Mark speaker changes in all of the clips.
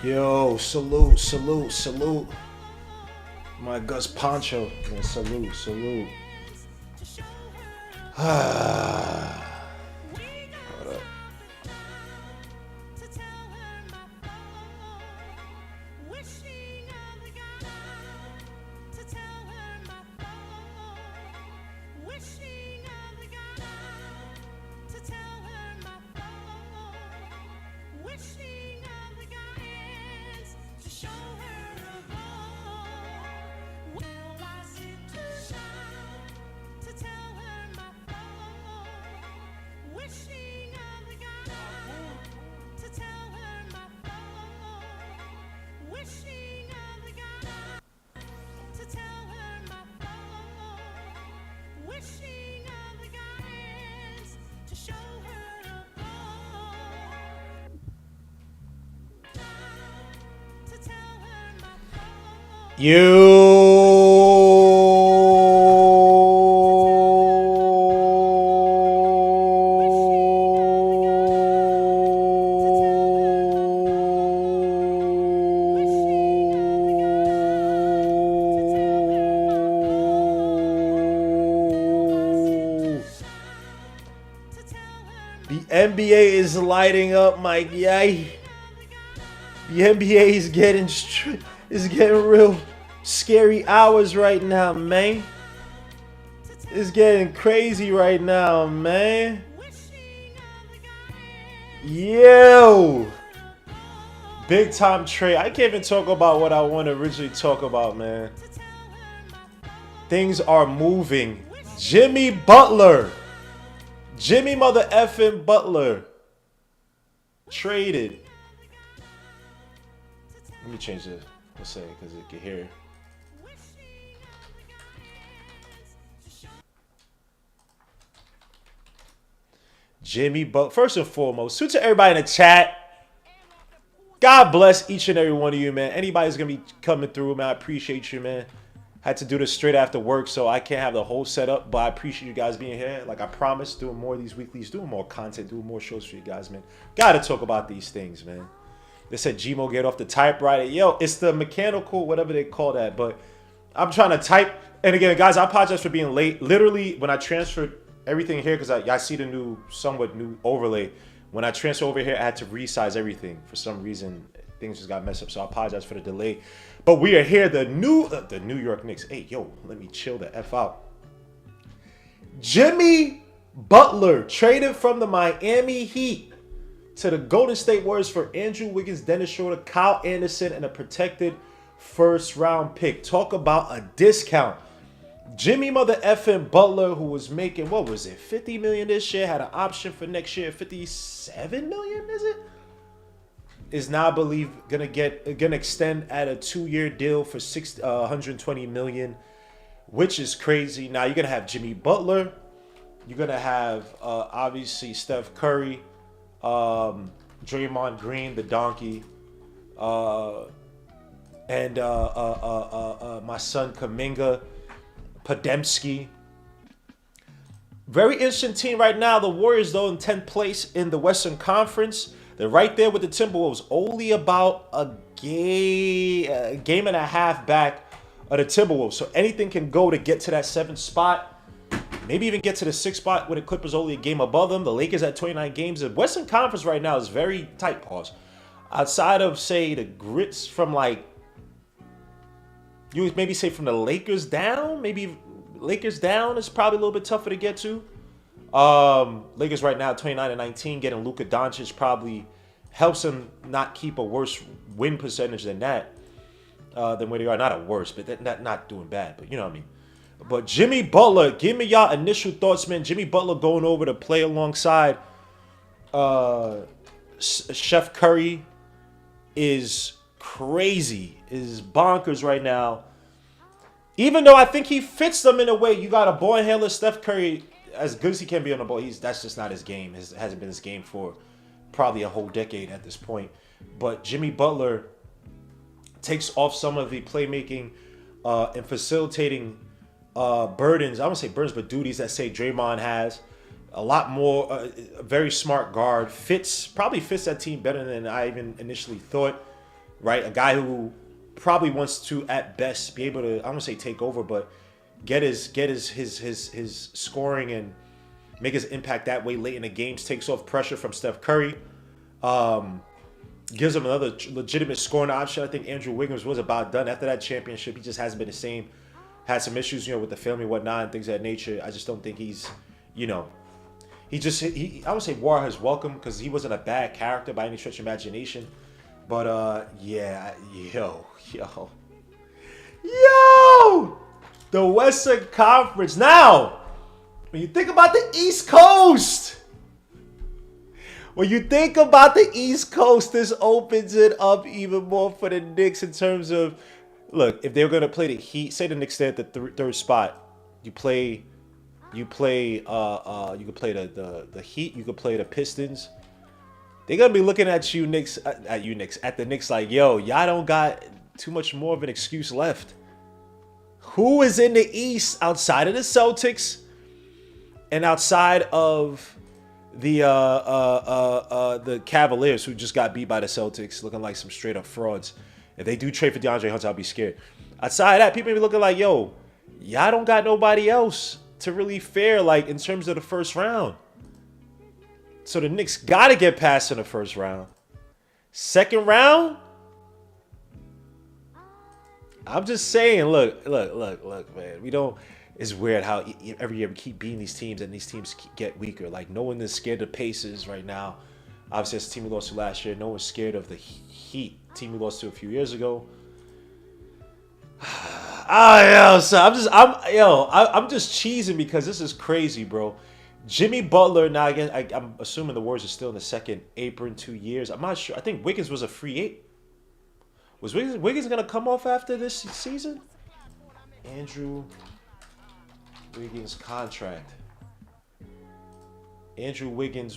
Speaker 1: Yo, salute, salute, salute. My Gus Poncho. Man, salute, salute. Hold up. The NBA is lighting up, Mike. Yay. The NBA is getting real scary hours right now, man. It's getting crazy right now, man. Yo. Big time trade. I can't even talk about what I want to originally talk about, man. Things are moving. Jimmy Butler. Jimmy mother effing Butler. Traded. Let me change this. Let's say, because it can hear. Jimmy Butler. First and foremost, to everybody in the chat. God bless each and every one of you, man. Anybody's going to be coming through, man. I appreciate you, man. Had to do this straight after work, so I can't have the whole setup, but I appreciate you guys being here. Like I promised, doing more of these weeklies, doing more content, doing more shows for you guys, man. Got to talk about these things, man. They said Gmo get off the typewriter. Yo, it's the mechanical, whatever they call that, but I'm trying to type. And again, guys, I apologize for being late. Literally, when I transferred everything here, because I see the somewhat new overlay. When I transferred over here, I had to resize everything. For some reason, things just got messed up, so I apologize for the delay. But we are here, the New York Knicks. Hey, yo, let me chill the F out. Jimmy Butler traded from the Miami Heat to the Golden State Warriors for Andrew Wiggins, Dennis Schroeder, Kyle Anderson, and a protected first-round pick. Talk about a discount. Jimmy mother effing Butler, who was making, what was it, $50 million this year, had an option for next year, $57 million, is it? Is now, I believe, gonna extend at a 2-year deal for $120 million, which is crazy. Now you're gonna have Jimmy Butler, you're gonna have obviously Steph Curry, Draymond Green, the donkey, and my son Kuminga, Podemski. Very interesting team right now. The Warriors, though, in 10th place in the Western Conference. They're right there with the Timberwolves, only about a game and a half back of the Timberwolves. So anything can go to get to that 7th spot. Maybe even get to the 6th spot with the Clippers only a game above them. The Lakers at 29 games. The Western Conference right now is very tight, pause. Outside of, say, the grits from, like, you would maybe say from the Lakers down. Maybe Lakers down is probably a little bit tougher to get to. Lakers right now 29-19, getting Luka Doncic probably helps them not keep a worse win percentage than that, than where they are. Not a worse, but they're not doing bad, but you know what I mean. But Jimmy Butler, give me y'all initial thoughts, man. Jimmy Butler going over to play alongside Chef Curry is crazy, is bonkers right now. Even though I think he fits them in a way. You got a ball handler, Steph Curry, as good as he can be on the ball, that's just not his game. Hasn't been his game for probably a whole decade at this point. But Jimmy Butler takes off some of the playmaking and facilitating burdens. I won't say burdens, but duties that say Draymond has. A lot more, a very smart guard. Probably fits that team better than I even initially thought. right? A guy who probably wants to, at best, be able to, I don't want to say take over, but get his scoring and make his impact that way late in the games. Takes off pressure from Steph Curry. Gives him another legitimate scoring option. I think Andrew Wiggins was about done after that championship. He just hasn't been the same. Had some issues, with the family and whatnot and things of that nature. I just don't think he's, I would say war has welcome because he wasn't a bad character by any stretch of imagination. But yeah, yo, the Western Conference. Now, when you think about the East Coast, this opens it up even more for the Knicks in terms of, look, if they're gonna play the Heat, say the Knicks stay at the third spot, you can play the Heat, you could play the Pistons. They're gonna be looking at the Knicks like, yo, y'all don't got too much more of an excuse left. Who is in the East outside of the Celtics and outside of the Cavaliers, who just got beat by the Celtics, looking like some straight up frauds? If they do trade for DeAndre Hunter, I'll be scared. Outside of that, people be looking like, yo, y'all don't got nobody else to really fare like in terms of the first round. So the Knicks got to get past in the first round. Second round, I'm just saying, look, man. We don't. It's weird how every year we keep beating these teams and these teams get weaker. Like, no one is scared of the Pacers right now. Obviously, it's the team we lost to last year. No one's scared of the Heat, team we lost to a few years ago. I'm just cheesing because this is crazy, bro. Jimmy Butler, now again, I'm assuming the Warriors are still in the second apron 2 years. I'm not sure. I think Wiggins was a free agent. Was Wiggins going to come off after this season? Andrew Wiggins contract. Andrew Wiggins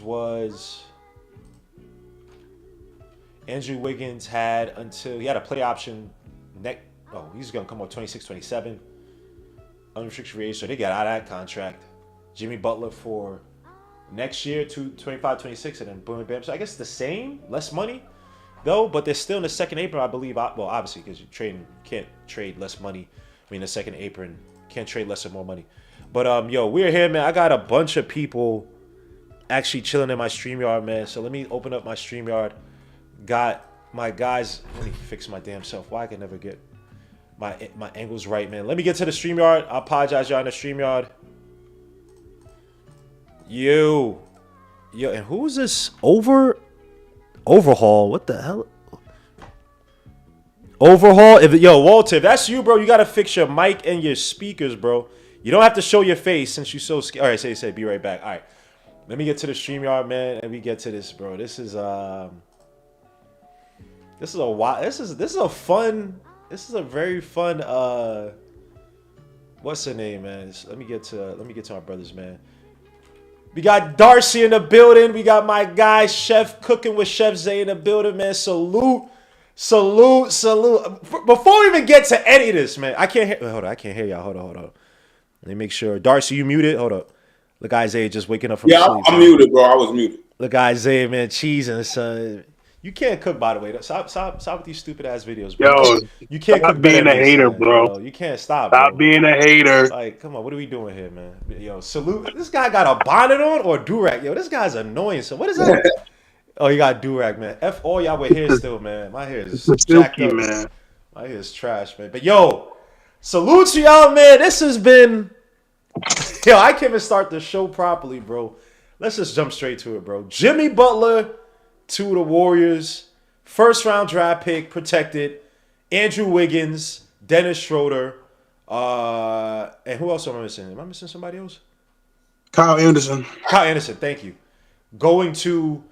Speaker 1: had until, he had a play option he's going to come up 26, 27. Unrestricted free agent, so they got out of that contract. Jimmy Butler for next year, 25, 26, and then boom, bam. So I guess the same, less money, though, but they're still in the second apron, I believe. Well, obviously, because you can't trade less money. I mean, the second apron, can't trade less or more money. But, we're here, man. I got a bunch of people actually chilling in my StreamYard, man. So let me open up my StreamYard. Got my guys. Let me fix my damn self. Why I can never get my angles right, man. Let me get to the StreamYard. I apologize, y'all, in the StreamYard. Yo, and who's this Overhaul? What the hell? Overhaul? Walter, if that's you, bro, you gotta fix your mic and your speakers, bro. You don't have to show your face since you're so scared. All right, say, be right back. All right, let me get to the StreamYard, man, and we get to this, bro. This is a very fun. What's her name, man? Let me get to our brothers, man. We got Darcy in the building. We got my guy, Chef Cooking with Chef Zay in the building, man. Salute. Before we even get to any of this, man, I can't hear. Hold on, I can't hear y'all. Hold on. Let me make sure. Darcy, you muted? Hold up. Look, Isaiah just waking up from sleep.
Speaker 2: Yeah, I'm muted, bro. I was muted.
Speaker 1: Look, Isaiah, man, cheesing, son. You can't cook, by the way. Stop with these stupid ass videos, bro.
Speaker 3: Yo,
Speaker 1: you can't
Speaker 3: stop
Speaker 1: cook
Speaker 3: being a hater,
Speaker 1: son,
Speaker 3: bro.
Speaker 1: You can't stop
Speaker 3: being a hater.
Speaker 1: Like, come on, what are we doing here, man? Yo, salute. This guy got a bonnet on or a do-rag? Yo, this guy's annoying. So what is that? Oh, you got do-rag, man. F all y'all with hair still, man. My hair is jacked up. Man. My hair is trash, man. But yo, salute to y'all, man. This has been. Yo, I can't even start the show properly, bro. Let's just jump straight to it, bro. Jimmy Butler to the Warriors. First round draft pick, protected. Andrew Wiggins, Dennis Schroeder, and who else am I missing? Am I missing somebody else?
Speaker 3: Kyle Anderson,
Speaker 1: thank you. Going to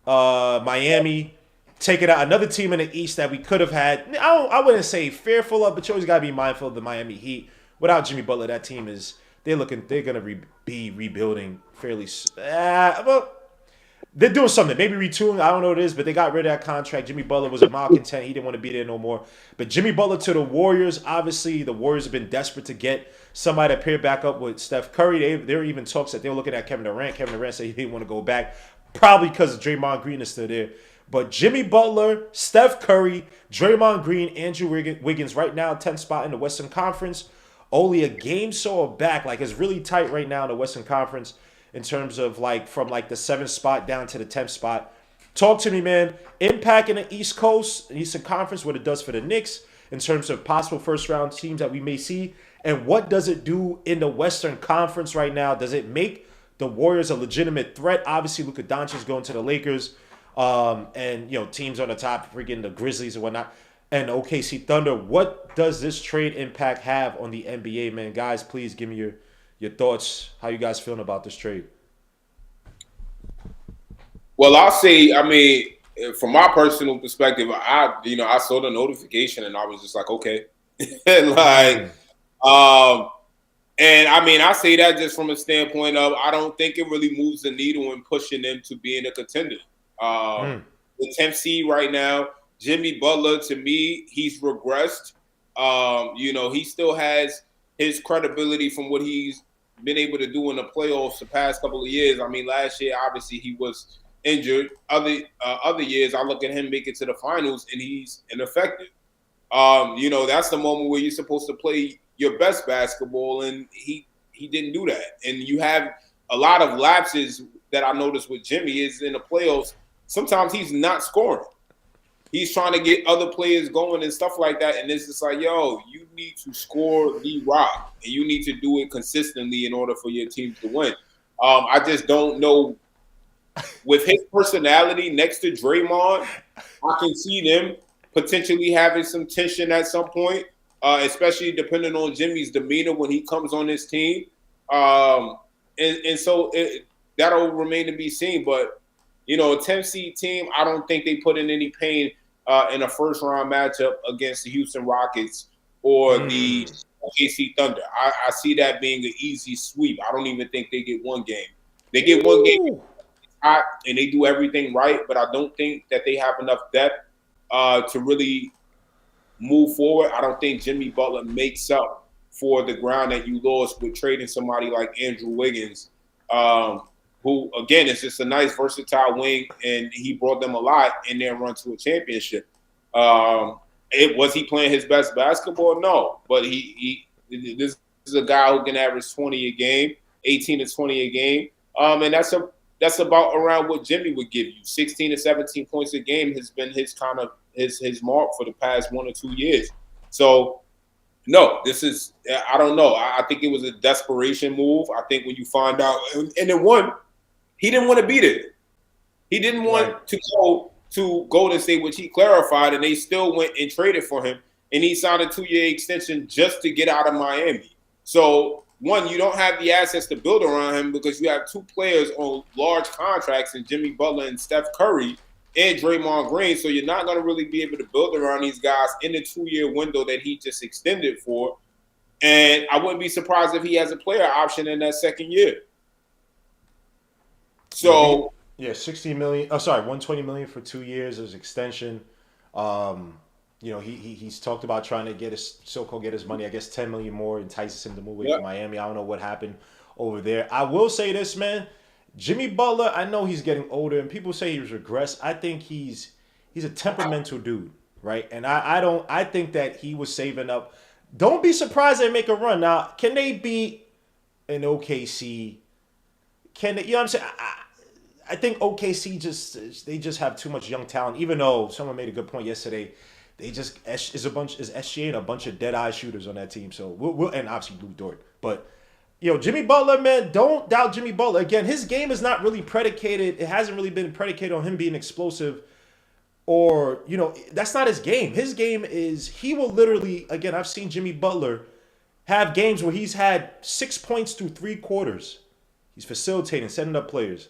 Speaker 1: Miami, taking out another team in the East that we could have had. I wouldn't say fearful of, but you always got to be mindful of the Miami Heat. Without Jimmy Butler, that team they're going to be rebuilding fairly. They're doing something. Maybe retooling. I don't know what it is, but they got rid of that contract. Jimmy Butler was a malcontent. He didn't want to be there no more. But Jimmy Butler to the Warriors. Obviously, the Warriors have been desperate to get somebody to pair back up with Steph Curry. There were even talks that they were looking at Kevin Durant. Kevin Durant said he didn't want to go back, probably because Draymond Green is still there. But Jimmy Butler, Steph Curry, Draymond Green, Andrew Wiggins right now, 10th spot in the Western Conference. Only a game so back. Like, it's really tight right now in the Western Conference in terms of, like, from, like, the 7th spot down to the 10th spot. Talk to me, man. Impact in the East Coast, Eastern Conference, what it does for the Knicks in terms of possible first-round teams that we may see. And what does it do in the Western Conference right now? Does it make the Warriors a legitimate threat? Obviously, Luka Doncic going to the Lakers. And, teams on the top, freaking the Grizzlies and whatnot. And OKC Thunder. What does this trade impact have on the NBA, man? Guys, please give me your thoughts. How you guys feeling about this trade?
Speaker 2: Well, I'll say, I mean, from my personal perspective, I saw the notification and I was just like, okay. And I mean, I say that just from a standpoint of I don't think it really moves the needle in pushing them to being a contender. The 10th seed right now, Jimmy Butler, to me, he's regressed. He still has his credibility from what he's been able to do in the playoffs the past couple of years. I mean, last year, obviously, he was injured. Other years, I look at him make it to the finals, and he's ineffective. That's the moment where you're supposed to play your best basketball, and he didn't do that. And you have a lot of lapses that I noticed with Jimmy is in the playoffs. Sometimes he's not scoring. He's trying to get other players going and stuff like that. And it's just like, yo, you need to score the rock, and you need to do it consistently in order for your team to win. I just don't know. With his personality next to Draymond, I can see them potentially having some tension at some point, especially depending on Jimmy's demeanor when he comes on this team. So that'll remain to be seen. But, a 10th seed team, I don't think they put in any pain in a first-round matchup against the Houston Rockets or the OKC Thunder. I see that being an easy sweep. I don't even think they get one game. They get one game hot and they do everything right, but I don't think that they have enough depth to really move forward. I don't think Jimmy Butler makes up for the ground that you lost with trading somebody like Andrew Wiggins, who, again, is just a nice, versatile wing, and he brought them a lot in their run to a championship. Was he playing his best basketball? No, but this is a guy who can average 20 a game, 18 to 20 a game, and that's about around what Jimmy would give you. 16 to 17 points a game has been his kind of his mark for the past 1 or 2 years. So, no, I don't know. I think it was a desperation move. I think when you find out, and then one, he didn't want to be there. He didn't want to go to Golden State, which he clarified, and they still went and traded for him. And he signed a 2-year extension just to get out of Miami. So, one, you don't have the assets to build around him because you have two players on large contracts in Jimmy Butler and Steph Curry and Draymond Green. So you're not going to really be able to build around these guys in the 2-year window that he just extended for. And I wouldn't be surprised if he has a player option in that second year. So
Speaker 1: yeah, $60 million. Oh, sorry, $120 million for 2 years as extension. He's talked about trying to get his money. I guess $10 million more entices him to move away from Miami. I don't know what happened over there. I will say this, man. Jimmy Butler, I know he's getting older, and people say he's regressed. I think he's a temperamental dude, right? And I think that he was saving up. Don't be surprised they make a run. Now, can they beat an OKC? Can they? You know what I'm saying? I think OKC just have too much young talent. Even though someone made a good point yesterday, they just is SGA and a bunch of dead eye shooters on that team. So we'll and obviously Lou Dort, but. Jimmy Butler, man, don't doubt Jimmy Butler. Again, his game is not really predicated. It hasn't really been predicated on him being explosive or, that's not his game. His game is he will literally, again, I've seen Jimmy Butler have games where he's had 6 points through 3 quarters. He's facilitating, setting up players.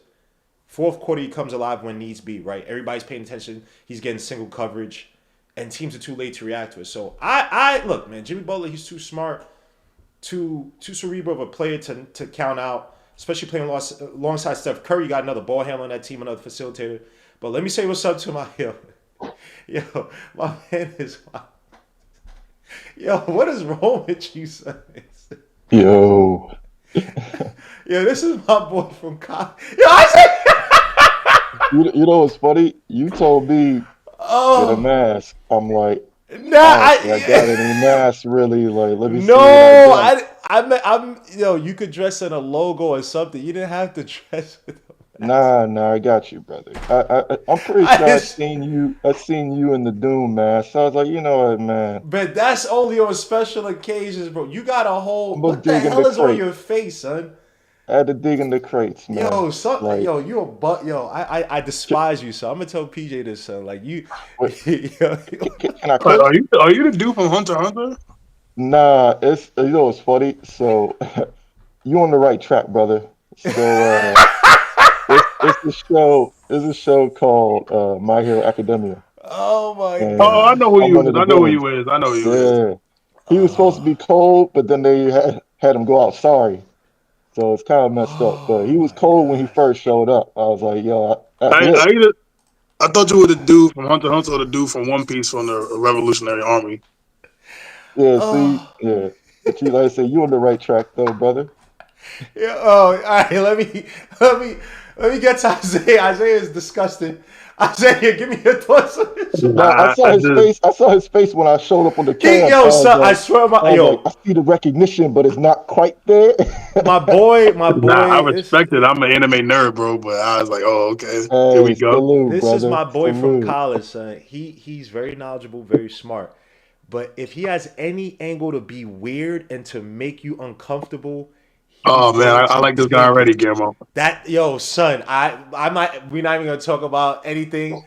Speaker 1: Fourth quarter, he comes alive when needs be, right? Everybody's paying attention. He's getting single coverage, and teams are too late to react to it. So, I look, man, Jimmy Butler, he's too smart. Too cerebral of a player to count out, especially playing alongside Steph Curry. You got another ball handler on that team, another facilitator. But let me say what's up to my my man is what is wrong with you, son? This is my boy from college. I said
Speaker 4: You know what's funny? You told me get a
Speaker 1: Oh,
Speaker 4: mask. I'm like,
Speaker 1: nah,
Speaker 4: I don't think I got any masks really. Like, let me see what I
Speaker 1: no,
Speaker 4: got.
Speaker 1: you could dress in a logo or something. You didn't have to dress in a mask.
Speaker 4: Nah, I got you, brother. I'm pretty
Speaker 1: I
Speaker 4: sure
Speaker 1: just,
Speaker 4: I seen you in the Doom mask. So I was like, you know what, man?
Speaker 1: but that's only on special occasions, bro. You got a whole,
Speaker 4: I'm gonna
Speaker 1: what the
Speaker 4: dig in the
Speaker 1: hell is on
Speaker 4: crate.
Speaker 1: your face, son?
Speaker 4: I had to dig in the crates, man. Like,
Speaker 1: You a butt, I despise you, so I'm gonna tell PJ this, son. Like you,
Speaker 4: wait,
Speaker 1: yo,
Speaker 4: can I
Speaker 3: Wait,
Speaker 4: cook?
Speaker 3: are you the dude from Hunter x Hunter?
Speaker 4: Nah, it's you know what's funny. So you on the right track, brother. So it's a show called My Hero Academia,
Speaker 1: oh my
Speaker 3: Oh, I
Speaker 4: and
Speaker 3: know
Speaker 1: gosh.
Speaker 3: who
Speaker 4: I'm
Speaker 3: you
Speaker 4: one
Speaker 3: is.
Speaker 4: of the
Speaker 3: I know who you
Speaker 4: villains.
Speaker 3: is. I know who you is.
Speaker 4: Yeah, he was supposed to be cold, but then they had him go out sorry. So it's kind of messed up. But he
Speaker 1: Oh
Speaker 4: was
Speaker 1: my
Speaker 4: cold when he
Speaker 1: gosh.
Speaker 4: first showed up. I was like, yo, that's
Speaker 3: I,
Speaker 4: it.
Speaker 3: I either I thought you were the dude from Hunter x Hunter or the dude from One Piece from the Revolutionary Army.
Speaker 4: Yeah, see,
Speaker 1: Oh,
Speaker 4: yeah. But you like I say, you on the right track though, brother.
Speaker 1: yeah. Oh, all right. Let me get to Isaiah. Isaiah is disgusting. Isaiah, give me your thoughts on this.
Speaker 4: Now I
Speaker 3: Nah,
Speaker 4: saw
Speaker 3: I
Speaker 4: his
Speaker 3: just
Speaker 4: face. I saw his face when I showed up on the cam.
Speaker 1: Son, I swear,
Speaker 4: I was like, I see the recognition, but it's not quite there.
Speaker 1: my
Speaker 3: nah, I
Speaker 1: boy.
Speaker 3: respect it. I'm an anime nerd, bro. But I was like, oh, okay, here we
Speaker 4: Hey,
Speaker 3: go.
Speaker 4: salute,
Speaker 1: This is
Speaker 4: brother.
Speaker 1: my boy from
Speaker 4: Salute.
Speaker 1: college, son. He's very knowledgeable, very smart. But if he has any angle to be weird and to make you uncomfortable, he's
Speaker 3: Oh man,
Speaker 1: going
Speaker 3: I
Speaker 1: to
Speaker 3: like this guy
Speaker 1: take
Speaker 3: already,
Speaker 1: it.
Speaker 3: Guillermo.
Speaker 1: Son, I'm not. We're not even gonna talk about anything.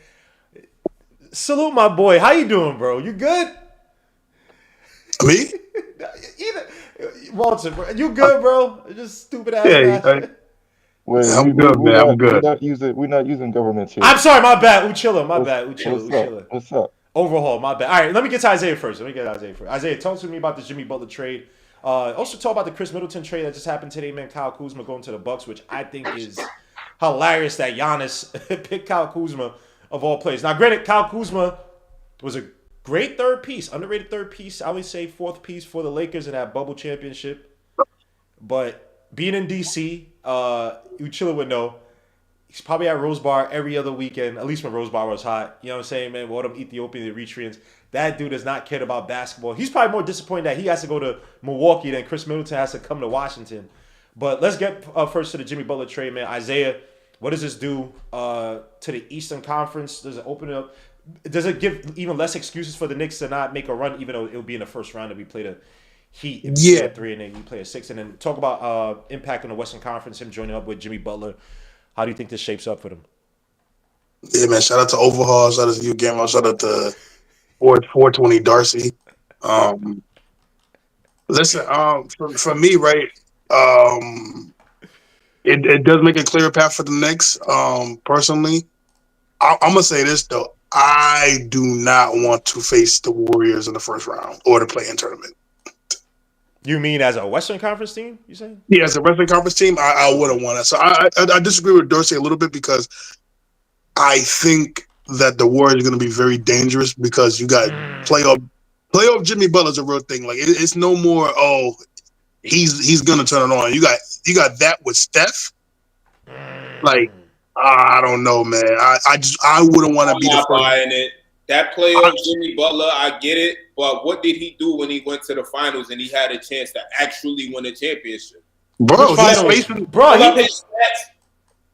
Speaker 1: Salute my boy. How you doing, bro? You good?
Speaker 3: Me?
Speaker 1: Either Walter, bro. You good, bro? Just stupid ass
Speaker 3: Yeah,
Speaker 1: fashion.
Speaker 4: Wait,
Speaker 3: I'm good, man. I'm good.
Speaker 4: we're not using governments here.
Speaker 1: I'm sorry, my bad. Uchilla, my bad.
Speaker 4: What's up?
Speaker 1: Uchilla.
Speaker 4: What's up?
Speaker 1: Overhaul, my bad. All right, let me get to Isaiah first. Isaiah, talk to me about the Jimmy Butler trade. Also talk about the Chris Middleton trade that just happened today, man. Kyle Kuzma going to the Bucks, which I think is hilarious that Giannis picked Kyle Kuzma of all players. Now, granted, Kyle Kuzma was a great third piece, underrated third piece. I would say fourth piece for the Lakers in that bubble championship. But being in DC, Uchilla would know. He's probably at Rose Bar every other weekend, at least when Rose Bar was hot. You know what I'm saying, man? With all them Ethiopian Eritreans. That dude does not care about basketball. He's probably more disappointed that he has to go to Milwaukee than Chris Middleton has to come to Washington. But let's get first to the Jimmy Butler trade, man. Isaiah, what does this do to the Eastern Conference? Does it open it up? Does it give even less excuses for the Knicks to not make a run, even though it'll be in the first round that we play the Heat if we play
Speaker 3: Yeah,
Speaker 1: a 3 and then you play a 6? And then talk about impact on the Western Conference, him joining up with Jimmy Butler. How do you think this shapes up for them?
Speaker 3: yeah, man. Shout out to Overhaul. Shout out to you, Guillermo. Shout out to 420 Darcy. Um, listen, for me, right? Um, it does make a clearer path for the Knicks. Personally, I'm gonna say this though. I do not want to face the Warriors in the first round or the play-in tournament.
Speaker 1: You mean as a Western Conference team? You saying?
Speaker 3: Yeah, as a Western Conference team, I wouldn't want it. So I disagree with Dorsey a little bit because I think that the Warriors are going to be very dangerous because you got playoff Jimmy Butler's a real thing. Like it's no more. Oh, he's going to turn it on. You got that with Steph. Like I don't know, man. I wouldn't want to
Speaker 2: I'm
Speaker 3: be the
Speaker 2: not
Speaker 3: first.
Speaker 2: buying it. That playoff Jimmy Butler, I get it, but what did he do when he went to the finals and he had a chance to actually win a championship?
Speaker 3: Bro,
Speaker 1: Which
Speaker 3: he's
Speaker 1: finals?
Speaker 3: facing.
Speaker 1: Bro,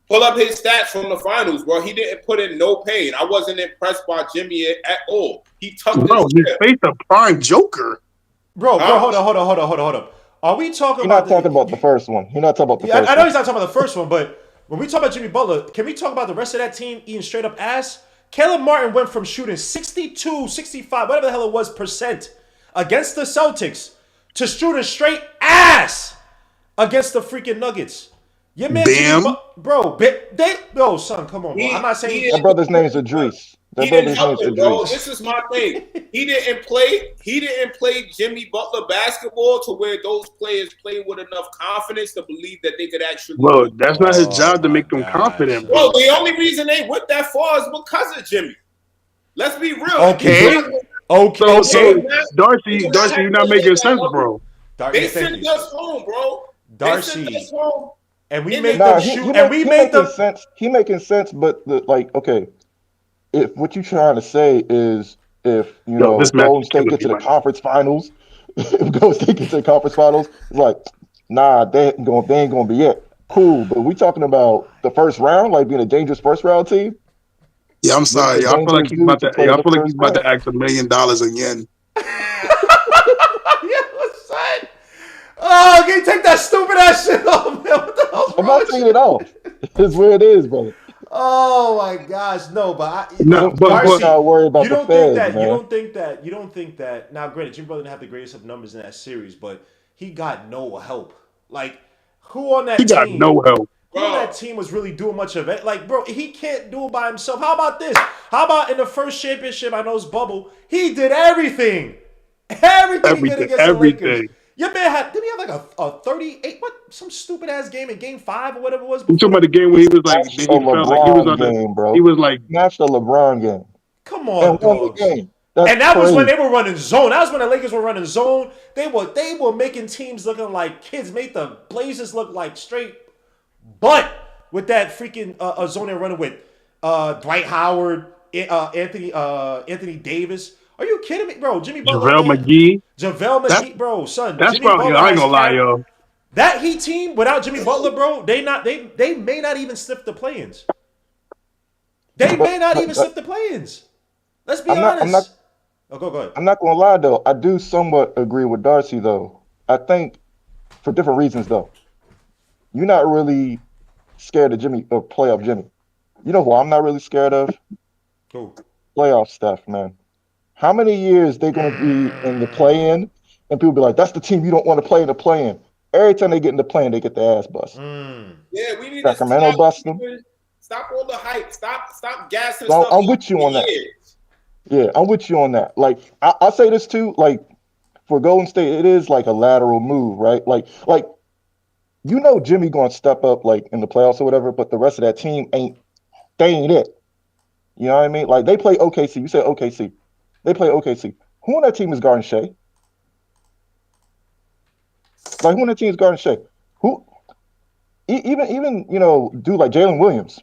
Speaker 2: Pull up his stats from the finals, bro. He didn't put in no pain. I wasn't impressed by Jimmy at all. He tucked
Speaker 3: Bro,
Speaker 2: his
Speaker 3: he's
Speaker 2: chest.
Speaker 3: faced a prime Joker.
Speaker 1: bro,
Speaker 2: Huh?
Speaker 1: hold on. Are we talking
Speaker 4: You're
Speaker 1: about
Speaker 4: not talking about the first one. You're not talking about the
Speaker 1: Yeah,
Speaker 4: first
Speaker 1: I know
Speaker 4: one.
Speaker 1: he's not talking about the first one, but when we talk about Jimmy Butler, can we talk about the rest of that team eating straight up ass? Caleb Martin went from shooting 62, 65, whatever the hell it was, percent against the Celtics to shooting straight ass against the freaking Nuggets. Your man,
Speaker 3: Bam.
Speaker 1: son, come on, bro. I'm not saying
Speaker 4: That brother's name is Idris. That
Speaker 2: He didn't
Speaker 4: brother's
Speaker 2: help
Speaker 4: name's
Speaker 2: him, bro.
Speaker 4: Idris.
Speaker 2: This is my thing. He didn't play Jimmy Butler basketball to where those players play with enough confidence to believe that they could actually
Speaker 3: Bro,
Speaker 2: win.
Speaker 3: that's not his
Speaker 1: Oh
Speaker 3: job to
Speaker 1: my
Speaker 3: make them
Speaker 1: gosh.
Speaker 3: confident,
Speaker 2: Bro,
Speaker 3: bro.
Speaker 2: the only reason they went that far is because of Jimmy. Let's be real.
Speaker 1: Okay.
Speaker 3: So Darcy, you're not making sense, bro.
Speaker 1: Darcy,
Speaker 2: They
Speaker 1: thank
Speaker 2: sent
Speaker 1: you.
Speaker 2: us home, bro. They sent
Speaker 1: Darcy,
Speaker 2: us home.
Speaker 1: and we
Speaker 2: And
Speaker 1: made
Speaker 2: they-
Speaker 1: them
Speaker 4: Nah,
Speaker 1: shoot, and we
Speaker 4: he
Speaker 1: made
Speaker 4: making
Speaker 1: them.
Speaker 4: sense. He making sense, but okay, if what you're trying to say is if
Speaker 3: Yo, this match
Speaker 4: Golden
Speaker 3: is
Speaker 4: State
Speaker 3: killing
Speaker 4: get
Speaker 3: me,
Speaker 4: to the
Speaker 3: man.
Speaker 4: conference finals, if Golden State get to the conference finals, it's like, nah, they ain't gonna be it. Cool, but we talking about the first round, like being a dangerous first round team.
Speaker 3: Yeah, I'm
Speaker 4: You're
Speaker 3: sorry.
Speaker 4: a
Speaker 3: Yo, I feel like
Speaker 4: dangerous
Speaker 3: he's
Speaker 4: dude
Speaker 3: about
Speaker 4: to
Speaker 3: to.
Speaker 4: play
Speaker 3: Yo,
Speaker 4: in
Speaker 3: I
Speaker 4: the
Speaker 3: feel like he's
Speaker 4: first
Speaker 3: about to
Speaker 4: round.
Speaker 3: ask $1 million again.
Speaker 1: Yeah, son. Oh, can you take that stupid ass shit off, man? What the hell's
Speaker 4: I'm
Speaker 1: wrong
Speaker 4: not
Speaker 1: with
Speaker 4: taking
Speaker 1: you?
Speaker 4: it off. It's where it is, brother.
Speaker 1: Oh my gosh, no, but
Speaker 3: No,
Speaker 1: look,
Speaker 4: Them fans
Speaker 3: but
Speaker 1: Darcy,
Speaker 4: gotta worry
Speaker 1: you
Speaker 4: about the
Speaker 1: don't think
Speaker 4: feds,
Speaker 1: that, you
Speaker 4: man.
Speaker 1: don't think that, you don't think that. Now, granted, Jimmy Butler didn't have the greatest of numbers in that series, but he got no help. Like, who on
Speaker 3: he
Speaker 1: that
Speaker 3: got
Speaker 1: team?
Speaker 3: no help.
Speaker 1: Who on that
Speaker 2: bro,
Speaker 1: team was really doing much of it? Like, bro, he can't do it by himself. How about this? How about in the first championship? I know it's bubble. He did everything. Everything he did
Speaker 3: Everything,
Speaker 1: against the Lakers.
Speaker 3: everything.
Speaker 1: Your man had, didn't he have like a 38, what, some stupid ass game in game 5 or whatever it was
Speaker 3: You
Speaker 1: before
Speaker 3: talking about
Speaker 1: the,
Speaker 3: the game where he was like,
Speaker 4: Matched a
Speaker 3: he felt like he was
Speaker 4: LeBron
Speaker 3: on the,
Speaker 4: game,
Speaker 3: he
Speaker 4: bro.
Speaker 3: was like,
Speaker 4: Matched a LeBron game
Speaker 1: come
Speaker 4: and
Speaker 1: on,
Speaker 4: won the
Speaker 1: dogs.
Speaker 4: game. That's
Speaker 1: And that was when
Speaker 4: crazy.
Speaker 1: they were running zone. That was when the Lakers were running zone. They were making teams looking like kids, made the Blazers look like straight butt with that freaking zone they're running with Dwight Howard, Anthony Davis. Are you kidding me, bro? Jimmy Butler,
Speaker 3: JaVale
Speaker 1: man.
Speaker 3: McGee.
Speaker 1: JaVale
Speaker 3: That
Speaker 1: McGee, bro, son.
Speaker 3: that's
Speaker 1: Jimmy
Speaker 3: probably,
Speaker 1: Butler
Speaker 3: I ain't
Speaker 1: has
Speaker 3: gonna lie,
Speaker 1: carried
Speaker 3: yo.
Speaker 1: that Heat team without Jimmy Butler, bro. They may not even slip the play-ins. They may not even slip the play-ins. Let's be
Speaker 4: I'm not. I'm not.
Speaker 1: honest. Oh, go ahead.
Speaker 4: I'm not gonna lie though. I do somewhat agree with Darcy though. I think for different reasons though. You're not really scared of Jimmy or playoff Jimmy. You know who I'm not really scared of?
Speaker 1: Cool.
Speaker 4: Playoff stuff, man. How many years they gonna be in the play-in, and people be like, "That's the team you don't want to play in the play-in." Every time they get in the play-in, they get their ass bust.
Speaker 2: yeah, we need to
Speaker 4: Sacramento bust them.
Speaker 2: stop all the hype. Stop gassing
Speaker 4: So
Speaker 2: stuff
Speaker 4: I'm
Speaker 2: up
Speaker 4: with you
Speaker 2: for
Speaker 4: on that.
Speaker 2: years.
Speaker 4: Yeah, I'm with you on that. Like I'll say this too. Like for Golden State, it is like a lateral move, right? Like Jimmy gonna step up like in the playoffs or whatever, but the rest of that team ain't it. You know what I mean? Like they play OKC. You said OKC. They play OKC. Who on that team is guarding Shea? Like who on that team is guarding Shea? Who even dude like Jalen Williams.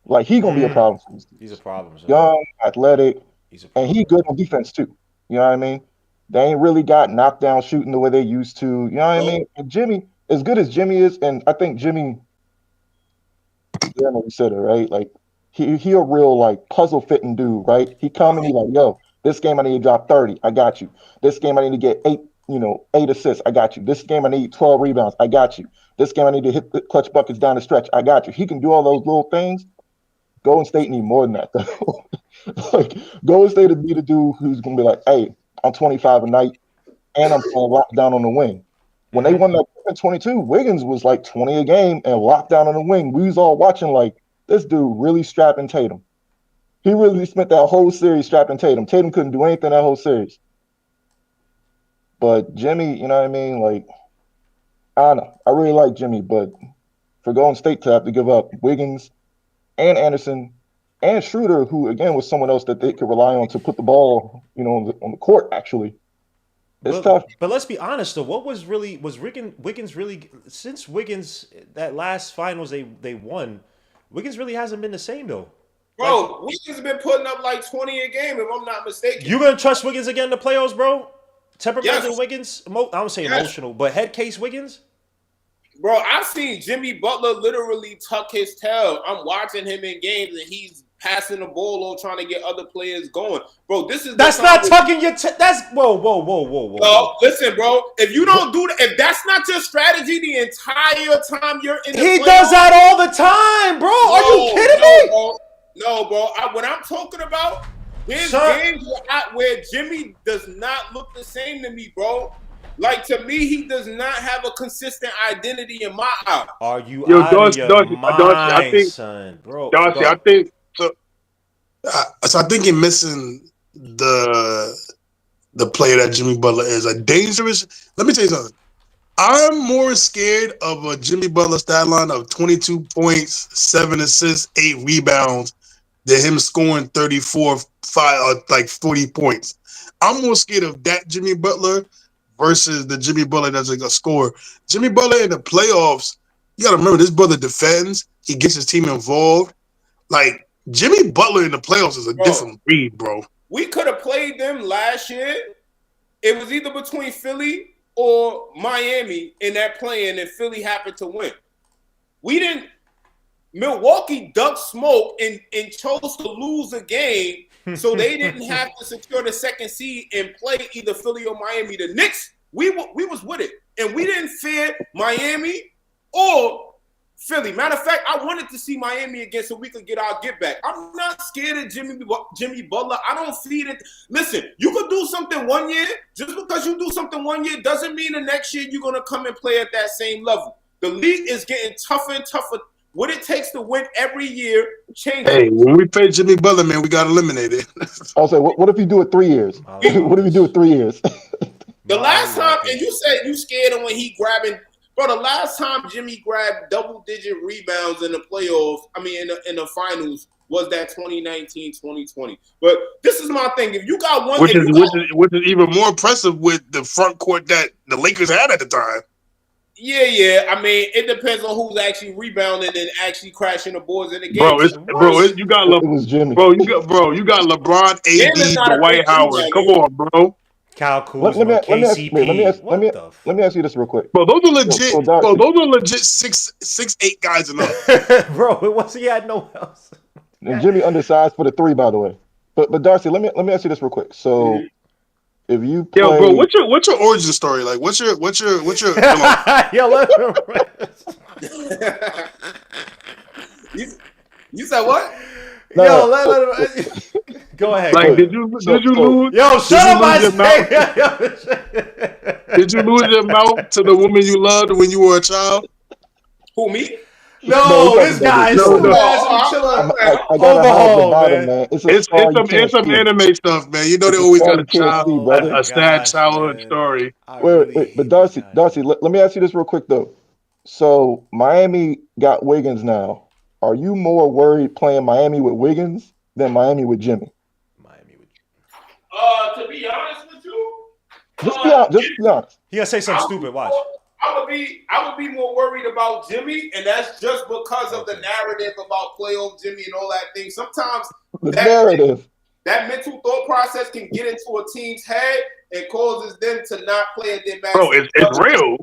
Speaker 4: Like he gonna be a problem.
Speaker 1: He's a problem, son.
Speaker 4: Young, athletic,
Speaker 1: He's a
Speaker 4: and
Speaker 1: problem.
Speaker 4: he good on defense too. You know what I mean? They ain't really got knockdown shooting the way they used to. You know what I mean? And Jimmy, as good as Jimmy is, and I think Jimmy, yeah, I know you said it, right? Like he a real like puzzle fitting dude, right? He come and he like, yo, this game I need to drop 30. I got you. This game I need to get 8 assists. I got you. This game I need 12 rebounds. I got you. This game I need to hit the clutch buckets down the stretch. I got you. He can do all those little things. Golden State need more than that though. Like Golden State would be the dude who's gonna be like, hey, I'm 25 a night and I'm playing lockdown on the wing. When they won that in 22, Wiggins was like 20 a game and locked down on the wing. We was all watching like this dude really strapping Tatum. He really spent that whole series strapping Tatum. Tatum couldn't do anything that whole series. But Jimmy, you know what I mean? Like, I don't know. I really like Jimmy, but for Golden State to have to give up Wiggins and Anderson and Schroeder, who again was someone else that they could rely on to put the ball, on the court. Actually, it's tough.
Speaker 1: But let's be honest though. What was Wiggins really, since Wiggins that last finals they won? Wiggins really hasn't been the same though.
Speaker 2: Bro, Wiggins been putting up like 20 a game, if I'm not mistaken.
Speaker 1: You gonna trust Wiggins again in the playoffs, bro? Temperamental
Speaker 2: Yes.
Speaker 1: Wiggins. I don't say emotional, but head case Wiggins.
Speaker 2: Bro, I've seen Jimmy Butler literally tuck his tail. I'm watching him in games and he's passing the ball or trying to get other players going. Bro, this is
Speaker 1: That's not tucking your. That's whoa.
Speaker 2: No, listen, bro. If you don't do that, if that's not your strategy the entire time you're in the
Speaker 1: He
Speaker 2: playoffs,
Speaker 1: does that all the time, bro. Are you kidding me?
Speaker 2: bro. No, bro. When I'm talking about his
Speaker 1: Sir.
Speaker 2: games where Jimmy does not look the same to me, bro. Like, to me, he does not have a consistent identity in my eye.
Speaker 1: Are you
Speaker 3: Yo,
Speaker 1: out of your
Speaker 3: Darcy, I
Speaker 1: mind,
Speaker 3: think,
Speaker 1: son, bro?
Speaker 3: Darcy,
Speaker 1: Go.
Speaker 3: I think so. So I think you're missing the player that Jimmy Butler is. A dangerous. Let me tell you something. I'm more scared of a Jimmy Butler stat line of 22 points, 7 assists, 8 rebounds than him scoring 34, 5, like 40 points. I'm more scared of that Jimmy Butler versus the Jimmy Butler that's like a scorer. Jimmy Butler in the playoffs You got to remember, this brother defends. He gets his team involved. Like, Jimmy Butler in the playoffs is a
Speaker 2: Bro,
Speaker 3: different breed, bro.
Speaker 2: we could have played them last year. It was either between Philly or Miami in that play-in, and Philly happened to win. We didn't. Milwaukee ducked smoke and chose to lose a game, so they didn't have to secure the second seed and play either Philly or Miami. The Knicks, we was with it, and we didn't fear Miami or Philly. Matter of fact, I wanted to see Miami again so we could get our get back. I'm not scared of Jimmy Butler. I don't feed it. Listen, you could do something one year. Just because you do something one year doesn't mean the next year you're going to come and play at that same level. The league is getting tougher and tougher. What it takes to win every year changes.
Speaker 3: Hey, when we play Jimmy Butler, man, we got eliminated.
Speaker 4: I'll say, what if you do it 3 years? What if you do it 3 years?
Speaker 2: The last time, and you said you scared him when he grabbing, bro. The last time Jimmy grabbed double-digit rebounds in the playoffs, in the finals, was that 2019-2020. But this is my thing: if you got one,
Speaker 3: which is even more impressive with the front court that the Lakers had at the time.
Speaker 2: Yeah. I mean, it depends on who's actually rebounding and actually crashing the boards in the game.
Speaker 3: You got
Speaker 4: it was Jimmy.
Speaker 3: You got LeBron, AD, Dwight Howard. Come on, bro.
Speaker 1: Kyle Kuzma, KCP.
Speaker 4: Let me ask you this real quick.
Speaker 3: Bro, those are legit. Those are legit 6'8" guys and up.
Speaker 1: Bro, it wasn't. He had no else.
Speaker 4: And Jimmy undersized for the 3, by the way. But Darcy, let me ask you this real quick. So, if you play,
Speaker 3: yo, bro, what's your origin story like? What's your
Speaker 1: yo,
Speaker 2: you said what?
Speaker 1: No. Let him. Go ahead.
Speaker 3: Like, did you lose?
Speaker 1: Yo, shut up, Isaiah.
Speaker 3: Did you lose your mouth to the woman you loved when you were a child?
Speaker 2: Who, me?
Speaker 1: No, this guy is
Speaker 3: no.
Speaker 4: I got
Speaker 1: overhaul,
Speaker 4: bottom,
Speaker 1: man.
Speaker 3: It's some anime stuff, man. You know they always got a sad childhood story.
Speaker 4: Wait, but Darcy, let me ask you this real quick though. So Miami got Wiggins now. Are you more worried playing Miami with Wiggins than Miami with Jimmy?
Speaker 2: To be honest with you,
Speaker 4: just be honest.
Speaker 1: He gonna say something stupid. Watch.
Speaker 2: I would be more worried about Jimmy, and that's just because of the narrative about playoff Jimmy and all that thing. Sometimes that mental thought process can get into a team's head and causes them to not play at their best.
Speaker 3: Bro, it's real.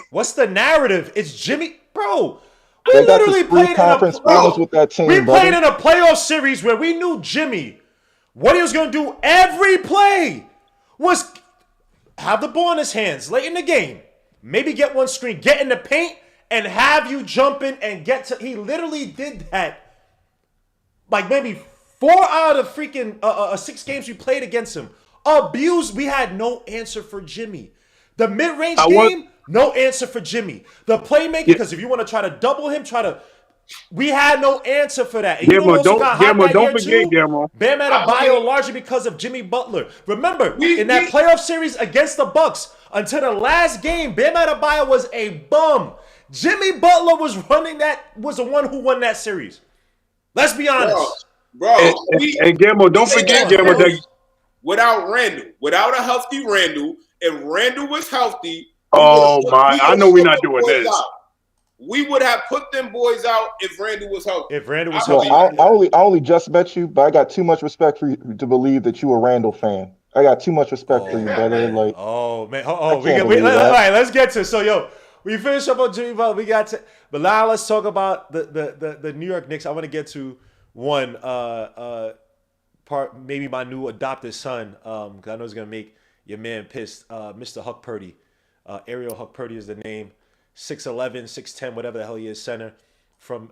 Speaker 1: What's the narrative? It's Jimmy, bro.
Speaker 4: We literally played conference finals with that team.
Speaker 1: We played in a playoff series where we knew Jimmy. What he was gonna do every play was have the ball in his hands late in the game. Maybe get one screen, get in the paint, and have you jump in and get to. He literally did that. Like maybe 4 out of freaking 6 games we played against him. Abused. We had no answer for Jimmy. The mid-range game, no answer for Jimmy. The playmaking, because if you want to try to double him, we had no answer for that. And
Speaker 3: don't forget, Gamma.
Speaker 1: Bam Adebayo largely because of Jimmy Butler. Remember, in that playoff series against the Bucks, until the last game, Bam Adebayo was a bum. Jimmy Butler was the one who won that series. Let's be honest.
Speaker 2: Bro.
Speaker 3: And Gamma, don't forget, Gamma, that
Speaker 2: without Randall, without a healthy Randall, if Randall was healthy,
Speaker 3: I know we're not doing this.
Speaker 2: We would have put them boys out if Randall was healthy.
Speaker 4: I only just met you, but I got too much respect for you to believe that you a Randall fan. I got too much respect for you, brother. Like,
Speaker 1: all right, let's get to it. So, we finished up on Jimmy Butler. We got to, but now let's talk about the New York Knicks. I want to get to one part, maybe my new adopted son, because I know it's gonna make your man pissed. Mr. Hukporti, Ariel Hukporti is the name. 6'11", 6'10", whatever the hell he is, center from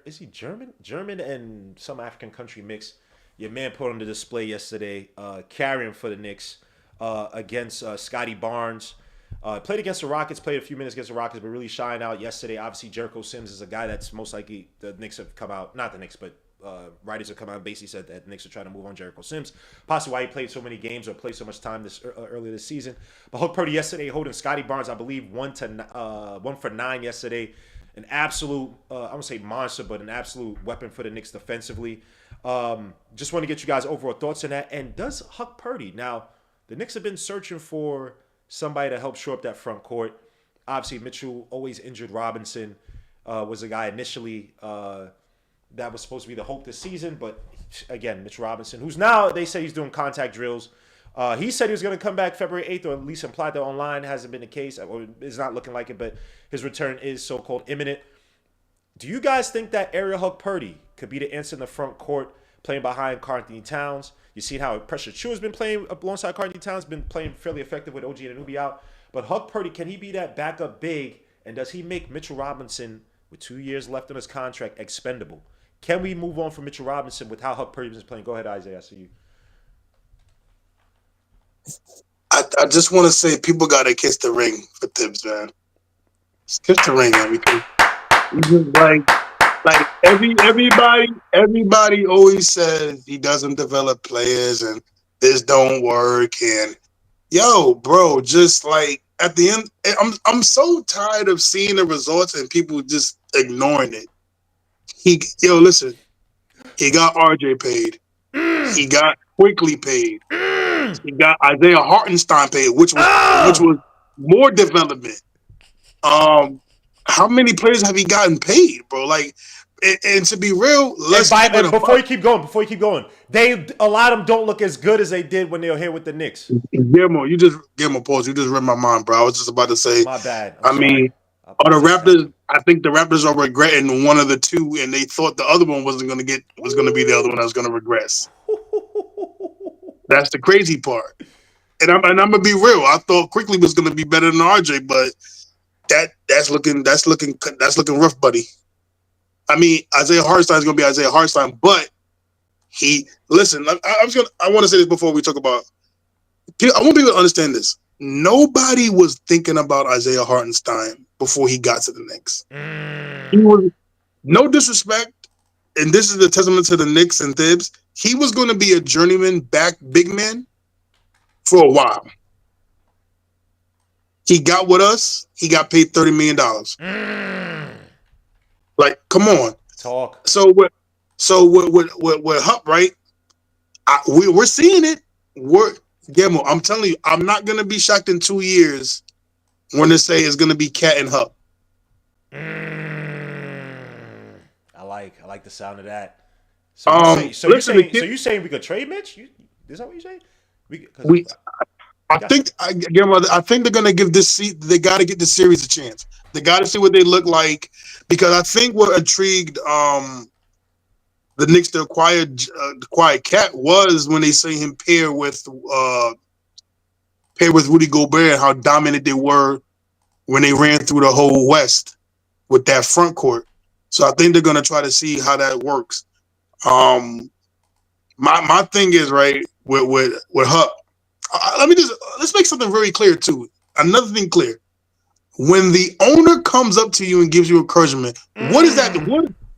Speaker 1: is he German? German and some African country mix. Your man put on the display yesterday, carrying for the Knicks against Scotty Barnes. Played against the Rockets, played a few minutes against the Rockets, but really shined out yesterday. Obviously, Jericho Sims is a guy that's most likely the Knicks have come out, not the Knicks, but writers have come out and basically said that the Knicks are trying to move on Jericho Sims. Possibly why he played so many games or played so much time earlier this season. But Hukporti yesterday holding Scotty Barnes, I believe, 1 for 9 yesterday. An absolute, I won't say monster, but an absolute weapon for the Knicks defensively. Just want to get you guys overall thoughts on that. And does Hukporti, now, the Knicks have been searching for somebody to help shore up that front court. Obviously, Mitchell always injured Robinson. was a guy initially that was supposed to be the hope this season. But again, Mitch Robinson, who's now, they say he's doing contact drills. He said he was going to come back February 8th, or at least implied that online. Hasn't been the case, or it's not looking like it, but his return is so-called imminent. Do you guys think that Ariel Hukporti could be the answer in the front court, playing behind Karl-Anthony Towns? You seen how Precious Achiuwa has been playing alongside Karl-Anthony Towns, been playing fairly effective with OG Anunoby out. But Hukporti, can he be that backup big? And does he make Mitchell Robinson, with 2 years left on his contract, expendable? Can we move on from Mitchell Robinson with how Hukporti is playing? Go ahead, Isaiah. I see you.
Speaker 3: I just want to say people got to kiss the ring for Tibbs, man. Just kiss the ring, man, because he just like everybody always says he doesn't develop players and this don't work. And yo, bro, just like at the end, I'm so tired of seeing the results and people just ignoring it. Listen, he got RJ paid. He got Quickly paid. He got Isaiah Hartenstein paid, which was more development. How many players have he gotten paid, bro? Like, and to be real,
Speaker 1: before you keep going, a lot of them don't look as good as they did when they were here with the Knicks.
Speaker 3: Guillermo, pause. You just read my mind, bro. I was just about to say.
Speaker 1: My bad.
Speaker 3: I mean, the Raptors. I think the Raptors are regretting one of the two, and they thought the other one was going to be the other one that was going to regress. That's the crazy part. And I'm gonna be real. I thought Quickly was going to be better than RJ, but that's looking rough, buddy. I mean, Isaiah Hartenstein is going to be Isaiah Hartenstein, but I want to say this before we talk about. I want people to understand this. Nobody was thinking about Isaiah Hartenstein before he got to the Knicks. He was, no disrespect, and this is a testament to the Knicks and Tibbs. He was going to be a journeyman back big man for a while. He got with us. He got paid $30 million. Like, come on.
Speaker 1: Talk.
Speaker 3: So with Hup, right? We're seeing it. Guillermo, I'm telling you, I'm not gonna be shocked in 2 years when they say it's gonna be Cat and Hup.
Speaker 1: I like the sound of that. So you're saying we could trade Mitch? Is that what you're saying?
Speaker 3: I think they're gonna give they got to get this series a chance. They got to see what they look like, because I think what intrigued the Knicks to acquire Cat was when they see him pair with Rudy Gobert and how dominant they were when they ran through the whole West with that front court. So I think they're gonna try to see how that works. My thing is, right, with Hup. Let's make something very clear too. Another thing clear: when the owner comes up to you and gives you encouragement, what is that?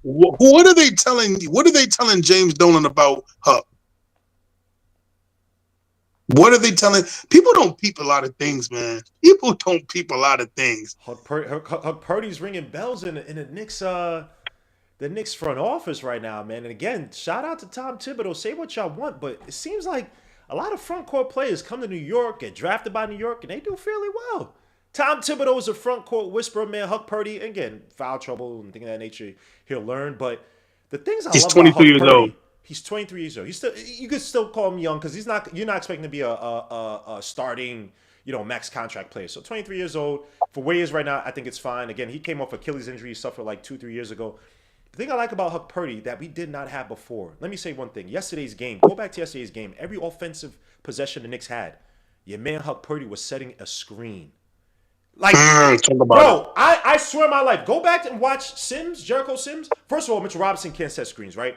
Speaker 3: What are they telling? What are they telling James Dolan about Hup? What are they telling? People don't peep a lot of things, man. People don't peep a lot of things.
Speaker 1: Hukporti's ringing bells in the Knicks front office right now, man. And again, shout out to Tom Thibodeau. Say what y'all want, but it seems like a lot of front court players come to New York, get drafted by New York, and they do fairly well. Tom Thibodeau is a front court whisperer, man. Hukporti, again, foul trouble and things of that nature, he'll learn. But the things I love about Hukporti,
Speaker 3: years old.
Speaker 1: He's 23 years old. You could still call him young because you're not expecting to be a starting, max contract player. So 23 years old, for where he is right now, I think it's fine. Again, he came off Achilles injury, he suffered like 2-3 years ago. The thing I like about Hukporti that we did not have before, let me say one thing. Go back to yesterday's game. Every offensive possession the Knicks had, your man Hukporti was setting a screen. Like, bro, I swear my life. Go back and watch Jericho Sims. First of all, Mitchell Robinson can't set screens, right?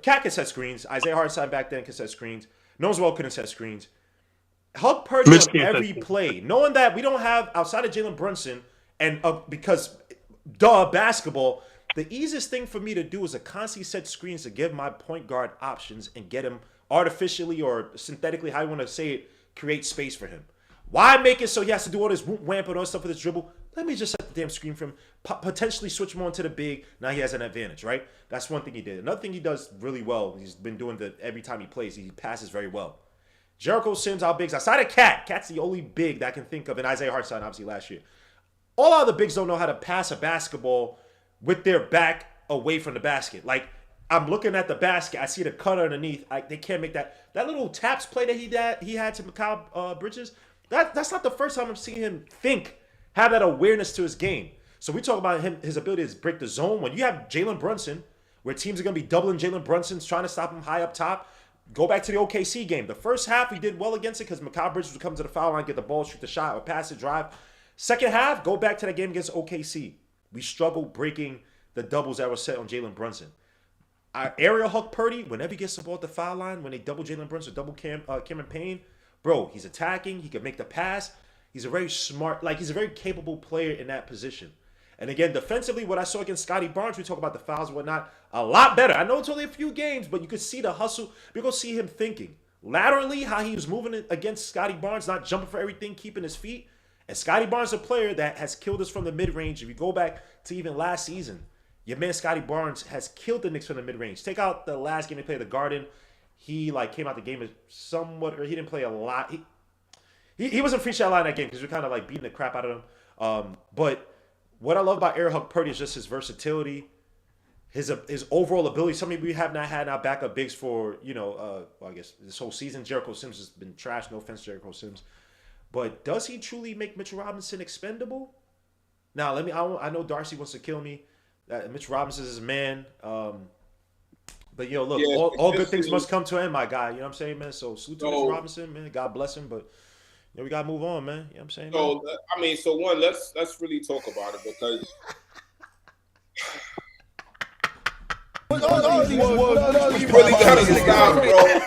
Speaker 1: Cat can set screens. Isaiah Hartenstein back then can set screens. Noneswell couldn't set screens. Hukporti on every play, knowing that we don't have, outside of Jalen Brunson, and because basketball, the easiest thing for me to do is to constantly set screens to give my point guard options and get him artificially or synthetically, how you want to say it, create space for him. Why make it so he has to do all this wamp and all this stuff with his dribble? Let me just set the damn screen for him, potentially switch him on to the big. Now he has an advantage, right? That's one thing he did. Another thing he does really well, he's been doing every time he plays, he passes very well. Jericho Sims, our bigs, outside of Cat. Cat's the only big that I can think of, and Isaiah Hartenstein, obviously, last year. All other bigs don't know how to pass a basketball with their back away from the basket. Like, I'm looking at the basket, I see the cutter underneath. They can't make that little taps play that he had to Mikal Bridges. That's not the first time I'm seeing him have that awareness to his game. So we talk about his ability to break the zone. When you have Jalen Brunson, where teams are going to be doubling Jalen Brunson, trying to stop him high up top. Go back to the OKC game. The first half, we did well against it because Mikal Bridges would come to the foul line, get the ball, shoot the shot, or pass it, drive. Second half, go back to that game against OKC. We struggled breaking the doubles that were set on Jalen Brunson. Our aerial Hukporti, whenever he gets the ball at the foul line, when they double Jalen Brunson, double Cameron Payne, bro, he's attacking. He can make the pass. He's a very smart, he's a very capable player in that position. And again, defensively, what I saw against Scotty Barnes, we talk about the fouls and whatnot, a lot better. I know it's only a few games, but you could see the hustle. You could see him thinking. Laterally, how he was moving against Scotty Barnes, not jumping for everything, keeping his feet. And Scotty Barnes is a player that has killed us from the mid-range. If you go back to even last season, your man Scotty Barnes has killed the Knicks from the mid-range. Take out the last game they played, the Garden. He came out the game somewhat, or he didn't play a lot. He wasn't free shot line that game because we were kind of beating the crap out of him. But what I love about Eric Hukporti is just his versatility, his overall ability. Something we have not had in our backup bigs for, I guess this whole season. Jericho Sims has been trashed. No offense, Jericho Sims. But does he truly make Mitchell Robinson expendable? Now, I know Darcy wants to kill me. Mitchell Robinson is his man. But, look, all good things must come to an end, my guy. You know what I'm saying, man? So, salute to Mitchell Robinson, man. God bless him. But, we got to move on, man. You know what I'm saying?
Speaker 2: So, let's really talk about it because we really got to stop, bro.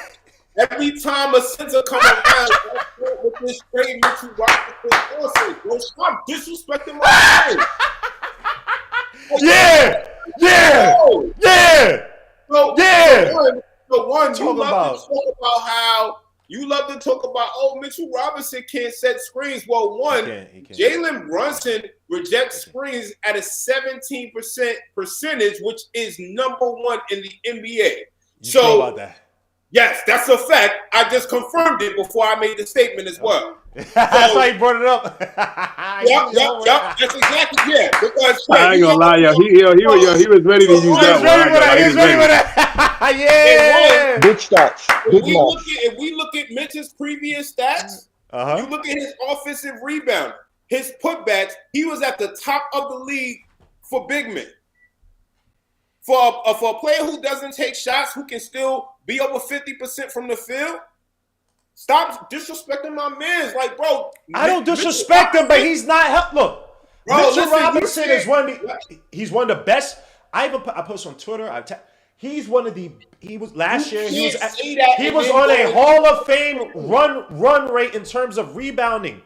Speaker 2: Every time a center comes around, with this straight Mitchell Robinson, bro, stop disrespecting my man.
Speaker 1: Yeah!
Speaker 2: You love to talk about Mitchell Robinson can't set screens. Well, he can't. Jalen Brunson rejects screens at a 17% percentage, which is number 1 in the NBA.
Speaker 1: You know about that?
Speaker 2: Yes, that's a fact. I just confirmed it before I made the statement as well.
Speaker 1: That's why you brought it up.
Speaker 2: Yep. That's exactly because
Speaker 3: I ain't gonna lie, yo. He was ready to use that one.
Speaker 1: He was ready with that. Yeah.
Speaker 4: Big stats.
Speaker 2: If we look at Mitch's previous stats, you look at his offensive rebound, his putbacks, he was at the top of the league for big men. For a player who doesn't take shots, who can still be over 50% from the field, stop disrespecting my man. Bro.
Speaker 1: I don't disrespect him, but he's not Look, Mitchell Robinson is he's one of the best. I post this on Twitter. He's one of the. He was last year. He was on a Hall of Fame run rate in terms of rebounding,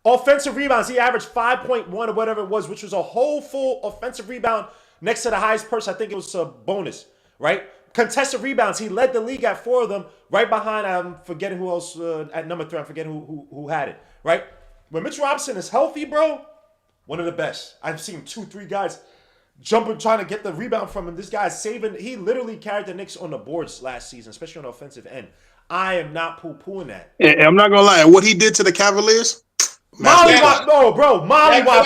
Speaker 1: offensive rebounds. He averaged 5.1 or whatever it was, which was a whole full offensive rebound next to the highest person. I think it was a bonus, right? Contested rebounds. He led the league at 4 of them. Right behind, I'm forgetting who else at number 3. I'm forgetting who had it. Right? When Mitchell Robinson is healthy, bro, one of the best. I've seen 2-3 guys jumping, trying to get the rebound from him. This guy's saving. He literally carried the Knicks on the boards last season, especially on the offensive end. I am not poo-pooing that.
Speaker 3: And I'm not gonna lie. What he did to the Cavaliers.
Speaker 1: Mollywopped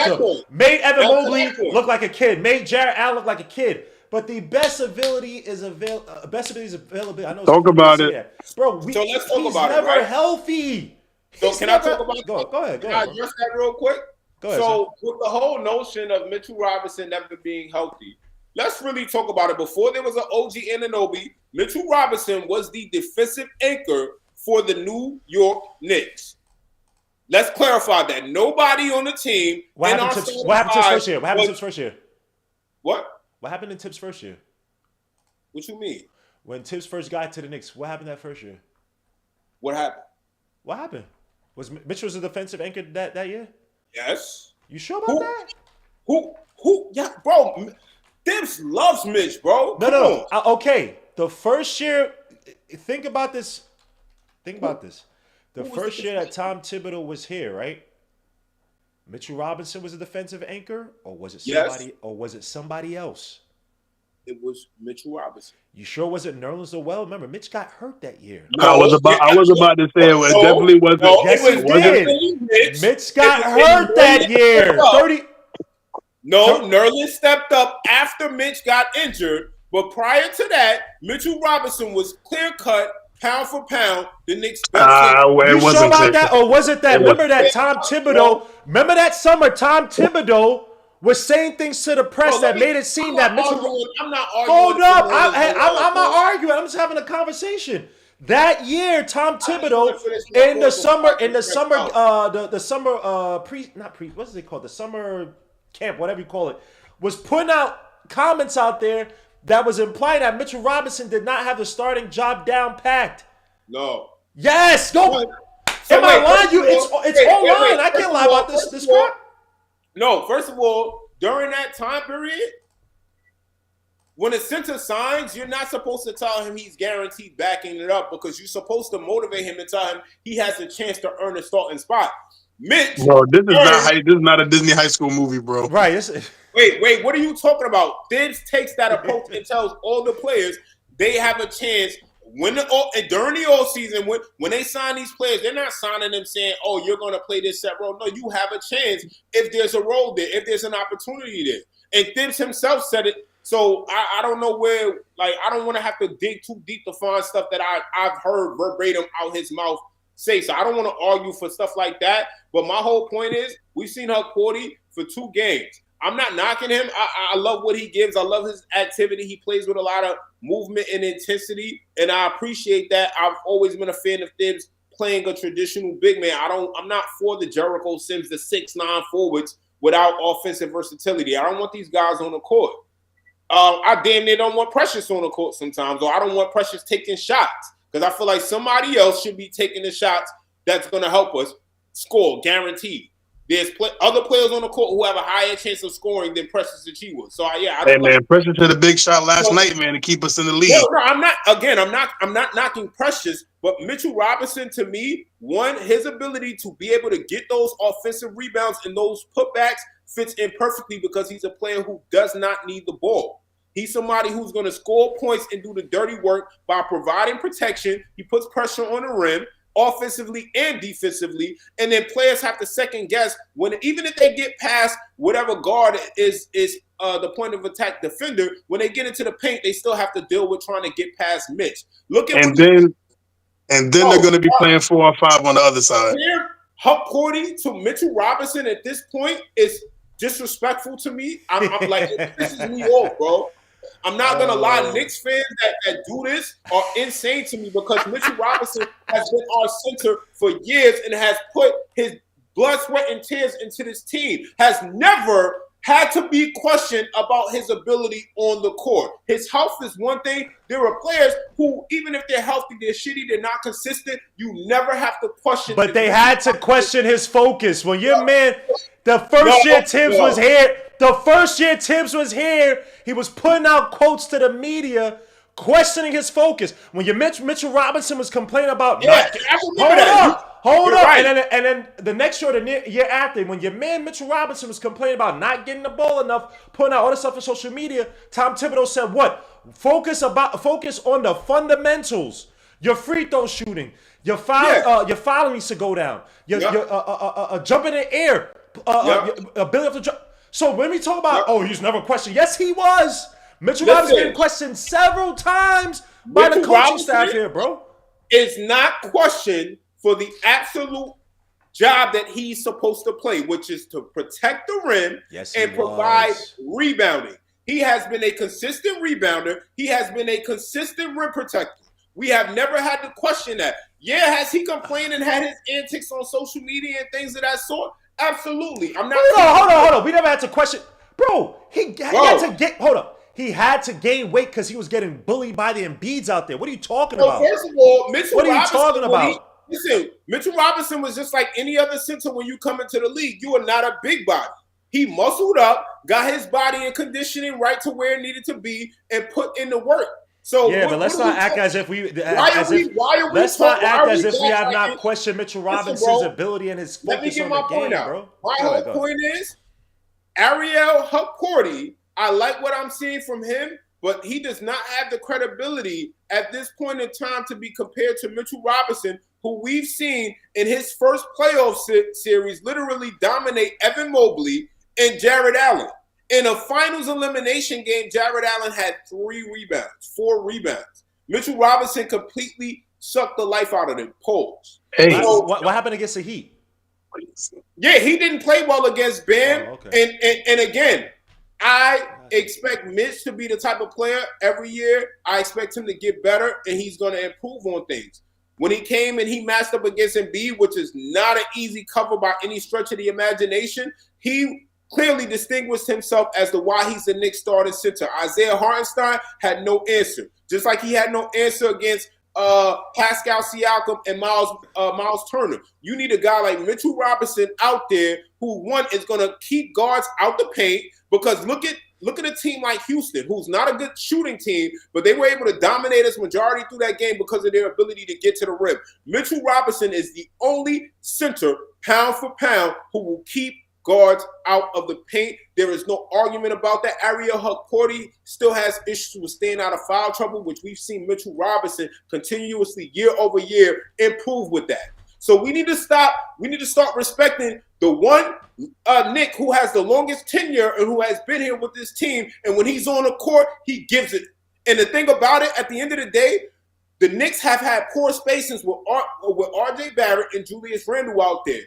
Speaker 1: him. Made Evan Mobley look like a kid. Made Jarrett Allen look like a kid. But the best ability is availability. I know.
Speaker 3: Talk about it,
Speaker 1: bro.
Speaker 2: So let's talk
Speaker 1: he's
Speaker 2: about
Speaker 1: never
Speaker 2: it. Right?
Speaker 1: Healthy.
Speaker 2: So can I talk about?
Speaker 1: Go ahead.
Speaker 2: Can I address that real quick?
Speaker 1: Go ahead.
Speaker 2: So with the whole notion of Mitchell Robinson never being healthy, let's really talk about it. Before there was an OG Anunoby, Mitchell Robinson was the defensive anchor for the New York Knicks. Let's clarify that. Nobody on the team.
Speaker 1: What happened to Tips first year? What happened to Tips first year?
Speaker 2: What?
Speaker 1: What happened in Tips first year?
Speaker 2: What you mean?
Speaker 1: When Tips first got to the Knicks, what happened that first year?
Speaker 2: What happened?
Speaker 1: What happened? Was Mitchell a defensive anchor that year?
Speaker 2: Yes.
Speaker 1: You sure about that?
Speaker 2: Who? Yeah, bro. Tips loves Mitch, bro.
Speaker 1: No. Okay. The first year, think about this. The first year that Tom Thibodeau was here, right? Mitchell Robinson was a defensive anchor, or was it somebody?
Speaker 2: Yes.
Speaker 1: Or was it somebody else?
Speaker 2: It was Mitchell Robinson.
Speaker 1: You sure wasn't Nerlens Noel? Remember, Mitch got hurt that year.
Speaker 3: I was about to say it definitely wasn't.
Speaker 1: Yes, it did. Mitch got hurt that year.
Speaker 2: No, Nerlens stepped up after Mitch got injured, but prior to that, Mitchell Robinson was clear-cut, pound for pound, the Knicks' best center.
Speaker 3: Well,
Speaker 1: You
Speaker 3: it
Speaker 1: sure
Speaker 3: wasn't
Speaker 1: about
Speaker 3: clear.
Speaker 1: that, or was it that?
Speaker 3: It
Speaker 1: Remember
Speaker 3: wasn't.
Speaker 1: that Tom Thibodeau? Remember that summer, Tom Thibodeau was saying things to the press that made it seem that Mitchell.
Speaker 2: I'm not arguing.
Speaker 1: Hold up, I'm not arguing. I'm just having a conversation. That year, Tom Thibodeau in the summer, what's it called? The summer camp, whatever you call it, was putting out comments out there that was implying that Mitchell Robinson did not have the starting job down packed.
Speaker 2: No.
Speaker 1: Yes, go. Am I lying? It's online. I can't lie about this crap.
Speaker 2: No, first of all, during that time period, when a center signs, you're not supposed to tell him he's guaranteed backing it up because you're supposed to motivate him and tell him he has a chance to earn a starting spot. Mitch.
Speaker 3: No, this is not a Disney high school movie, bro.
Speaker 1: Right.
Speaker 2: Wait, what are you talking about? Thibs takes that approach and tells all the players they have a chance during the offseason, when they sign these players, they're not signing them saying, oh, you're going to play this set role. No, you have a chance if there's a role there, if there's an opportunity there. And Thibs himself said it. So I don't know where, I don't want to have to dig too deep to find stuff that I've heard verbatim out his mouth say. So I don't want to argue for stuff like that. But my whole point is we've seen Hukporti for 2 games. I'm not knocking him. I love what he gives. I love his activity. He plays with a lot of movement and intensity, and I appreciate that. I've always been a fan of Thibs playing a traditional big man. I'm not for the Jericho Sims, the 6'9" forwards without offensive versatility. I don't want these guys on the court. I damn near don't want Precious on the court sometimes, or I don't want Precious taking shots because I feel like somebody else should be taking the shots that's going to help us score, guaranteed. There's other players on the court who have a higher chance of scoring than Precious Achiuwa. So
Speaker 3: Precious hit a big shot last night, man, to keep us in the lead.
Speaker 2: No, I'm not knocking Precious, but Mitchell Robinson, to me, his ability to be able to get those offensive rebounds and those putbacks fits in perfectly because he's a player who does not need the ball. He's somebody who's going to score points and do the dirty work by providing protection. He puts pressure on the rim, offensively and defensively, and then players have to second guess even if they get past whatever guard is the point of attack defender, when they get into the paint, they still have to deal with trying to get past Mitch.
Speaker 3: Then they're going to be playing 4 or 5 on the other side.
Speaker 2: Hukporti to Mitchell Robinson at this point is disrespectful to me. I'm like, it pisses me off, bro. I'm not going to lie. Knicks fans that do this are insane to me because Mitchell Robinson has been our center for years and has put his blood, sweat, and tears into this team. Has never had to be questioned about his ability on the court. His health is one thing. There are players who, even if they're healthy, they're shitty, they're not consistent. You never have to question.
Speaker 1: But they had to question his focus. When your man, the first year Tibbs was here, he was putting out quotes to the media, questioning his focus. When your Mitchell Robinson was complaining about hold up. Right. And then the next year, the year after, when your man Mitchell Robinson was complaining about not getting the ball enough, putting out all this stuff on social media, Tom Thibodeau said, what? Focus on the fundamentals. Your free throw shooting, your foul needs to go down. Your jump in the air, ability to jump. So when we talk about, he's never questioned. Yes, he was. Mitchell Robinson been questioned several times by the coaching staff here, bro.
Speaker 2: Is not questioned for the absolute job that he's supposed to play, which is to protect the rim and provide rebounding. He has been a consistent rebounder. He has been a consistent rim protector. We have never had to question that. Yeah, has he complained and had his antics on social media and things of that sort? Absolutely. I'm not.
Speaker 1: Hold on. We never had to question. Bro, he had to get. Hold up. He had to gain weight because he was getting bullied by the Embiids out there. What are you talking about?
Speaker 2: First of all, Mitchell Robinson was just like any other center when you come into the league. You are not a big body. He muscled up, got his body in conditioning right to where it needed to be, and put in the work. So
Speaker 1: but let's not act as if we. Let's not act as if we have not questioned Mitchell Robinson's ability and his focus on the game, bro.
Speaker 2: My whole point is, Ariel Hukporti, I like what I'm seeing from him, but he does not have the credibility at this point in time to be compared to Mitchell Robinson, who we've seen in his first playoff series literally dominate Evan Mobley and Jared Allen. In a finals elimination game, Jared Allen had 4 rebounds. Mitchell Robinson completely sucked the life out of them. Pause.
Speaker 3: Hey,
Speaker 2: So,
Speaker 1: What happened against the Heat?
Speaker 2: yeah, he didn't play well against Bam.
Speaker 1: Oh, okay.
Speaker 2: And again, I expect Mitch to be the type of player every year. I expect him to get better, and he's going to improve on things. When he came and he matched up against Embiid, which is not an easy cover by any stretch of the imagination, he clearly distinguished himself as to why he's the Knicks starting center. Isaiah Hartenstein had no answer, just like he had no answer against Pascal Siakam and Miles Turner. You need a guy like Mitchell Robinson out there who, one, is going to keep guards out the paint, because look at a team like Houston, who's not a good shooting team, but they were able to dominate us majority through that game because of their ability to get to the rim. Mitchell Robinson is the only center, pound for pound, who will keep guards out of the paint. There is no argument about that. Ariel Hukporti still has issues with staying out of foul trouble, which we've seen Mitchell Robinson continuously year over year improve with that. So we need to stop. We need to start respecting the one Nick who has the longest tenure and who has been here with this team. And when he's on the court, he gives it. And the thing about it, at the end of the day, the Knicks have had poor spacings with R.J. Barrett and Julius Randle out there.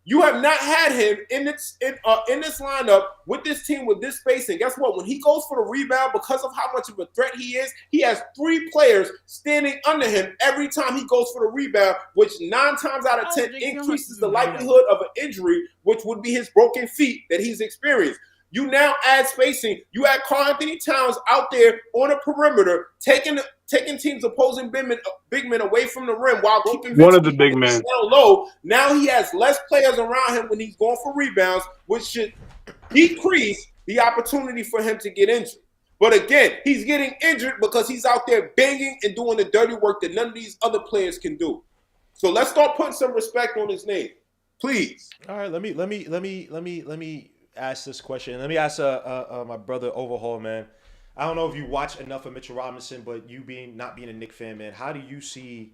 Speaker 2: You have not had him in this lineup with this team with this spacing. Guess what? When he goes for the rebound, because of how much of a threat he is, he has 3 players standing under him every time he goes for the rebound, which 9 times out of 10 increases the likelihood of an injury, which would be his broken feet that he's experienced. You now add spacing. You add Karl-Anthony Towns out there on the perimeter, taking teams' opposing big men away from the rim while keeping
Speaker 3: one of the big men
Speaker 2: down low. Now he has less players around him when he's going for rebounds, which should decrease the opportunity for him to get injured. But again, he's getting injured because he's out there banging and doing the dirty work that none of these other players can do. So let's start putting some respect on his name, please.
Speaker 1: All right, let me ask this question. Let me ask my brother Overhaul, man. I don't know if you watch enough of Mitchell Robinson, but you not being a Knicks fan, man, how do you see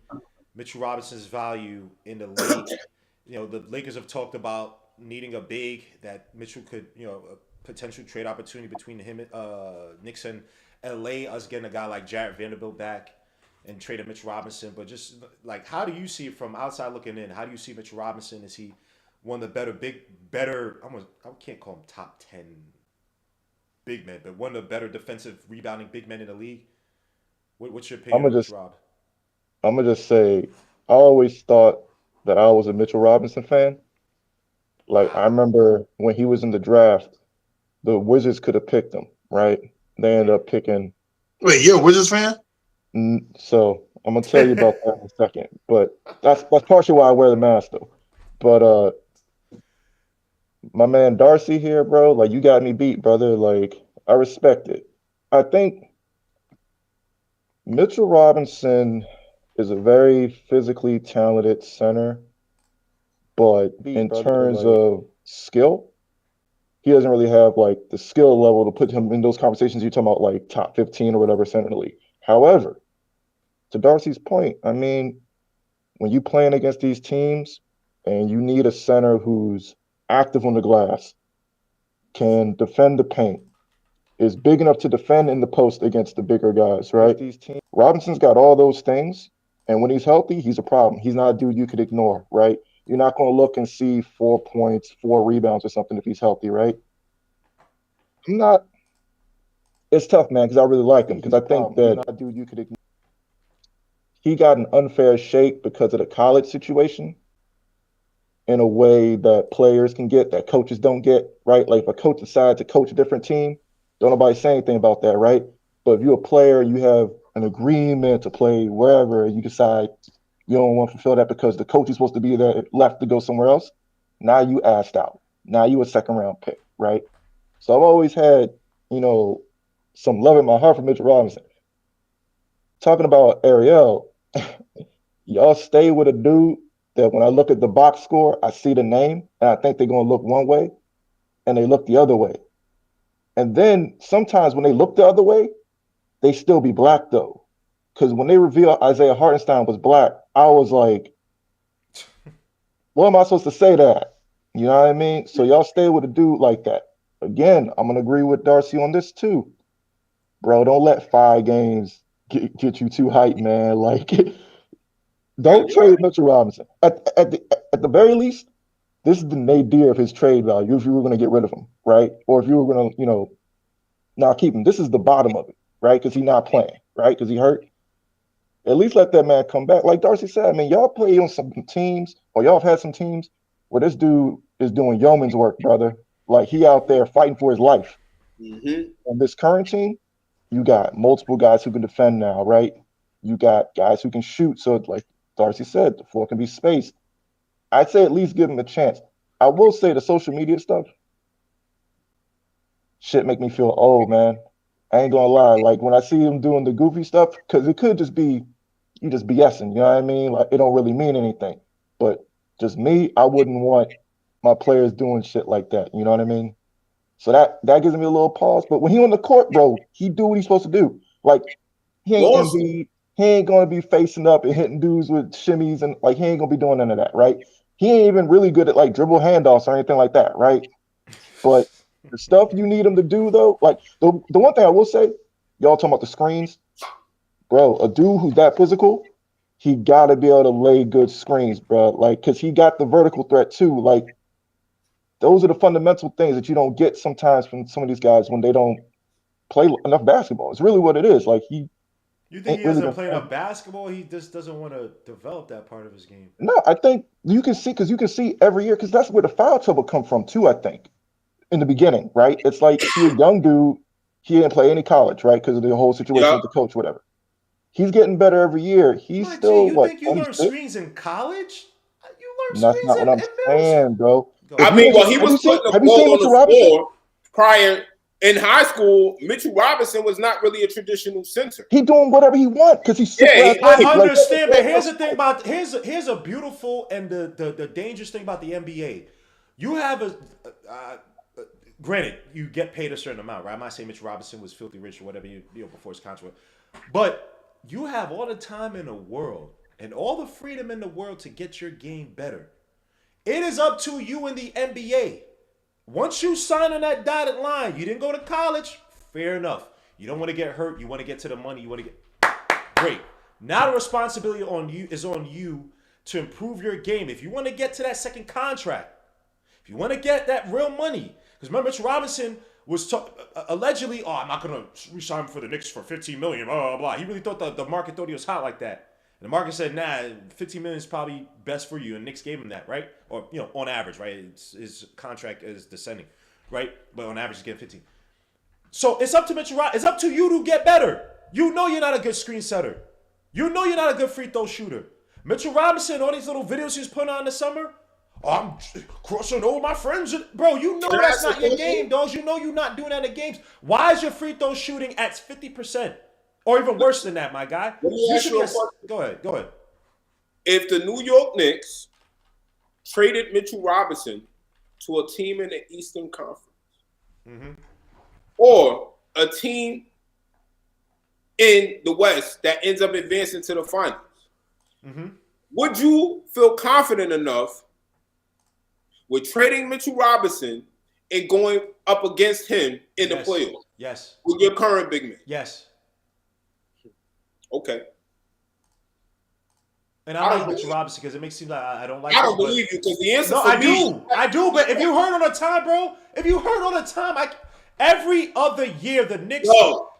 Speaker 1: Mitchell Robinson's value in the league? You know, the Lakers have talked about needing a big that Mitchell could, a potential trade opportunity between him, Knicks and LA, us getting a guy like Jarrett Vanderbilt back and trading Mitchell Robinson. But just like, how do you see it from outside looking in? How do you see Mitchell Robinson? Is he one of the better, I can't call him top 10 big men, but one of the better defensive rebounding big men in the league? What's your opinion, Rob?
Speaker 4: I'm gonna just say, I always thought that I was a Mitchell Robinson fan. Like, I remember when he was in the draft, the Wizards could have picked him, right? They ended up picking.
Speaker 3: Wait, you're a Wizards fan?
Speaker 4: So I'm gonna tell you about that in a second. But that's partially why I wear the mask, though. But my man Darcy here, bro, like, you got me beat, brother. Like, I respect it. I think Mitchell Robinson is a very physically talented center, but in terms of skill, he doesn't really have like the skill level to put him in those conversations you're talking about, like top 15 or whatever center in the league. However, to Darcy's point, I mean, when you playing against these teams and you need a center who's active on the glass, can defend the paint, is big enough to defend in the post against the bigger guys, right? Robinson's got all those things, and when he's healthy, he's a problem. He's not a dude you could ignore, right? You're not going to look and see 4 points, 4 rebounds or something if he's healthy, right? It's tough, man, because I really like him, because I think that not a dude you could ignore. He got an unfair shake because of the college situation in a way that players can get, that coaches don't get, right? Like, if a coach decides to coach a different team, don't nobody say anything about that, right? But if you're a player, you have an agreement to play wherever, you decide you don't want to fulfill that because the coach is supposed to be there, left to go somewhere else. Now you asked out. Now you a second round pick, right? So I've always had, some love in my heart for Mitchell Robinson. Talking about Ariel, y'all stay with a dude that when I look at the box score, I see the name and I think they're going to look one way and they look the other way. And then sometimes when they look the other way, they still be black though. Because when they reveal Isaiah Hartenstein was black, I was like, what am I supposed to say to that? You know what I mean? So y'all stay with a dude like that. again, I'm gonna agree with Darcy on this too, bro. Don't let 5 games get you too hyped, man. Like, don't trade Mitchell Robinson. At the very least, this is the nadir of his trade value. If you were gonna get rid of him, right, or if you were gonna, not keep him, this is the bottom of it, right? Because he's not playing, right? Because he hurt. At least let that man come back. Like Darcy said, I mean, y'all play on some teams, or y'all have had some teams where this dude is doing yeoman's work, brother. Like he out there fighting for his life.
Speaker 2: Mm-hmm.
Speaker 4: On this current team, you got multiple guys who can defend now, right? You got guys who can shoot. So, like Darcy said, the floor can be spaced. I'd say at least give him a chance. I will say the social media stuff, shit make me feel old, man. I ain't gonna lie. Like when I see him doing the goofy stuff, because it could just be you just BSing, you know what I mean? Like it don't really mean anything. But just me, I wouldn't want my players doing shit like that. You know what I mean? So that gives me a little pause. But when he on the court, bro, he do what he's supposed to do. Like he ain't
Speaker 2: Awesome.
Speaker 4: Embiid. He ain't gonna be facing up and hitting dudes with shimmies and like he ain't gonna be doing none of that, right? He ain't even really good at like dribble handoffs or anything like that, right? But the stuff you need him to do though, like the one thing I will say, y'all talking about the screens, bro. A dude who's that physical, he gotta be able to lay good screens, bro. Like, cause he got the vertical threat too. Like, those are the fundamental things that you don't get sometimes from some of these guys when they don't play enough basketball. It's really what it is. Like he
Speaker 1: You think
Speaker 4: ain't
Speaker 1: he
Speaker 4: really
Speaker 1: hasn't
Speaker 4: gonna
Speaker 1: played
Speaker 4: play.
Speaker 1: enough basketball? He just doesn't want to develop that part of his game.
Speaker 4: No, I think you can see because you can see every year because that's where the foul trouble come from too. I think in the beginning, right? It's like he a young dude. He didn't play any college, right? Because of the whole situation
Speaker 2: Yeah.
Speaker 4: with the coach, whatever. He's getting better every year. He's
Speaker 1: My G,
Speaker 4: still
Speaker 1: you
Speaker 4: what
Speaker 1: think you learn
Speaker 4: 26?
Speaker 1: screens in college? You learn
Speaker 4: That's
Speaker 1: screens
Speaker 4: not what I'm
Speaker 1: in middle school.
Speaker 4: saying, bro.
Speaker 1: Go
Speaker 4: If
Speaker 2: I
Speaker 1: ahead.
Speaker 4: you
Speaker 2: mean,
Speaker 4: look
Speaker 2: well, he
Speaker 4: at, have
Speaker 2: was
Speaker 4: you seen
Speaker 2: putting the
Speaker 4: have you
Speaker 2: ball
Speaker 4: seen
Speaker 2: on
Speaker 4: Mitchell
Speaker 2: the
Speaker 4: Robinson?
Speaker 2: floor prior. In high school, Mitchell Robinson was not really a traditional center.
Speaker 4: He doing whatever he want because he's super
Speaker 2: Yeah, he
Speaker 1: I
Speaker 4: athletic. Like
Speaker 1: understand, but here's
Speaker 2: was.
Speaker 1: the thing about here's a beautiful and the dangerous thing about the NBA. You have uh, granted you get paid a certain amount, right? I'm not saying Mitch Robinson was filthy rich or whatever before his contract, but you have all the time in the world and all the freedom in the world to get your game better. It is up to you in the NBA. Once you sign on that dotted line, you didn't go to college, fair enough. You don't want to get hurt. You want to get to the money. You want to get great. Now the responsibility on you to improve your game. If you want to get to that second contract, if you want to get that real money, because remember, Mitch Robinson was allegedly, oh, I'm not gonna resign for the Knicks for 15 million, blah blah blah. He really thought the market thought he was hot like that. And the market said, nah, 15 million is probably best for you. And Knicks gave him that, right? Or, on average, right? His contract is descending, right? But on average, he's getting 15. So it's up to Mitchell Robinson. It's up to you to get better. You know you're not a good screen setter. You know you're not a good free throw shooter. Mitchell Robinson, all these little videos he's putting out in the summer. Oh, I'm crossing all my friends. Bro, you know that's not your game, dogs. You know you're not doing that in games. Why is your free throw shooting at 50%? Or even worse than that, my guy.
Speaker 2: Let me ask you a question.
Speaker 1: Go ahead.
Speaker 2: If the New York Knicks traded Mitchell Robinson to a team in the Eastern Conference, or a team in the West that ends up advancing to the finals, would you feel confident enough with trading Mitchell Robinson and going up against him in the playoffs?
Speaker 1: Yes.
Speaker 2: With your current big man?
Speaker 1: Yes.
Speaker 2: Okay.
Speaker 1: And I like Mitchell Robinson because it makes it seem like I don't like him.
Speaker 2: I don't believe you because the answer
Speaker 1: no,
Speaker 2: for
Speaker 1: I
Speaker 2: me.
Speaker 1: do. I do. But if you heard all the time, bro, every other year the Knicks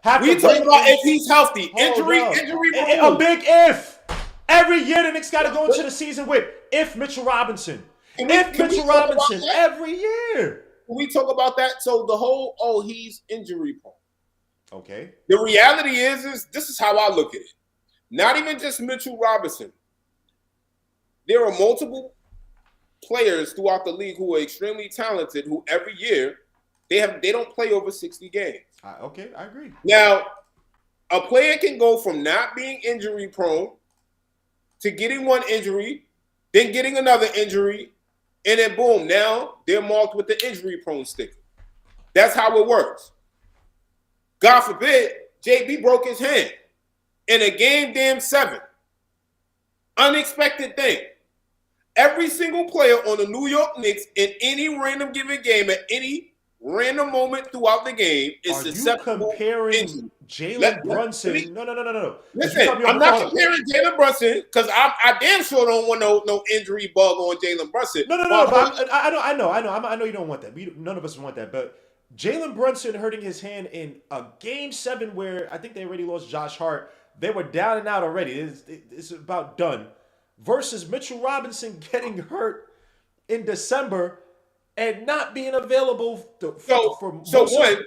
Speaker 1: have
Speaker 2: we
Speaker 1: to
Speaker 2: talking
Speaker 1: bring
Speaker 2: about
Speaker 1: in,
Speaker 2: if he's healthy. Injury
Speaker 1: a big if. Every year the Knicks got to go into the season with if Mitchell Robinson. Mitchell Robinson every year.
Speaker 2: Can we talk about that? So the whole, he's injury prone.
Speaker 1: Okay.
Speaker 2: The reality is this is how I look at it. Not even just Mitchell Robinson. There are multiple players throughout the league who are extremely talented who every year they don't play over 60 games.
Speaker 1: Okay, I agree.
Speaker 2: Now, a player can go from not being injury prone to getting one injury, then getting another injury, and then boom, now they're marked with the injury prone sticker. That's how it works. God forbid, JB broke his hand in a game damn 7. Unexpected thing. Every single player on the New York Knicks in any random given game at any random moment throughout the game is
Speaker 1: Are you
Speaker 2: susceptible to
Speaker 1: comparing
Speaker 2: injury.
Speaker 1: Jalen
Speaker 2: Let
Speaker 1: Brunson?
Speaker 2: me,
Speaker 1: No. 'Cause
Speaker 2: listen,
Speaker 1: you
Speaker 2: I'm not
Speaker 1: hold on.
Speaker 2: comparing Jalen Brunson because I damn sure don't want no injury bug on Jalen Brunson.
Speaker 1: No. But I know you don't want that. None of us want that. But Jalen Brunson hurting his hand in a game 7 where I think they already lost Josh Hart. They were down and out already. It's about done. Versus Mitchell Robinson getting hurt in December and not being available for
Speaker 2: So
Speaker 1: most
Speaker 2: one,
Speaker 1: of.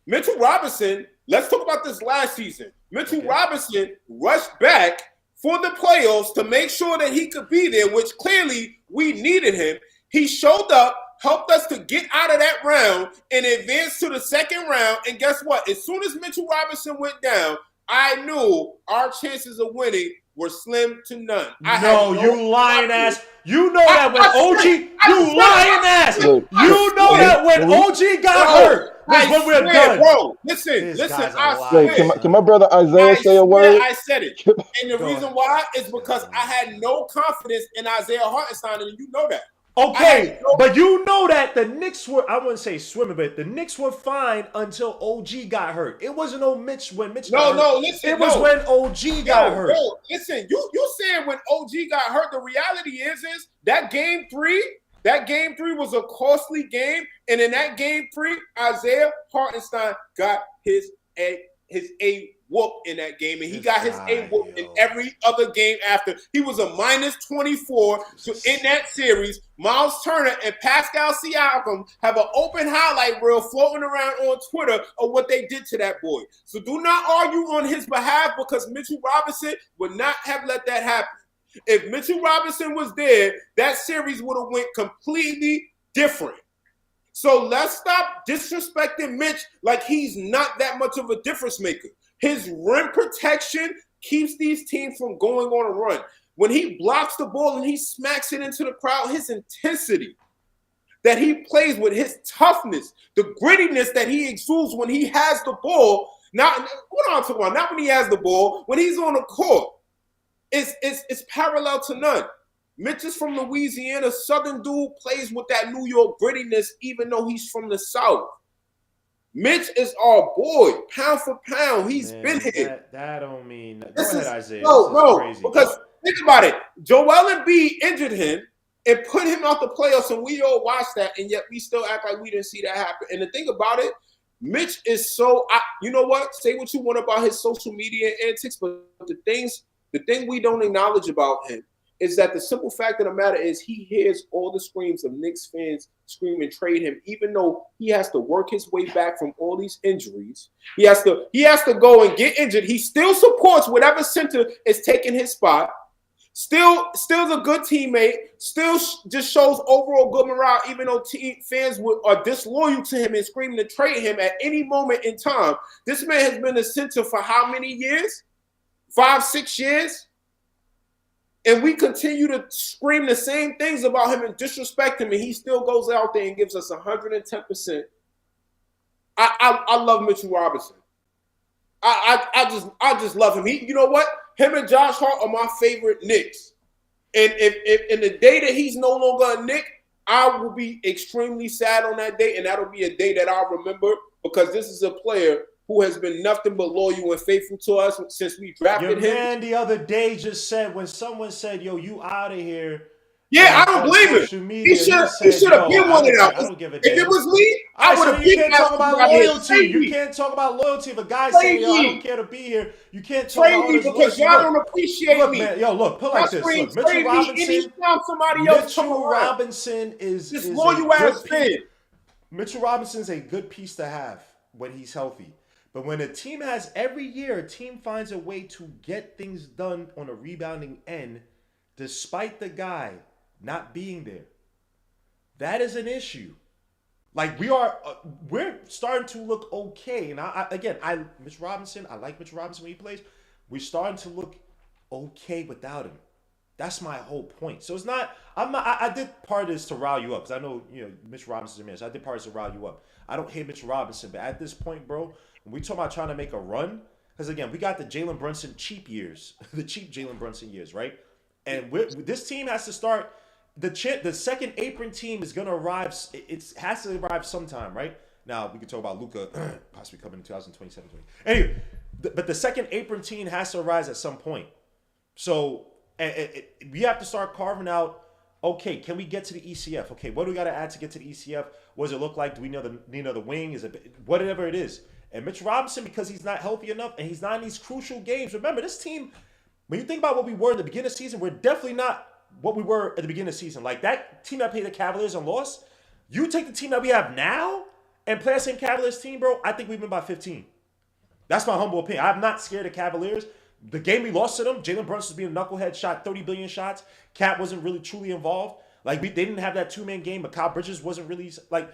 Speaker 2: Mitchell Robinson, let's talk about this last season. Mitchell
Speaker 1: Okay.
Speaker 2: Robinson rushed back for the playoffs to make sure that he could be there, which clearly we needed him. He showed up, helped us to get out of that round and advance to the second round. And guess what? As soon as Mitchell Robinson went down, I knew our chances of winning were slim to none.
Speaker 1: No, you lying ass. You know that when OG, you lying ass.
Speaker 4: Look,
Speaker 1: You know that when OG got hurt was when we're done.
Speaker 2: Bro, listen,
Speaker 1: This guy's a
Speaker 2: I
Speaker 1: liar.
Speaker 2: swear.
Speaker 4: Wait, can my brother Isaiah say a word?
Speaker 2: I said it. And the reason why is because I had no confidence in Isaiah Hartenstein, and you know that.
Speaker 1: Okay, but you know that the Knicks were, I wouldn't say swimming, but the Knicks were fine until OG got hurt. It wasn't no Mitch when Mitch got hurt.
Speaker 2: Listen.
Speaker 1: It was when OG got hurt.
Speaker 2: Listen, you saying when OG got hurt, the reality is that game 3 was a costly game. And in that game 3, Isaiah Hartenstein got his A whoop in that game, and he got his A whoop in every other game after. He was a minus 24 in that series. Miles Turner and Pascal Siakam have an open highlight reel floating around on Twitter of what they did to that boy. So do not argue on his behalf because Mitchell Robinson would not have let that happen. If Mitchell Robinson was there, that series would have went completely different. So let's stop disrespecting Mitch like he's not that much of a difference maker. His rim protection keeps these teams from going on a run. When he blocks the ball and he smacks it into the crowd, his intensity that he plays with, his toughness, the grittiness that he exudes when he has the ball. Not what I'm talking about, not when he has the ball, when he's on the court. It's parallel to none. Mitch is from Louisiana. Southern dude plays with that New York grittiness, even though he's from the South. Mitch is our boy, pound for pound. He's been here.
Speaker 1: That don't mean. Go ahead, Isaiah.
Speaker 2: No,
Speaker 1: crazy.
Speaker 2: because think about it. Joel Embiid injured him and put him out the playoffs, and we all watched that, and yet we still act like we didn't see that happen. And the thing about it, Mitch is so. You know what? Say what you want about his social media antics, but the thing we don't acknowledge about him is that the simple fact of the matter is he hears all the screams of Knicks fans scream and trade him, even though he has to work his way back from all these injuries. He has to go and get injured. He still supports whatever center is taking his spot. Still a good teammate. Still just shows overall good morale, even though fans are disloyal to him and screaming to trade him at any moment in time. This man has been a center for how many years? 5-6 years? And we continue to scream the same things about him and disrespect him, and he still goes out there and gives us 110%. I love Mitchell Robinson. I just love him. You know what? Him and Josh Hart are my favorite Knicks. And if in the day that he's no longer a Knick, I will be extremely sad on that day, and that'll be a day that I'll remember because this is a player who has been nothing but loyal and faithful to us since we drafted him.
Speaker 1: Your man the other day just said, when someone said, yo, you out of here.
Speaker 2: Yeah, I don't blame him. He should have been one of them.
Speaker 1: I don't give a damn.
Speaker 2: If it was me, I would have
Speaker 1: You can't talk about loyalty. You can't talk about loyalty. If a guy saying, yo, I don't care to be here, you can't talk about
Speaker 2: me because y'all don't appreciate me.
Speaker 1: Man, yo, look, put like this. Look, Mitchell Robinson is
Speaker 2: this loyal ass fan.
Speaker 1: Mitchell Robinson's a good piece to have when he's healthy. But when a team has every year, a team finds a way to get things done on a rebounding end, despite the guy not being there. That is an issue. Like we're starting to look okay. And Mitch Robinson, I like Mitch Robinson when he plays. We're starting to look okay without him. That's my whole point. So it's not. I did part of this to rile you up because I know Mitch Robinson's a man. So I did part of this to rile you up. I don't hate Mitch Robinson, but at this point, bro, when we talk about trying to make a run, because again, we got the Jalen Brunson cheap years, the cheap Jalen Brunson years, right? And this team has to start the second apron team is gonna arrive. It has to arrive sometime, right? Now we can talk about Luka possibly coming in 2027. Anyway, but the second apron team has to arise at some point. So we have to start carving out. Okay, can we get to the ECF? Okay, what do we got to add to get to the ECF? What does it look like? Do we know the wing? Is it whatever it is? And Mitch Robinson, because he's not healthy enough and he's not in these crucial games. Remember, this team, when you think about what we were in the beginning of the season, we're definitely not what we were at the beginning of the season. Like that team that played the Cavaliers and lost, you take the team that we have now and play that same Cavaliers team, bro, I think we win by 15. That's my humble opinion. I'm not scared of Cavaliers. The game we lost to them, Jalen Brunson was being a knucklehead, shot 30 billion shots. Cat wasn't really truly involved. Like, they didn't have that two-man game. Mikal Bridges wasn't really, like,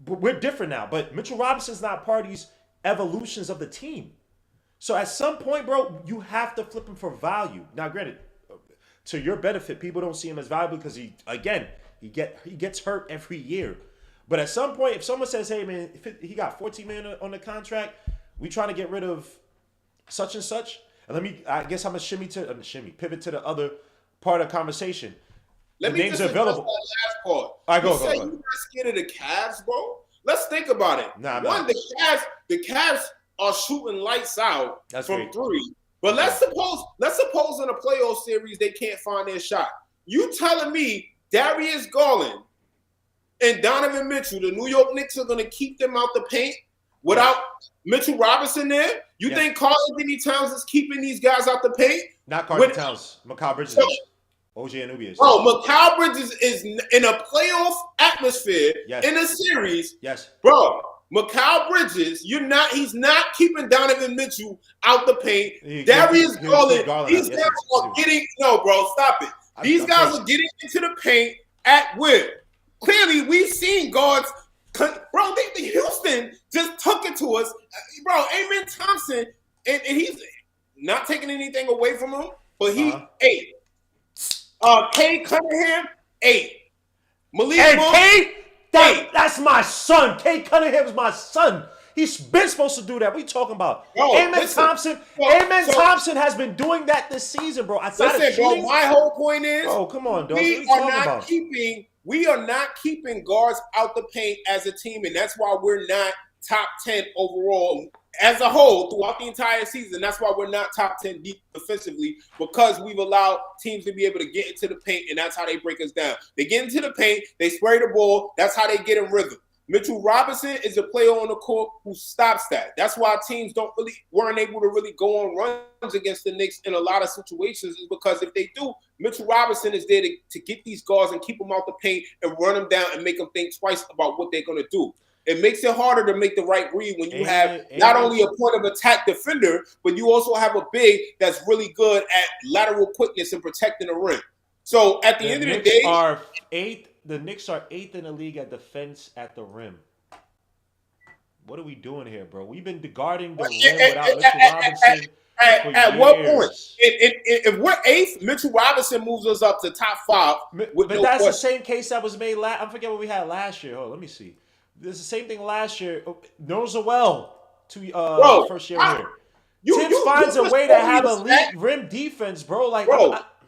Speaker 1: we're different now. But Mitchell Robinson's not part of these evolutions of the team. So at some point, bro, you have to flip him for value. Now, granted, to your benefit, people don't see him as valuable because he gets hurt every year. But at some point, if someone says, hey, man, he got $14 million on the contract, we trying to get rid of such and such. And I guess I'm going to pivot to the other part of the conversation.
Speaker 2: Let me just address that last part.
Speaker 1: All right, go.
Speaker 2: You're not scared of the Cavs, bro? Let's think about it. The Cavs are shooting lights out from three. But let's suppose in a playoff series they can't find their shot. You telling me Darius Garland and Donovan Mitchell, the New York Knicks, are going to keep them out the paint without Mitchell Robinson there? You think Karl-Anthony Towns is keeping these guys out the paint?
Speaker 1: Not Karl-Anthony Towns. Mikal Bridges. OG Anunoby.
Speaker 2: Bro, Mikal Bridges is in a playoff atmosphere in a series.
Speaker 1: Yes.
Speaker 2: Bro, Mikal Bridges, he's not keeping Donovan Mitchell out the paint. Darius Garland, these guys are getting, no, bro, stop it. These guys are getting into the paint at will. Clearly, we've seen guards, bro, Houston just took it to us. Bro, Amen Thompson, and he's not taking anything away from him, but he ate. Cade Cunningham, 8. Malik Monk,
Speaker 1: Cade, that's my son. Cade Cunningham's my son. He's been supposed to do that. What are you talking about? Amen Thompson has been doing that this season, bro.
Speaker 2: Bro, my whole point is,
Speaker 1: come on, dog.
Speaker 2: We are not keeping guards out the paint as a team, and that's why we're not top 10 overall as a whole throughout the entire season. That's why we're not top 10 defensively, because we've allowed teams to be able to get into the paint, and that's how they break us down. They get into the paint, they spray the ball, that's how they get in rhythm. Mitchell Robinson is a player on the court who stops that. That's why teams weren't able to really go on runs against the Knicks in a lot of situations, is because if they do, Mitchell Robinson is there to get these guards and keep them out the paint and run them down and make them think twice about what they're going to do. It makes it harder to make the right read when you have not only a point of attack defender, but you also have a big that's really good at lateral quickness and protecting the rim. So at the end of the day,
Speaker 1: the Knicks are 8th in the league at defense at the rim. What are we doing here, bro? We've been guarding the rim without Mitchell Robinson.
Speaker 2: At what point? If we're 8th, Mitchell Robinson moves us up to top 5.
Speaker 1: But that's the same case that was made last. I forget what we had last year. Let me see. There's the same thing last year. Noel first year here. Tibbs finds a way to have elite rim defense, bro. Like,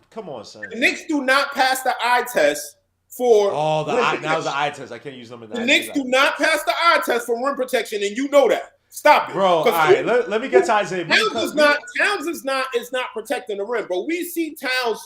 Speaker 1: come on, son.
Speaker 2: The Knicks do not pass the eye test for
Speaker 1: now the eye test. I can't use them in that.
Speaker 2: The Knicks do not pass the eye test for rim protection, and you know that. Stop it,
Speaker 1: bro. All right, let me get to Isaiah.
Speaker 2: Towns is not protecting the rim, bro. We see Towns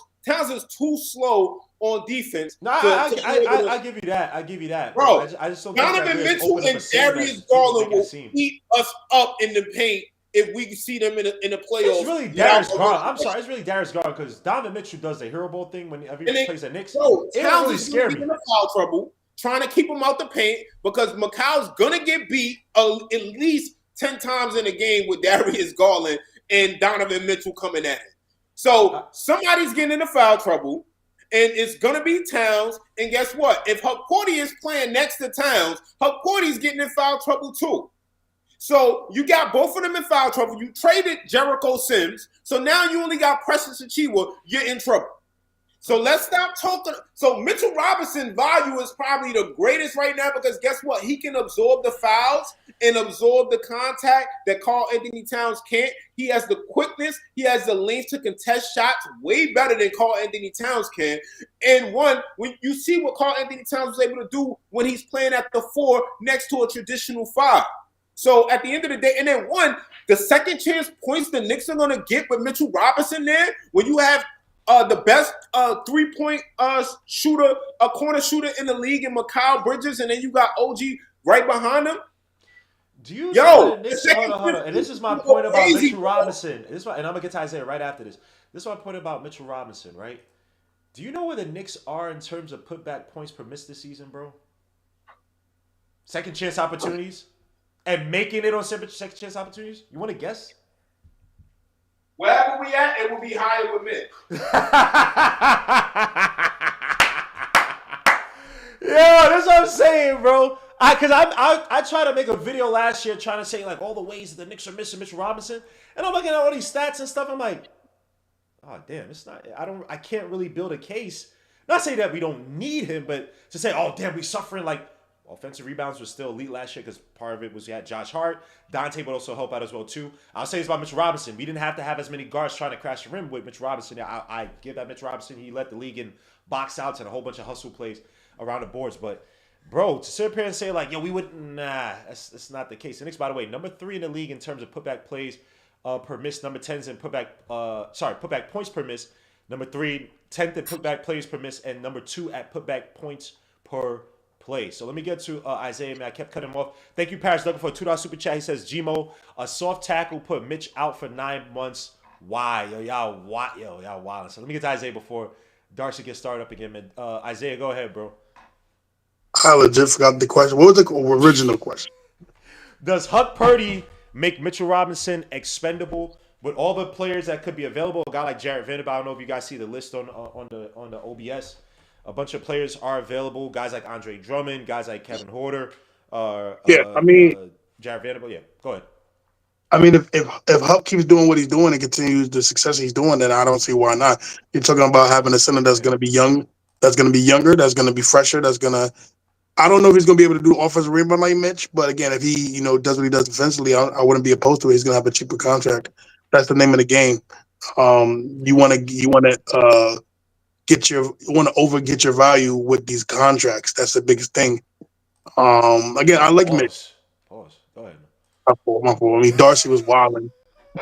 Speaker 2: is too slow on defense.
Speaker 1: No, I give you that. I give you that,
Speaker 2: bro.
Speaker 1: I just don't
Speaker 2: Donovan Mitchell and Darius Garland will beat us up in the paint if we see them in the playoffs.
Speaker 1: It's really Darius Garland. I'm sorry, it's really Darius Garland, because Donovan Mitchell does the hero ball thing whenever he plays at Knicks.
Speaker 2: Bro,
Speaker 1: it
Speaker 2: Towns
Speaker 1: really
Speaker 2: is
Speaker 1: scared
Speaker 2: in
Speaker 1: me.
Speaker 2: foul trouble, trying to keep him out the paint, because Mikal's gonna get beat at least 10 times in a game with Darius Garland and Donovan Mitchell coming at him. So somebody's getting into foul trouble, and it's going to be Towns. And guess what? If Hukporti is playing next to Towns, Hukporti's getting in foul trouble too. So you got both of them in foul trouble. You traded Jericho Sims, so now you only got Precious Achiuwa. You're in trouble. So let's stop talking. So Mitchell Robinson's value is probably the greatest right now because guess what? He can absorb the fouls and absorb the contact that Karl Anthony Towns can't. He has the quickness. He has the length to contest shots way better than Karl Anthony Towns can. And when you see what Karl Anthony Towns was able to do when he's playing at the 4 next to a traditional 5. So at the end of the day, and then the second chance points the Knicks are going to get with Mitchell Robinson there, when you have the best 3-point shooter, a corner shooter in the league in Mikal Bridges, and then you got OG right behind him.
Speaker 1: Do you know the Knicks? Hold on. And this is my point about
Speaker 2: crazy,
Speaker 1: Mitchell Robinson. And I'm gonna get to Isaiah right after this. This is my point about Mitchell Robinson, right? Do you know where the Knicks are in terms of putback points per miss this season, bro? Second chance opportunities, and making it on second chance opportunities. You want to guess?
Speaker 2: Wherever we at, it will be higher with Mitch.
Speaker 1: Yo, that's what I'm saying, bro. I tried to make a video last year trying to say like all the ways that the Knicks are missing Mitchell Robinson, and I'm looking at all these stats and stuff. I'm like, oh damn, it's not. I can't really build a case. Not say that we don't need him, but to say, oh damn, we suffering like. Offensive rebounds was still elite last year because part of it was you had Josh Hart. Dante would also help out as well too. I'll say this about Mitchell Robinson. We didn't have to have as many guards trying to crash the rim with Mitchell Robinson. I give that Mitchell Robinson. He led the league in box outs and a whole bunch of hustle plays around the boards. But bro, to sit up here and say like, yo, we wouldn't, that's not the case. The Knicks, by the way, number 3 in the league in terms of putback plays per miss. Number 10 is in putback points per miss. Number 3, 10th in putback plays per miss, and number 2 at putback points per play. So let me get to Isaiah, man. I kept cutting him off. Thank you, Paris Duggan, for a $2 super chat. He says, Gmo, a soft tackle put Mitch out for 9 months. Why? Y'all wild. So let me get to Isaiah before Darcy gets started up again, man. Isaiah, go ahead, bro.
Speaker 3: I legit forgot the question. What was the original question?
Speaker 1: Does Hukporti make Mitchell Robinson expendable? With all the players that could be available, a guy like Jarrett Vanderbilt, I don't know if you guys see the list on the OBS. A bunch of players are available. Guys like Andre Drummond, guys like Kevin Horter. Jared Vanderbilt. Yeah, go ahead.
Speaker 3: I mean, if Huck keeps doing what he's doing and continues the success he's doing, then I don't see why not. You're talking about having a center that's going to be young, that's going to be younger, that's going to be fresher, that's going to. I don't know if he's going to be able to do offensive rebound like Mitch, but again, if he does what he does defensively, I wouldn't be opposed to it. He's going to have a cheaper contract. That's the name of the game. You want to get your value with these contracts. That's the biggest thing. Again, I like Mitch.
Speaker 1: Pause. Go ahead.
Speaker 3: My fault. I mean, Darcy was wilding,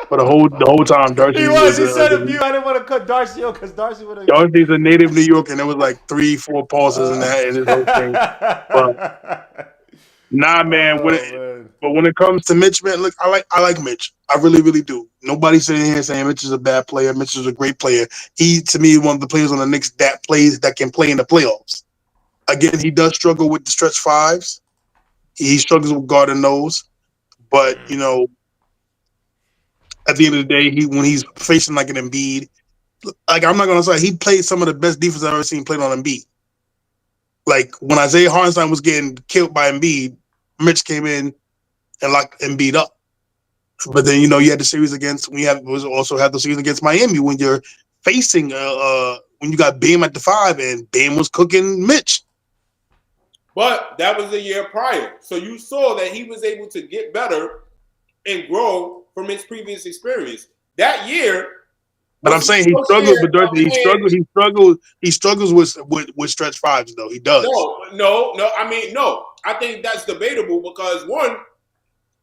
Speaker 3: but the whole time Darcy
Speaker 1: He said a few. I didn't want to cut Darcy out because Darcy would have.
Speaker 3: Darcy's a native New Yorker, and there was like 3-4 pauses in his whole thing. But nah, man. When it comes to Mitch, man, look, I like Mitch. I really, really do. Nobody's sitting here saying Mitch is a bad player. Mitch is a great player. He, to me, one of the players on the Knicks that can play in the playoffs. Again, he does struggle with the stretch fives. He struggles with guarding those. But, at the end of the day, when he's facing like an Embiid, like I'm not going to say, he played some of the best defense I've ever seen played on Embiid. Like when Isaiah Hartenstein was getting killed by Embiid, Mitch came in and locked Embiid up. But then, you had the series also had the series against Miami when you're facing, when you got Bam at the 5 and Bam was cooking Mitch.
Speaker 2: But that was the year prior. So you saw that he was able to get better and grow from his previous experience. That year.
Speaker 3: But I'm saying he struggled, he struggles with stretch fives, though. He does.
Speaker 2: No. I think that's debatable because one,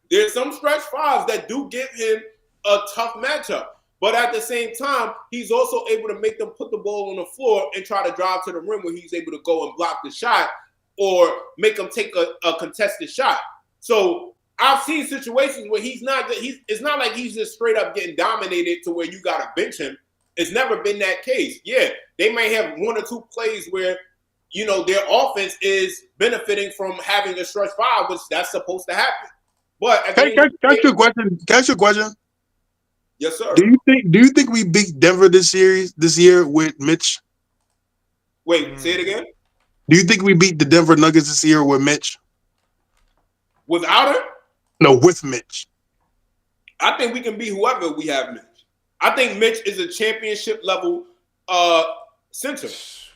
Speaker 2: there's some stretch fives that do give him a tough matchup. But at the same time, he's also able to make them put the ball on the floor and try to drive to the rim where he's able to go and block the shot or make them take a contested shot. So I've seen situations where it's not like he's just straight up getting dominated to where you got to bench him. It's never been that case. Yeah, they may have 1 or 2 plays where, their offense is benefiting from having a stretch 5, which that's supposed to happen. But
Speaker 3: can I ask you a question?
Speaker 2: Yes, sir.
Speaker 3: Do you think we beat Denver this year with Mitch?
Speaker 2: Wait, say it again.
Speaker 3: Do you think we beat the Denver Nuggets this year with Mitch?
Speaker 2: Without him?
Speaker 3: No, with Mitch.
Speaker 2: I think we can beat whoever we have Mitch. I think Mitch is a championship level center.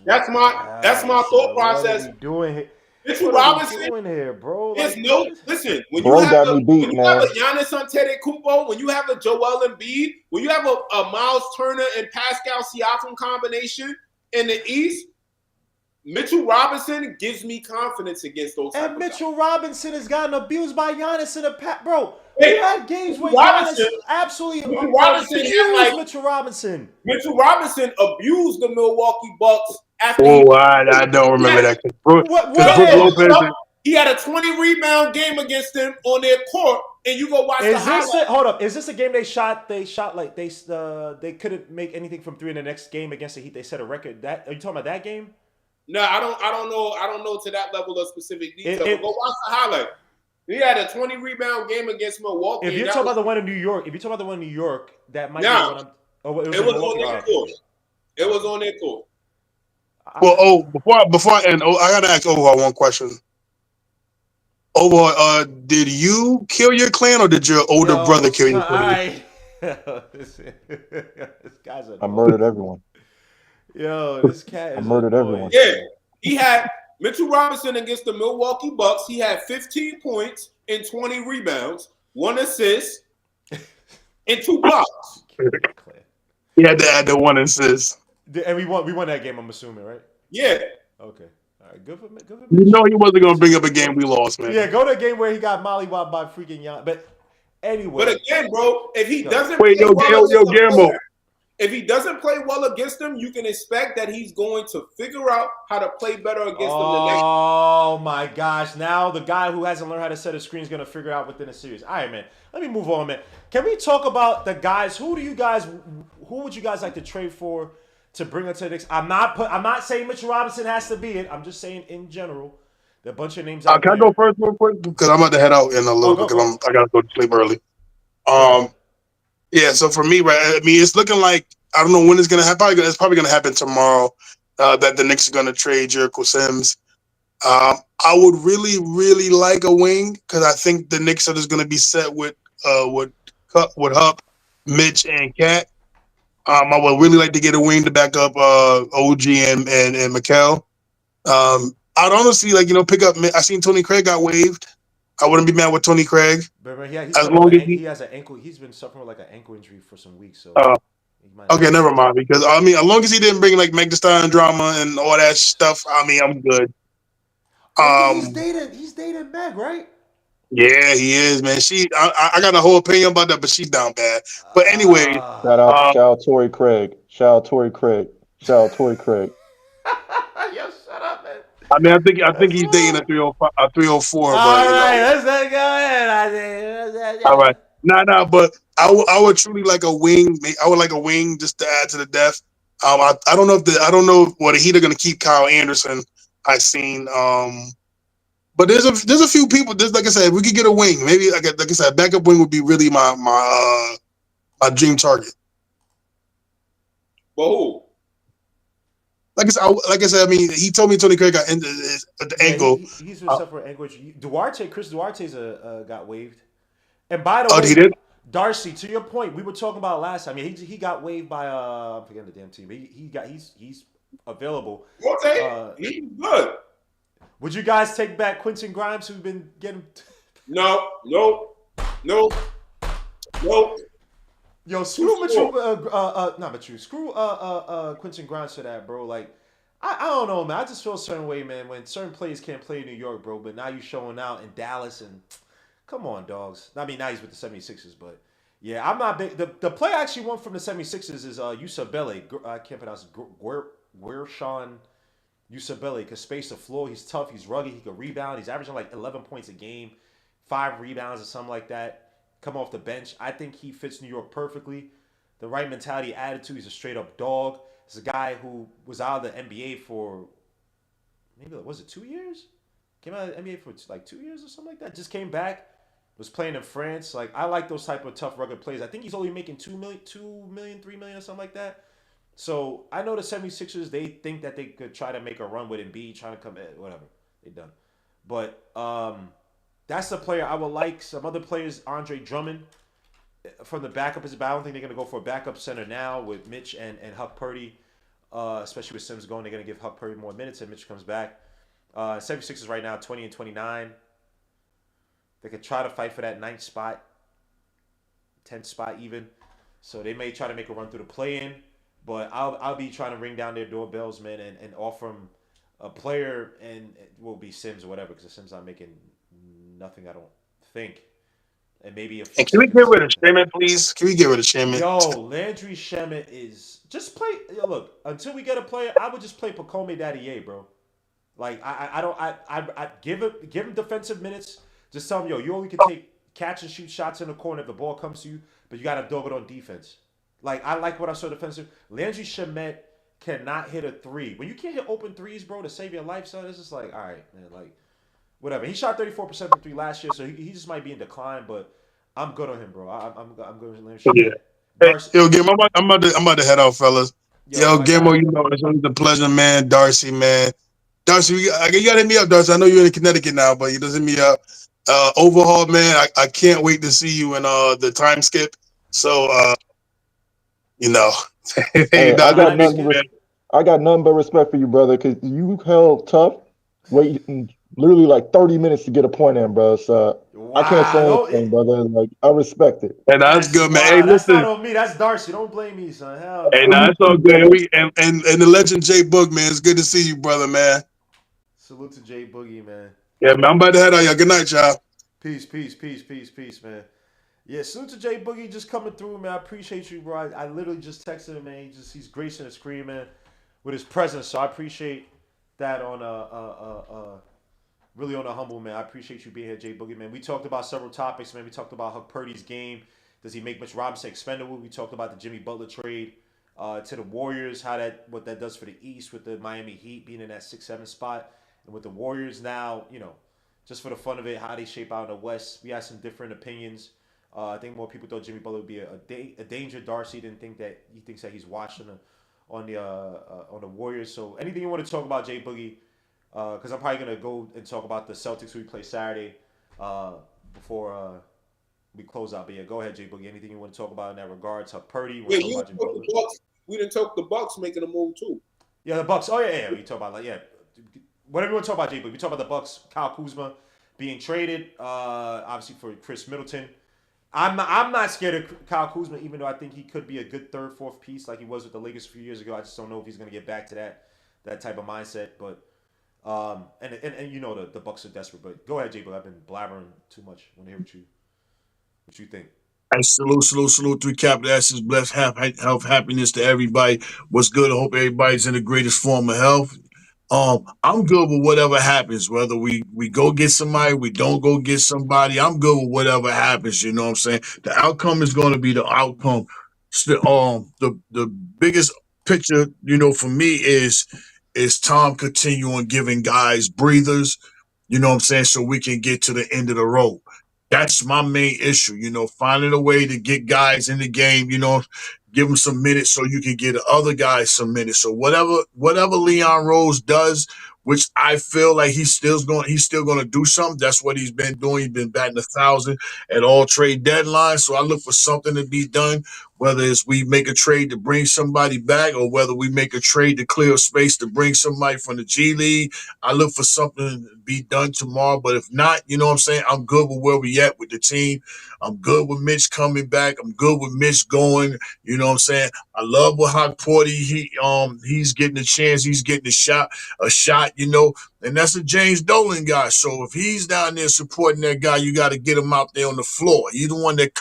Speaker 2: That's my thought
Speaker 1: What are
Speaker 2: process.
Speaker 1: we doing here?
Speaker 2: Mitchell
Speaker 1: What are we
Speaker 2: Robinson
Speaker 1: doing here, bro?
Speaker 2: is
Speaker 1: Like,
Speaker 2: no listen.
Speaker 4: Bro got me beat,
Speaker 2: When you
Speaker 4: man.
Speaker 2: have a Giannis Antetokounmpo, when you have a Joel Embiid, when you have a Miles Turner and Pascal Siakam combination in the East, Mitchell Robinson gives me confidence against those.
Speaker 1: And Mitchell Robinson has gotten abused by Giannis in the past, bro.
Speaker 2: Hey,
Speaker 1: We had games where
Speaker 2: Robinson-
Speaker 1: Giannis absolutely
Speaker 2: Mitchell Robinson
Speaker 1: abused
Speaker 2: had, like-
Speaker 1: Mitchell Robinson.
Speaker 2: Mitchell Robinson abused the Milwaukee Bucks after
Speaker 3: Oh, I don't remember that because Brooke Lopez.
Speaker 2: he had a 20 rebound game against them on their court, and you go watch
Speaker 1: Hold up? Is this a game they shot like they couldn't make anything from three in the next game against the Heat? They set a record. That are you talking about that game?
Speaker 2: No, I don't know to that level of specific detail. But go watch the highlight. He had a 20 rebound game against Milwaukee.
Speaker 1: If you're talking about the one in New York, that might be the one I'm.
Speaker 2: It was on their court. It was on their court.
Speaker 3: Well, before I end, I gotta ask Overhaul one question. Overhaul, did you kill your clan or did your older brother kill your clan?
Speaker 1: This guy's a.
Speaker 4: I murdered everyone.
Speaker 1: Yo, this cat is.
Speaker 4: I murdered everyone.
Speaker 2: Yeah, he had Mitchell Robinson against the Milwaukee Bucks. He had 15 points and 20 rebounds, 1 assist, and 2 blocks.
Speaker 3: He had to add the 1 assist.
Speaker 1: And we won that game, I'm assuming, right?
Speaker 2: Yeah.
Speaker 1: Okay. All right. Good for me.
Speaker 3: You know he wasn't gonna bring up a game we lost, man.
Speaker 1: Yeah, go to a game where he got mollywopped by freaking Jan. But anyway.
Speaker 2: But again, bro, if he doesn't
Speaker 3: Gamble.
Speaker 2: If he doesn't play well against them, you can expect that he's going to figure out how to play better against them.
Speaker 1: Oh my gosh! Now the guy who hasn't learned how to set a screen is gonna figure it out within a series. All right, man. Let me move on, man. Can we talk about the guys? Who would you guys like to trade for to bring up to the Knicks? I'm not saying Mitchell Robinson has to be it. I'm just saying in general. There are a bunch of names out
Speaker 3: Can I go first real quick? Because I'm about to head out in a little bit because I gotta go to sleep early. Yeah, so for me, right, I mean, it's looking like, I don't know when it's going to happen. It's probably going to happen tomorrow that the Knicks are going to trade Jericho Sims. I would really, really like a wing because I think the Knicks are just going to be set with Hup, Mitch, and Cat. I would really like to get a wing to back up OG and Mikal. I'd honestly pick up. I seen Tony Craig got waived. I wouldn't be mad with Tony Craig.
Speaker 1: But yeah, he has an ankle. He's been suffering with like an ankle injury for some weeks. So
Speaker 3: okay, never mind. Because I mean, as long as he didn't bring like Meg Thee Stallion drama and all that stuff, I mean, I'm good.
Speaker 1: He's dating Meg, right?
Speaker 3: Yeah, he is, man. I got a whole opinion about that, but she's down bad. But anyway,
Speaker 4: shout out Tory Craig. Shout out Tory Craig. Shout out Tory Craig.
Speaker 1: Yo, shut up, man.
Speaker 3: I mean, I think he's dating a 305, a 304.
Speaker 1: All right, let's go ahead.
Speaker 3: All right, nah, but I would truly like a wing. I would like a wing just to add to the depth. I don't know what the Heat are going to keep Kyle Anderson. I've seen, but there's a few people. There's, like I said, if we could get a wing, maybe like I said, backup wing would be really my dream target.
Speaker 2: But who?
Speaker 3: Like I said, I mean, he told me Tony Craig got the ankle.
Speaker 1: He's been suffering ankle injury. Chris Duarte's got waived. And by the way,
Speaker 3: he did?
Speaker 1: Darcy, to your point, we were talking about last time. He got waived by I'm forgetting the damn team. He's available.
Speaker 2: Okay, he's good.
Speaker 1: Would you guys take back Quentin Grimes, who's been getting?
Speaker 2: No.
Speaker 1: Yo, screw Mitchell. Not Mitchell. Screw Quentin Grimes for that, bro. Like, I don't know, man. I just feel a certain way, man, when certain players can't play in New York, bro. But now you showing out in Dallas, and come on, dogs. I mean, now he's with the 76ers, but yeah, I'm not big. The player I actually want from the 76ers is Yusabele. I can't pronounce it. Guershon Yusabele can space the floor. He's tough. He's rugged. He can rebound. He's averaging like 11 points a game, 5 rebounds or something like that. Come off the bench. I think he fits New York perfectly. The right mentality, attitude. He's a straight up dog. He's a guy who was out of the NBA for maybe, was it 2 years? Came out of the NBA for like 2 years or something like that. Just came back. Was playing in France. Like, I like those type of tough, rugged players. I think he's only making $2 million, $3 million or something like that. So I know the 76ers, they think that they could try to make a run with Embiid, trying to come in, whatever. They done. But that's the player I would like. Some other players, Andre Drummond from the backup is, but I don't think they're going to go for a backup center now with Mitch and Hukporti. especially with Sims going. They're going to give Hukporti more minutes and Mitch comes back. 76ers right now, 20 and 29. They could try to fight for that ninth spot, 10th spot even. So they may try to make a run through the play-in, but I'll be trying to ring down their doorbells, man, and offer them a player, and it will be Sims or whatever, because the Sims not making nothing, I don't think, and maybe a few
Speaker 3: And can we get
Speaker 1: seconds.
Speaker 3: rid of Sherman, please? Can we get rid of Sherman?
Speaker 1: Yo, Landry Shamet is just play. Yo, look, until we get a player, I would just play Pacome Daddy, bro. Like I don't I give him defensive minutes. Just tell him, yo, you only can take catch and shoot shots in the corner if the ball comes to you, but you gotta dog it on defense. Like I like what I saw defensive. Landry Shamet cannot hit a three. When you can't hit open threes, bro, to save your life, son, it's just like, all right, man, like whatever. He shot 34% from three last year, so he just might be in decline, but I'm good on him, bro. I'm good with Landry
Speaker 3: Yeah.
Speaker 1: Shamet.
Speaker 3: Hey,
Speaker 1: Darcy,
Speaker 3: yo, Gim, I'm about to head out, fellas.
Speaker 1: yo,
Speaker 3: Yo,
Speaker 1: my
Speaker 3: Gimmo,
Speaker 1: guy.
Speaker 3: you know, it's always a pleasure, man. Darcy, man. Darcy, you got to hit me up, Darcy. I know you're in Connecticut now, but you just hit me up. Overhaul, man, I can't wait to see you in the time skip. So, you know, hey,
Speaker 4: Hey, I
Speaker 3: Darcy,
Speaker 4: got
Speaker 1: I
Speaker 3: miss
Speaker 4: nothing.
Speaker 3: you,
Speaker 1: understand.
Speaker 3: man.
Speaker 4: I got nothing but respect for you, brother, because you held tough, waiting literally like 30 minutes to get a point in, bro. So I can't
Speaker 1: Wow,
Speaker 4: say
Speaker 1: don't
Speaker 4: anything, brother. Like I respect it.
Speaker 3: And that's good, man. Hey,
Speaker 1: that's not
Speaker 3: listen.
Speaker 1: on me. That's Darcy. Don't blame me, son. Hell
Speaker 3: Hey,
Speaker 1: no.
Speaker 3: nah, it's all good. And the legend Jay Book, man. It's good to see you, brother, man.
Speaker 1: Salute to Jay Boogie, man.
Speaker 3: Yeah, man. I'm about to head out, y'all. Good night, y'all.
Speaker 1: Peace, peace, peace, peace, peace, man. Yeah, salute to Jay Boogie just coming through, man. I appreciate you, bro. I literally just texted him, man. He's gracing the screen, man, with his presence. So I appreciate that on really on a humble, man. I appreciate you being here, Jay Boogie, man. We talked about several topics, man. We talked about Huck Purdy's game. Does he make Mitch Robinson expendable? We talked about the Jimmy Butler trade to the Warriors, what that does for the East with the Miami Heat being in that 6-7 spot, and with the Warriors now, just for the fun of it, how they shape out in the West. We had some different opinions. I think more people thought Jimmy Butler would be a danger. Darcy didn't think that he thinks that he's watched on the Warriors. So anything you want to talk about, Jay Boogie? Because I'm probably gonna go and talk about the Celtics who we play Saturday before we close out. But yeah, go ahead, Jay Boogie. Anything you want to talk about in that regard? Tuck Purdy, you want
Speaker 2: Wait,
Speaker 1: to talk
Speaker 2: you
Speaker 1: about Jimmy
Speaker 2: took
Speaker 1: Butler?
Speaker 2: the Bucks. We didn't talk the Bucks making a move too.
Speaker 1: Yeah, the Bucks. Oh yeah. We talk about whatever you want to talk about, Jay Boogie. We talk about the Bucks. Kyle Kuzma being traded, obviously for Chris Middleton. I'm not scared of Kyle Kuzma, even though I think he could be a good third, fourth piece like he was with the Lakers a few years ago. I just don't know if he's going to get back to that type of mindset. But and the Bucks are desperate. But go ahead, Jay. But I've been blabbering too much. I want to hear what you think.
Speaker 5: Hey, salute, three capital S's, blessed health, happiness to everybody. What's good? I hope everybody's in the greatest form of health. I'm good with whatever happens, whether we go get somebody, we don't go get somebody. I'm good with whatever happens. You know what I'm saying? The outcome is going to be the outcome. The biggest picture, for me is Tom continuing giving guys breathers. You know what I'm saying? So we can get to the end of the road. That's my main issue, finding a way to get guys in the game, give them some minutes so you can get other guys some minutes. So whatever Leon Rose does, which I feel like he's still gonna do something. That's what he's been doing. He's been batting 1,000 at all trade deadlines. So I look for something to be done, whether it's we make a trade to bring somebody back or whether we make a trade to clear space to bring somebody from the G League. I look for something to be done tomorrow. But if not, you know what I'm saying? I'm good with where we at with the team. I'm good with Mitch coming back. I'm good with Mitch going. You know what I'm saying? I love what Hukporti, he's getting a chance, he's getting a shot, and that's a James Dolan guy. So if he's down there supporting that guy, you got to get him out there on the floor. He's the one that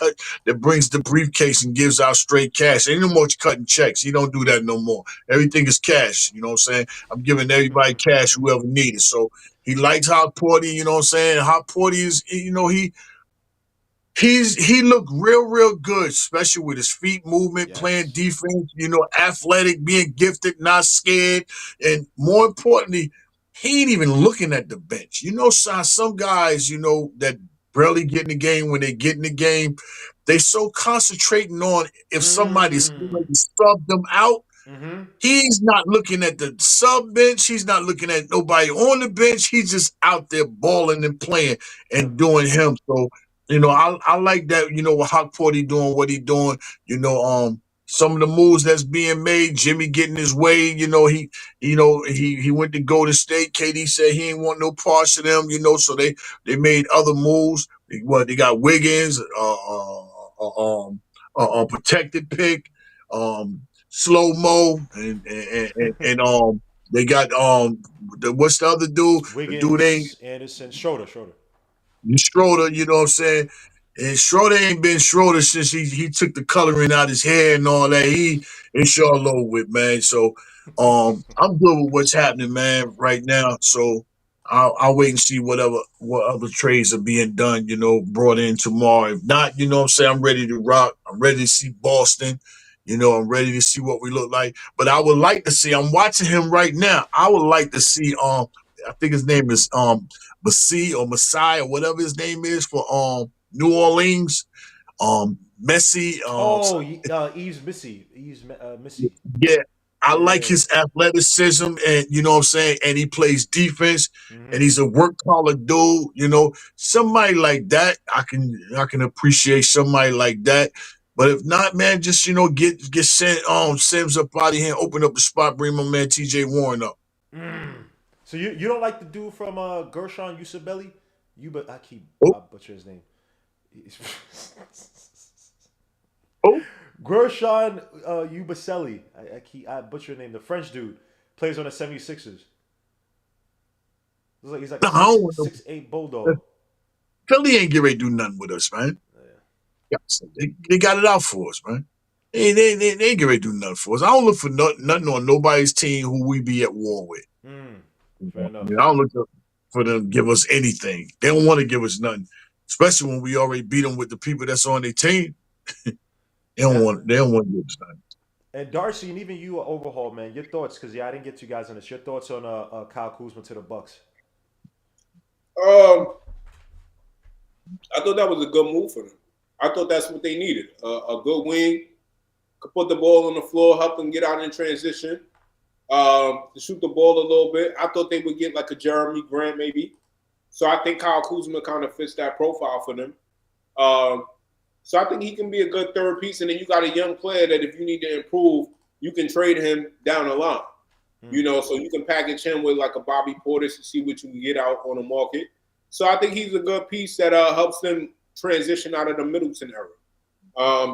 Speaker 5: brings the briefcase and gives out straight cash. Ain't no more cutting checks. He don't do that no more. Everything is cash. You know what I'm saying? I'm giving everybody cash, whoever needs it. So he likes Hot Porty, you know what I'm saying? Hot Porty is, he looked real good, especially with his feet movement, playing
Speaker 1: Yes.
Speaker 5: defense, athletic, being gifted, not scared. And more importantly, he ain't even looking at the bench. Some guys, that barely get in the game when they get in the game, they so concentrating on if somebody's going
Speaker 1: Mm.
Speaker 5: to sub them out.
Speaker 1: Mm-hmm.
Speaker 5: He's not looking at the sub bench. He's not looking at nobody on the bench. He's just out there balling and playing
Speaker 1: Yep.
Speaker 5: and doing him. So, I like that, with Hot Porty doing what he doing, you know, um, some of the moves that's being made. Jimmy getting his way. He went to Golden State. KD said he ain't want no parts of them. So they made other moves. They got Wiggins, protected pick, slow mo, and they got what's the other dude? The dude ain't
Speaker 1: Wiggins, Anderson, Schroeder.
Speaker 5: Schroeder, you know what I'm saying? And Schroeder ain't been Schroeder since he took the coloring out his hair and all that. It's all over with, man. So I'm good with what's happening, man, right now. So I'll wait and see what other trades are being done, brought in tomorrow. If not, you know what I'm saying, I'm ready to rock. I'm ready to see Boston. I'm ready to see what we look like. But I would like to see, I'm watching him right now. I would like to see I think his name is Masai or whatever his name is for New Orleans. Messi.
Speaker 1: Oh, Eve's Missy. Missy.
Speaker 5: Yeah, I like
Speaker 1: Yeah.
Speaker 5: his athleticism, and you know what I'm saying, and he plays defense, and
Speaker 1: Mm-hmm.
Speaker 5: he's a work collar dude. Somebody like that, I can appreciate somebody like that. But if not, man, just get sent Sims up out of here, and open up the spot, bring my man TJ Warren up.
Speaker 1: Mm. So you don't like the dude from Gershon Yusabelli? But
Speaker 5: Oh,
Speaker 1: I butcher his name.
Speaker 5: oh,
Speaker 1: Gershon Yubaseli. I butcher his name. The French dude plays on the 76ers. He's like a
Speaker 5: no, I don't want no.
Speaker 1: 6'8" bulldog.
Speaker 5: Philly ain't get ready to do nothing with us, man.
Speaker 1: Yeah.
Speaker 5: Yes, they got it out for us, man. They ain't get ready to do nothing for us. I don't look for nothing on nobody's team who we be at war with.
Speaker 1: Mm, fair
Speaker 5: I
Speaker 1: enough.
Speaker 5: mean, I don't look for them to give us anything. They don't want to give us nothing, especially when we already beat them with the people that's on their team. They don't
Speaker 1: Now,
Speaker 5: want. They don't want to give us nothing.
Speaker 1: and Darcy, and even you, Overhaul, man. Your thoughts? Because I didn't get you guys on this. Your thoughts on Kyle Kuzma to the Bucks?
Speaker 2: Um, I thought that was a good move for them. I thought that's what they needed. A good wing, could put the ball on the floor, help them get out in transition, to shoot the ball a little bit. I thought they would get like a Jeremy Grant maybe. So I think Kyle Kuzma kind of fits that profile for them. So I think he can be a good third piece. And then you got a young player that if you need to improve, you can trade him down the line. So you can package him with like a Bobby Portis to see what you can get out on the market. So I think he's a good piece that helps them transition out of the Middleton era.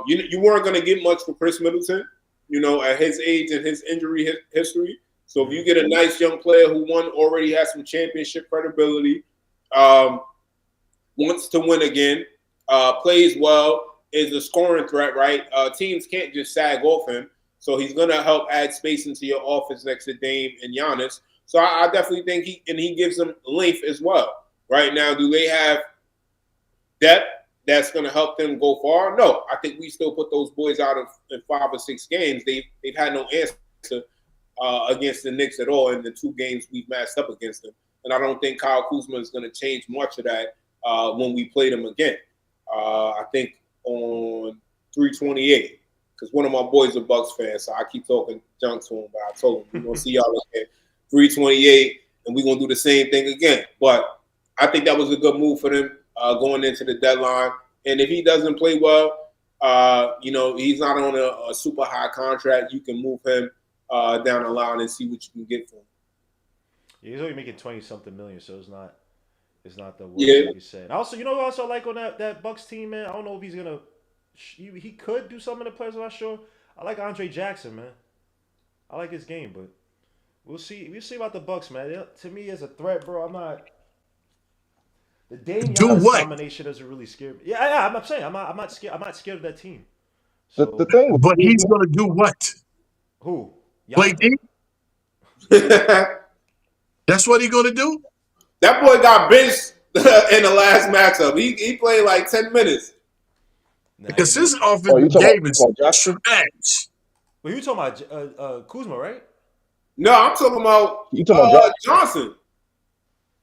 Speaker 2: You weren't going to get much for Chris Middleton, at his age and his injury history. So if you get a nice young player who already has some championship credibility, wants to win again, plays well, is a scoring threat, right? Teams can't just sag off him. So he's going to help add space into your offense next to Dame and Giannis. So I definitely think he gives them length as well. Right now, do they have depth that's going to help them go far? No. I think we still put those boys out in 5 or 6 games. They've had no answer against the Knicks at all in the 2 games we've matched up against them. And I don't think Kyle Kuzma is going to change much of that when we play them again. I think on 328, because one of my boys is a Bucks fan, so I keep talking junk to him, but I told him we're going to see y'all at 328, and we're going to do the same thing again. But I think that was a good move for them going into the deadline. And if he doesn't play well, he's not on a super high contract. You can move him down the line and see what you can get for him.
Speaker 1: Yeah, he's only making 20-something million, so it's not the worst
Speaker 2: Yeah.
Speaker 1: like you said. Also, what else I like on that Bucks team, man? I don't know if he's gonna. He could do something in the playoffs. I'm not sure. I like Andre Jackson, man. I like his game, but we'll see. We'll see about the Bucks, man. To me, as a threat, bro, I'm not. The Dame
Speaker 5: Do
Speaker 1: Giannis
Speaker 5: what?
Speaker 1: combination doesn't really scare me. Yeah, I'm saying I'm not scared. I'm not scared of that team.
Speaker 4: The
Speaker 1: So
Speaker 4: thing with
Speaker 5: But he's
Speaker 4: Kuzma,
Speaker 5: gonna do what?
Speaker 1: who?
Speaker 5: Play
Speaker 1: Giannis?
Speaker 5: deep? That's what he's gonna do.
Speaker 2: That boy got benched in the last matchup. He played like 10 minutes.
Speaker 1: Nah, he
Speaker 5: Because
Speaker 1: didn't
Speaker 5: his
Speaker 1: make.
Speaker 4: oh, you
Speaker 5: offensive
Speaker 4: talking
Speaker 5: game is
Speaker 4: about Jackson?
Speaker 5: trash.
Speaker 1: But you talking about Kuzma, right?
Speaker 2: No, I'm talking about
Speaker 4: You talking about Jackson?
Speaker 2: Johnson.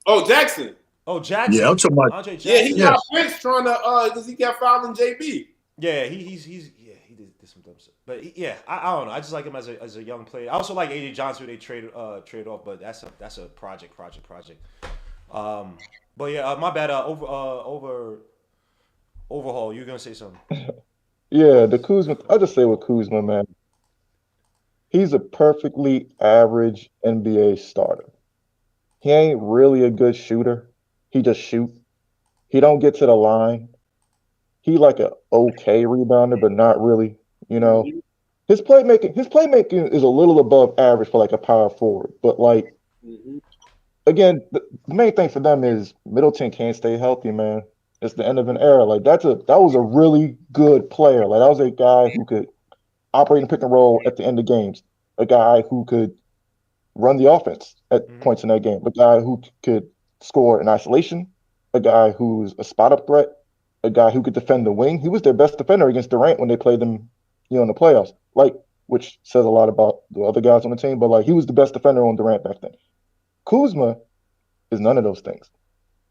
Speaker 2: Oh, Jackson.
Speaker 1: Oh,
Speaker 5: Yeah, I'm
Speaker 1: Jackson.
Speaker 5: talking about.
Speaker 1: Andre
Speaker 2: Yeah, he
Speaker 1: Jackson.
Speaker 5: Yeah,
Speaker 2: got benched trying to because he got fouled in JB.
Speaker 1: Yeah, he did some dumb stuff. But I don't know. I just like him as a young player. I also like AJ Johnson, who they trade off, but that's a project. But yeah, my bad. Overhaul. You were gonna say something?
Speaker 4: Yeah, the Kuzma. I'll just say with Kuzma, man, he's a perfectly average NBA starter. He ain't really a good shooter. He just shoot. He don't get to the line. He like a okay rebounder, but not really. You know,
Speaker 2: Mhm.
Speaker 4: his playmaking is a little above average for like a power forward. But like
Speaker 2: Mhm.
Speaker 4: again, the main thing for them is Middleton can't stay healthy, man. It's the end of an era. Like that was a really good player. Like that was a guy who could operate in pick and roll at the end of games. A guy who could run the offense at
Speaker 1: Mm-hmm.
Speaker 4: points in that game. A guy who could score in isolation. A guy who's a spot up threat. A guy who could defend the wing. He was their best defender against Durant when they played them, in the playoffs. Like, which says a lot about the other guys on the team. But like, he was the best defender on Durant back then. Kuzma is none of those things.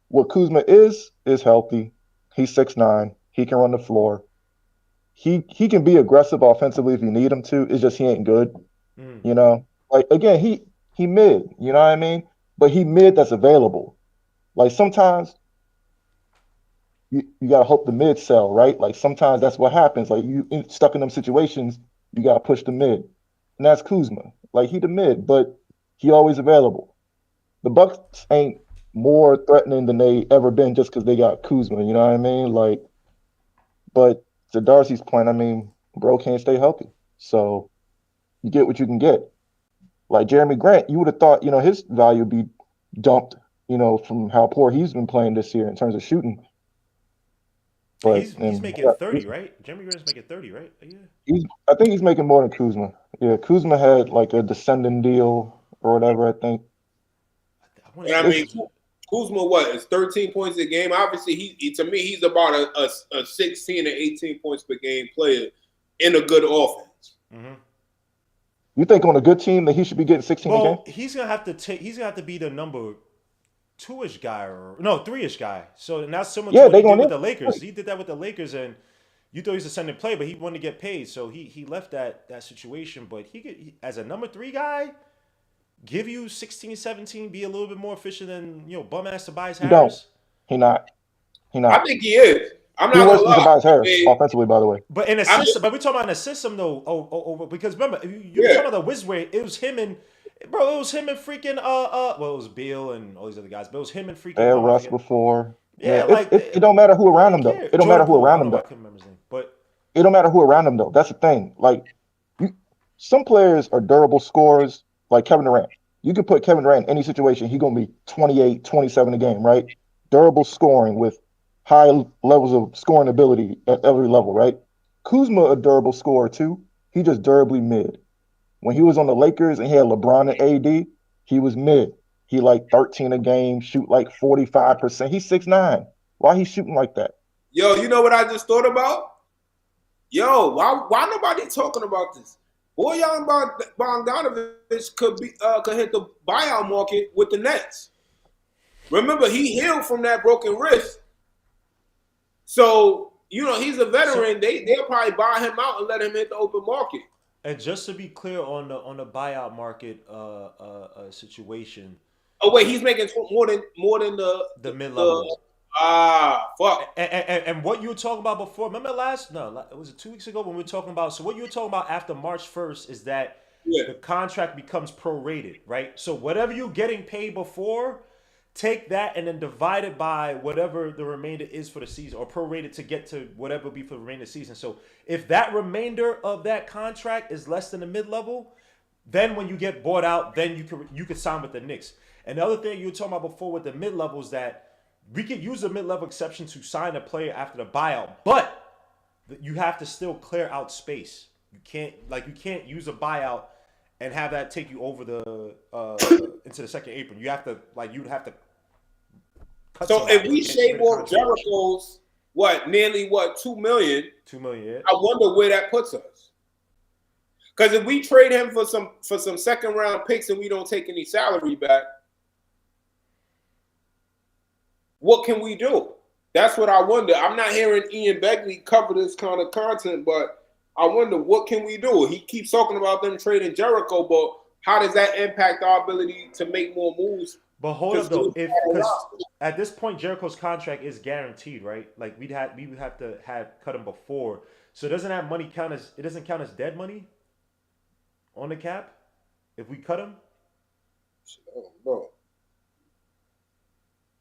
Speaker 4: What Kuzma is healthy. He's 6'9". He can run the floor. He can be aggressive offensively if you need him to. It's just he ain't good.
Speaker 1: Mm.
Speaker 4: Like again, he mid. You know what I mean? But he mid that's available. Like sometimes you gotta hope the mid sell, right? Like sometimes that's what happens. Like stuck in them situations, you gotta push the mid, and that's Kuzma. Like he the mid, but he always available. The Bucks ain't more threatening than they ever been just because they got Kuzma. You know what I mean? Like, but to Darcy's point, I mean, bro can't stay healthy, so you get what you can get. Like Jeremy Grant, you would have thought, his value would be dumped, from how poor he's been playing this year in terms of shooting.
Speaker 1: And
Speaker 4: But
Speaker 1: he's
Speaker 4: and
Speaker 1: making 30, right? Jeremy Grant's making 30, right? Yeah.
Speaker 4: I think he's making more than Kuzma. Yeah, Kuzma had like a descending deal or whatever. I think
Speaker 1: I want to
Speaker 2: And
Speaker 1: say
Speaker 2: I
Speaker 1: it
Speaker 2: mean,
Speaker 1: was.
Speaker 2: Kuzma, what is 13 points a game? Obviously, to me, he's about a 16 to 18 points per game player in a good offense.
Speaker 1: Mm-hmm.
Speaker 4: you think on a good team that he should be getting 16 a game.
Speaker 1: Well, he's gonna have to take. He's gonna have to be the number two-ish guy or no three-ish guy. So and that's similar to
Speaker 4: Yeah,
Speaker 1: what
Speaker 4: they
Speaker 1: he did
Speaker 4: gonna
Speaker 1: with
Speaker 4: need.
Speaker 1: the Lakers. He did that with the Lakers, and you thought he was a sending play, but he wanted to get paid, so he left that situation. But as a number three guy, give you 16, 17, be a little bit more efficient than bum ass Tobias
Speaker 4: He don't.
Speaker 1: Harris.
Speaker 4: He not. He
Speaker 2: I
Speaker 4: not.
Speaker 2: think he is. I'm
Speaker 4: He
Speaker 2: not
Speaker 4: worse
Speaker 2: gonna
Speaker 4: than
Speaker 2: lie.
Speaker 4: Tobias
Speaker 2: I
Speaker 4: Harris
Speaker 2: mean,
Speaker 4: offensively, by the way.
Speaker 1: But in a
Speaker 2: I mean,
Speaker 1: system, but we're talking about in a system though. Because remember, you
Speaker 2: yeah.
Speaker 1: talking about the Wiz where it was him and bro, it was him and freaking well, it was Beal and all these other guys, but it was him and
Speaker 4: They
Speaker 1: freaking
Speaker 4: had
Speaker 1: I
Speaker 4: Russ
Speaker 1: forget.
Speaker 4: before.
Speaker 1: Yeah,
Speaker 4: Yeah, it,
Speaker 1: like
Speaker 4: it, it don't matter who
Speaker 1: they
Speaker 4: around
Speaker 1: didn't
Speaker 4: him though.
Speaker 1: care.
Speaker 4: It don't matter
Speaker 1: Jordan
Speaker 4: who
Speaker 1: Poole, I
Speaker 4: around
Speaker 1: don't
Speaker 4: him
Speaker 1: know why I
Speaker 4: though.
Speaker 1: couldn't remember his name, but
Speaker 4: It don't matter who around him though. That's the thing. Like you, some players are durable scorers, like Kevin Durant. You can put Kevin Durant in any situation, he gonna be 28, 27 a game, right? Durable scoring with high levels of scoring ability at every level, right? Kuzma a durable scorer too. He just durably mid. When he was on the Lakers and he had LeBron and AD, he was mid. He like 13 a game, shoot like 45%. He's 6'9". Why he shooting like that?
Speaker 2: Yo, you know what I just thought about? Yo, why nobody talking about this? Bojan Bogdanovic could hit the buyout market with the Nets. Remember, he healed from that broken wrist, so he's a
Speaker 1: so
Speaker 2: veteran. They'll probably buy him out and let him hit the open market.
Speaker 1: and just to be clear on the buyout market situation,
Speaker 2: Oh wait,
Speaker 1: so
Speaker 2: he's making more than the
Speaker 1: the mid
Speaker 2: the
Speaker 1: levels.
Speaker 2: fuck.
Speaker 1: And what you were talking about before, remember was it 2 weeks ago when we were talking about, so what you were talking about after March 1st is that
Speaker 2: Yeah.
Speaker 1: the contract becomes prorated, right? So whatever you're getting paid before, take that and then divide it by whatever the remainder is for the season or prorated to get to whatever will be for the remainder of the season. So if that remainder of that contract is less than the mid-level, then when you get bought out, then you could sign with the Knicks. And the other thing you were talking about before with the mid-level is that we could use a mid-level exception to sign a player after the buyout, but you have to still clear out space. You can't use a buyout and have that take you over the into the second apron. You'd have to cut
Speaker 2: So if
Speaker 1: somebody or
Speaker 2: we
Speaker 1: get
Speaker 2: shave
Speaker 1: rid of
Speaker 2: off
Speaker 1: contracts.
Speaker 2: Jericho's nearly 2 million,
Speaker 1: 2 million, yeah.
Speaker 2: I wonder where that puts us. Because if we trade him for some second round picks and we don't take any salary back, what can we do? That's what I wonder. I'm not hearing Ian Begley cover this kind of content, but I wonder what can we do. He keeps talking about them trading Jericho, but how does that impact our ability to make more moves?
Speaker 1: But hold up though, because at this point Jericho's contract is guaranteed, right? Like we would have to have cut him before. So doesn't that money count as it doesn't count as dead money on the cap if we cut him?
Speaker 2: Oh, bro.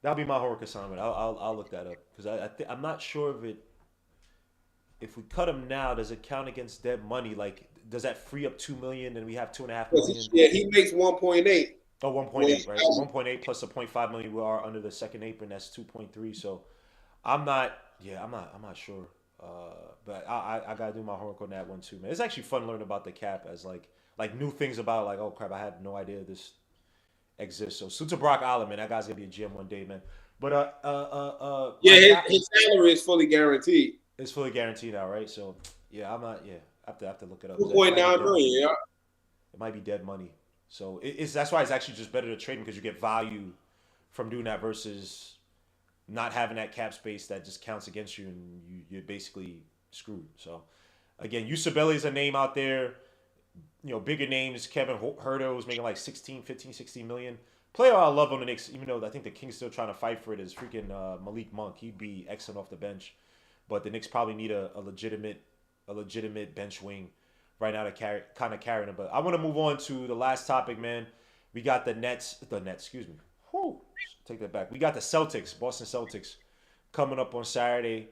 Speaker 1: That'll be my homework assignment. I'll look that up because I'm not sure if it if we cut him now, does it count against dead money? Like, does that free up 2 million and we have 2.5 million?
Speaker 2: Yeah, he makes 1.8.
Speaker 1: Oh, 1.8, right? 1.8 plus a 0.5 million. We are under the second apron. That's 2.3. So, I'm not. Yeah, I'm not sure. But I gotta do my homework on that one too, man. It's actually fun learning about the cap as like new things about like, oh crap, I had no idea this exists. So, salute to Brock Allen, man. That guy's gonna be a GM one day, man. But
Speaker 2: Yeah,
Speaker 1: my
Speaker 2: his,
Speaker 1: guy,
Speaker 2: his salary is fully guaranteed.
Speaker 1: it's fully guaranteed now, right? So, yeah, I'm not. Yeah, I have to look it up.
Speaker 2: Two
Speaker 1: 'Cause
Speaker 2: point
Speaker 1: it might be
Speaker 2: nine
Speaker 1: dead money.
Speaker 2: million. Yeah.
Speaker 1: It might be dead money. So it's that's why it's actually just better to trade him because you get value from doing that versus not having that cap space that just counts against you and you're basically screwed. So again, Usabelli is a name out there. You know, bigger names. Kevin Herter was making like 16, 15, 16 million. Player I love on the Knicks, even though I think the Kings still trying to fight for it, is freaking Malik Monk. He'd be excellent off the bench. But the Knicks probably need a legitimate bench wing right now to kind of carry them. But I want to move on to the last topic, man. We got the Nets, excuse me. Whew, take that back. We got the Celtics, Boston Celtics, coming up on Saturday.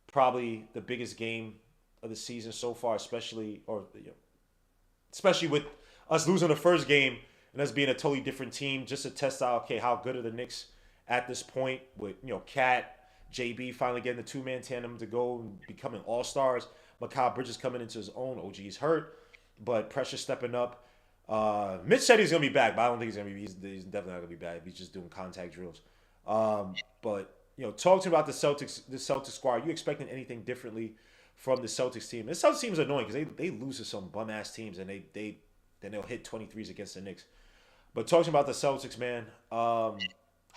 Speaker 1: Probably the biggest game of the season so far, especially with us losing the first game and us being a totally different team, just to test out, okay, how good are the Knicks at this point with, Cat, JB finally getting the two-man tandem to go and becoming all-stars. Mikal Bridges coming into his own. OG's hurt, but Pressure stepping up. Mitch said he's going to be back, but I don't think he's going to be. He's definitely not going to be back. He's just doing contact drills. But, talk to me about the Celtics squad. Are you expecting anything differently from the Celtics team? The Celtics team is annoying because they lose to some bum-ass teams, and then they'll hit 23s against the Knicks. But talking about the Celtics, man, how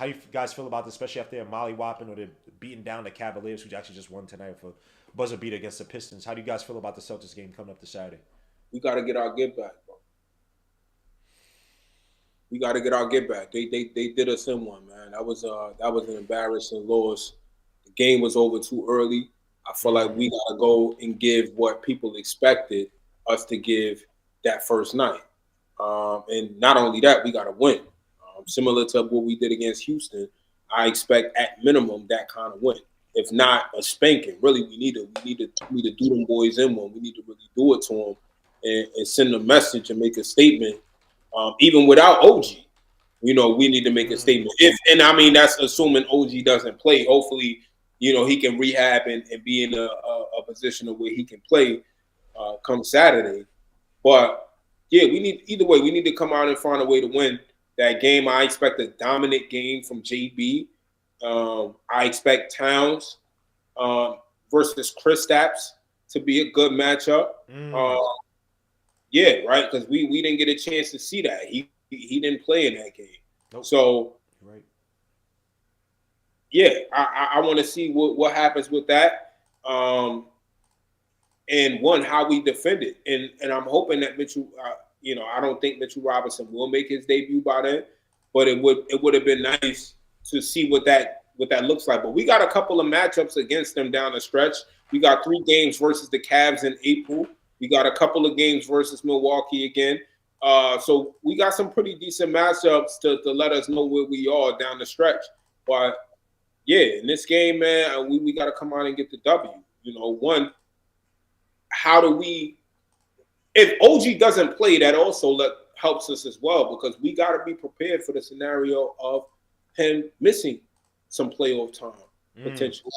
Speaker 1: do you guys feel about this, especially after they're molly-whopping or they're beating down the Cavaliers, who actually just won tonight for buzzer beat against the Pistons? How do you guys feel about the Celtics game coming up this Saturday?
Speaker 2: We got to get our get back, bro. We got to get our get back. They did us in one, man. That was an embarrassing loss. The game was over too early. I feel like we got to go and give what people expected us to give that first night. And not only that, we got to win. Similar to what we did against Houston, I expect at minimum that kind of win. If not a spanking, really, we need to do them boys in one. We need to really do it to them and send a message and make a statement. Even without OG, we need to make a statement. And I mean that's assuming OG doesn't play. Hopefully, he can rehab and be in a position of where he can play come Saturday. But yeah, we need to come out and find a way to win that game. I expect a dominant game from JB. I expect Towns versus Kristaps to be a good matchup. Yeah, right, because we didn't get a chance to see that. He didn't play in that game. Nope. So, right. Yeah, I want to see what happens with that. And how we defend it. And I'm hoping that Mitchell, I don't think Mitchell Robinson will make his debut by then, but it would have been nice to see what that looks like. But we got a couple of matchups against them down the stretch. We got 3 games versus the Cavs in April. We got a couple of games versus Milwaukee again. So we got some pretty decent matchups to let us know where we are down the stretch. But yeah, in this game, man, we got to come out and get the W. One, how do we? If OG doesn't play, that also helps us as well, because we got to be prepared for the scenario of him missing some playoff time potentially,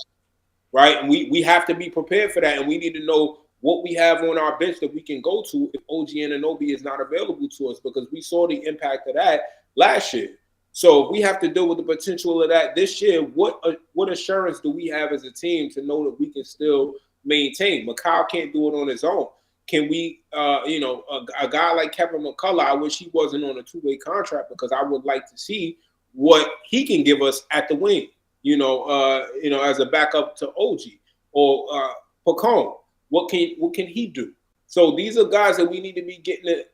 Speaker 2: right? And we have to be prepared for that, and we need to know what we have on our bench that we can go to if OG Anunoby is not available to us, because we saw the impact of that last year. So we have to deal with the potential of that this year. What assurance do we have as a team to know that we can still maintain? Mikal can't do it on his own. Can we, a guy like Kevin McCullough, I wish he wasn't on a 2-way contract, because I would like to see what he can give us at the wing, as a backup to OG or Pacone. What can he do? So these are guys that we need to be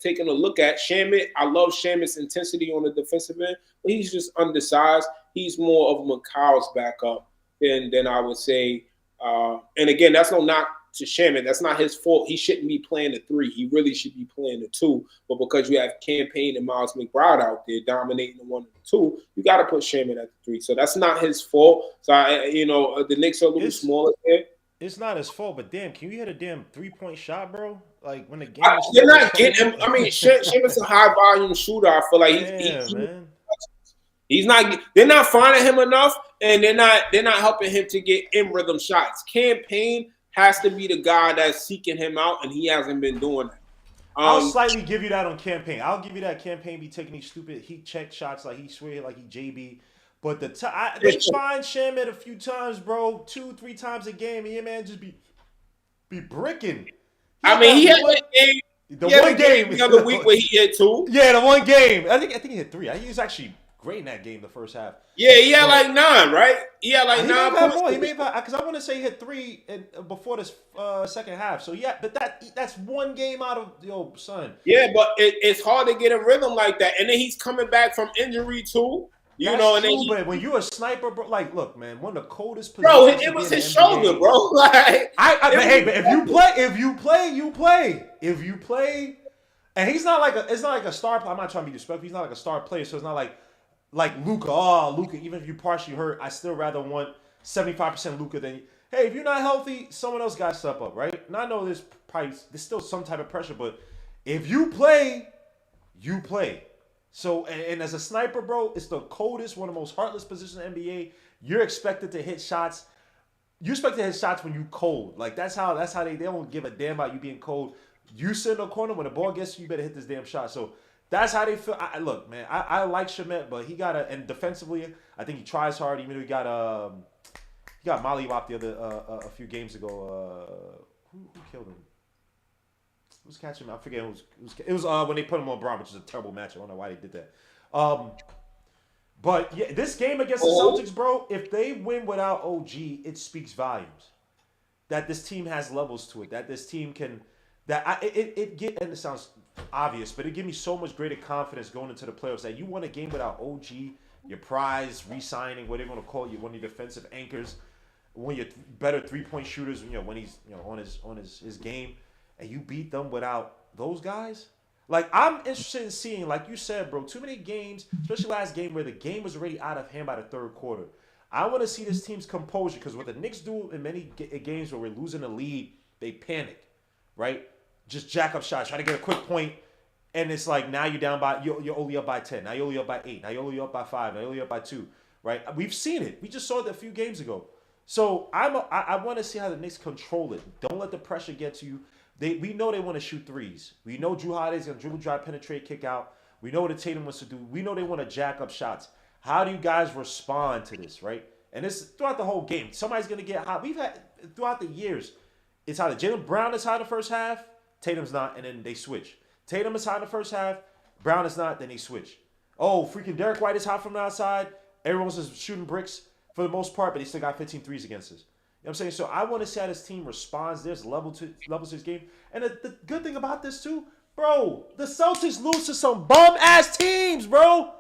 Speaker 2: taking a look at. Shamet, I love Shamet's intensity on the defensive end, but he's just undersized. He's more of Mikal's backup than I would say. And again, that's no knock to Shaman. That's not his fault. He shouldn't be playing the 3. He really should be playing the 2. But because you have Campaign and Miles McBride out there dominating the 1 and the 2, you got to put Shaman at the 3. So that's not his fault. So the Knicks are a little smaller there.
Speaker 1: It's not his fault, but damn, can you hit a damn 3-point shot, bro? Like when the game
Speaker 2: They're not getting him. I mean, Shaman's a high volume shooter. I feel like
Speaker 1: man.
Speaker 2: he's not. They're not finding him enough, and they're not helping him to get in rhythm shots. Campaign has to be the guy that's seeking him out, and he hasn't been doing that.
Speaker 1: I'll slightly give you that on Campaign. I'll give you that Campaign be taking these stupid heat check shots like he swear like he JB. But they find Shaman a few times, bro, 2-3 times a game, and your man just be bricking.
Speaker 2: He had one game. The other week where he hit 2.
Speaker 1: Yeah, the one game. I think he hit 3. He was actually great in that game the first half.
Speaker 2: Yeah, he had like 9, right? He had like 9 points.
Speaker 1: More. He made because I want to say he hit 3 before this second half. So yeah, but that's one game out of son.
Speaker 2: Yeah, but it's hard to get in rhythm like that, and then he's coming back from injury too.
Speaker 1: But when you're a sniper, bro, like, look, man, one of the coldest positions.
Speaker 2: Bro, it was his shoulder, bro. Like,
Speaker 1: but if you play, and he's not like a star player. I'm not trying to be disrespectful. He's not like a star player, so it's not like Luka. Oh, Luka, even if you partially hurt, I still rather want 75% Luka than. Hey, if you're not healthy, someone else got to step up, right? And I know there's still some type of pressure, but if you play, you play. So, and as a sniper, bro, it's the coldest, one of the most heartless positions in the NBA. You're expected to hit shots. You expect to hit shots when you cold. Like, that's how they don't give a damn about you being cold. You sit in the corner, when the ball gets to you, better hit this damn shot. So, that's how they feel. Look, man, I like Shamet, but he got and defensively, I think he tries hard, even though he got mollywhopped the other, a few games ago. Who killed him? Who's catching him? I forget. It was when they put him on Brown, which is a terrible match. I don't know why they did that. But yeah, this game against the Celtics, bro, if they win without OG, it speaks volumes. That this team has levels to it. That this team can. And it sounds obvious, but it gives me so much greater confidence going into the playoffs that you won a game without OG, your prize, re-signing, whatever you want to call it, one of your defensive anchors, one of your better 3-point shooters, when he's on his game. And you beat them without those guys? Like, I'm interested in seeing, like you said, bro, too many games, especially last game where the game was already out of hand by the third quarter. I want to see this team's composure because what the Knicks do in many games where we're losing the lead, they panic, right? Just jack up shots, try to get a quick point, and it's like now you're down by, you're only up by 10. Now you're only up by 8. Now you're only up by 5. Now you're only up by 2, right? We've seen it. We just saw it a few games ago. So I want to see how the Knicks control it. Don't let the pressure get to you. We know they want to shoot threes. We know Drew Holiday's going to dribble, drive, penetrate, kick out. We know what Tatum wants to do. We know they want to jack up shots. How do you guys respond to this, right? And this throughout the whole game. Somebody's going to get hot. We've had, throughout the years, it's either Jaylen Brown is hot in the first half, Tatum's not, and then they switch. Tatum is hot in the first half, Brown is not, then they switch. Oh, freaking Derek White is hot from the outside. Everyone's just shooting bricks for the most part, but they still got 15 threes against us. You know what I'm saying? So I want to see how this team responds. There's levels to this game. And the good thing about this too, bro, the Celtics lose to some bum-ass teams, bro.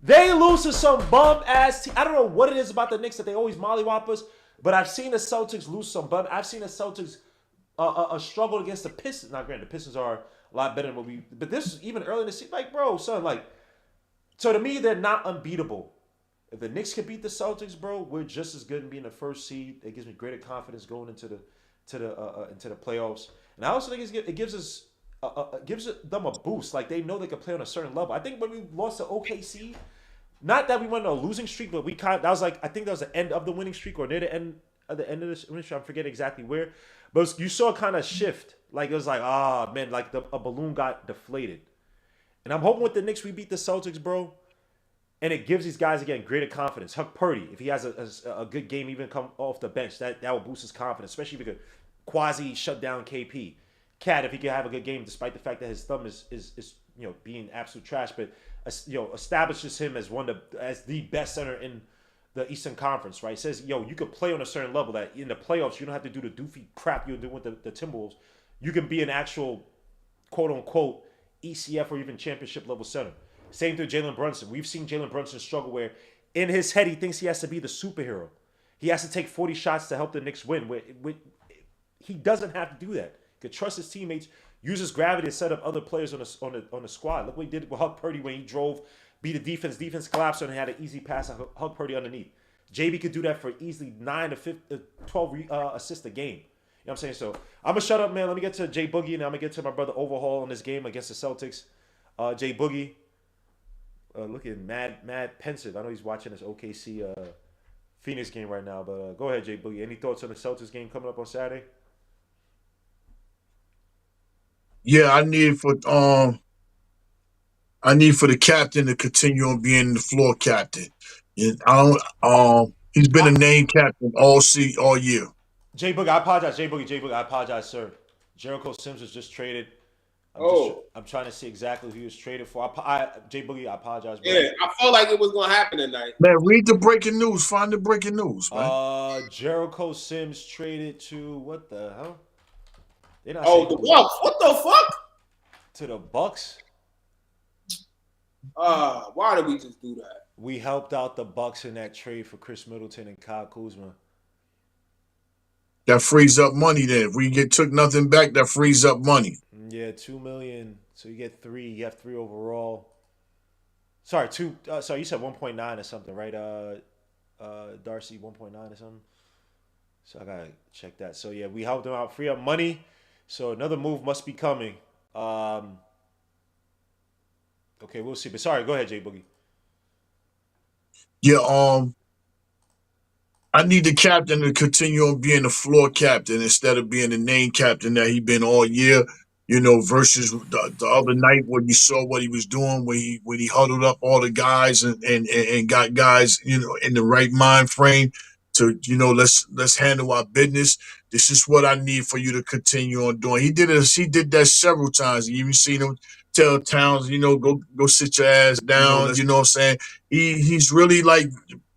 Speaker 1: They lose to some bum-ass teams. I don't know what it is about the Knicks that they always mollywop us, but I've seen the Celtics lose some bum. I've seen the Celtics struggle against the Pistons. Now, granted, the Pistons are a lot better than what we... But this is even early in the season. Like, bro, son, like... So to me, they're not unbeatable. If the Knicks can beat the Celtics, bro, we're just as good in being the first seed. It gives me greater confidence going into the playoffs. And I also think it gives them a boost. Like they know they can play on a certain level. I think when we lost to OKC, not that we went on a losing streak, but that was the end of the winning streak or near the end of the winning streak. I'm forgetting exactly where, but you saw a kind of shift. Like it was like, man, like a balloon got deflated. And I'm hoping with the Knicks we beat the Celtics, bro. And it gives these guys, again, greater confidence. Hukporti, if he has a good game, even come off the bench, that will boost his confidence, especially if he could quasi shut down KP. Cat, if he could have a good game, despite the fact that his thumb is being absolute trash, but establishes him as as the best center in the Eastern Conference, right? Says, you could play on a certain level that in the playoffs you don't have to do the doofy crap you're doing with the Timberwolves. You can be an actual quote unquote ECF or even championship level center. Same thing with Jalen Brunson. We've seen Jalen Brunson struggle where in his head he thinks he has to be the superhero. He has to take 40 shots to help the Knicks win. he doesn't have to do that. He could trust his teammates, use his gravity to set up other players on the squad. Look what he did with Hukporti when he drove, beat the defense. Defense collapsed and had an easy pass to Hukporti underneath. JB could do that for easily 9 to 15, 12 assists a game. You know what I'm saying? So I'm gonna shut up, man. Let me get to Jay Boogie, and I'm gonna get to my brother Overhaul in this game against the Celtics. Jay Boogie, looking mad pensive. I know he's watching this OKC Phoenix game right now, but go ahead, Jay Boogie. Any thoughts on the Celtics game coming up on Saturday?
Speaker 5: Yeah, I need for the captain to continue on being the floor captain. And I don't he's been a name captain all year.
Speaker 1: Jay Boogie, I apologize. Jay Boogie, I apologize, sir. Jericho Sims was just traded.
Speaker 2: Oh,
Speaker 1: I'm trying to see exactly who he was traded for. Jay Boogie, I apologize, bro.
Speaker 2: yeah. I felt like it was gonna happen tonight.
Speaker 5: Man, read the breaking news. Find the breaking news, man.
Speaker 1: Jericho Sims traded to what the hell? They not
Speaker 2: Oh,
Speaker 1: saying
Speaker 2: the Bucks. What the fuck?
Speaker 1: to the Bucks.
Speaker 2: Why did we just do that?
Speaker 1: We helped out the Bucks in that trade for Chris Middleton and Kyle Kuzma.
Speaker 5: That frees up money then. If we took nothing back, that frees up money.
Speaker 1: Yeah, 2 million. So you get 3. You have 3 overall. Sorry, 2. Sorry, you said 1.9 or something, right? Darcy, 1.9 or something. So I gotta check that. So yeah, we helped them out, free up money. So another move must be coming. Okay, we'll see. But sorry, go ahead, Jay Boogie.
Speaker 5: Yeah, I need the captain to continue on being the floor captain instead of being the name captain that he been all year. Versus the other night when you saw what he was doing when he huddled up all the guys and got guys in the right mind frame to let's handle our business. This is what I need for you to continue on doing. He did it. He did that several times. You even seen him tell Towns, go sit your ass down. You know what I'm saying? He's really like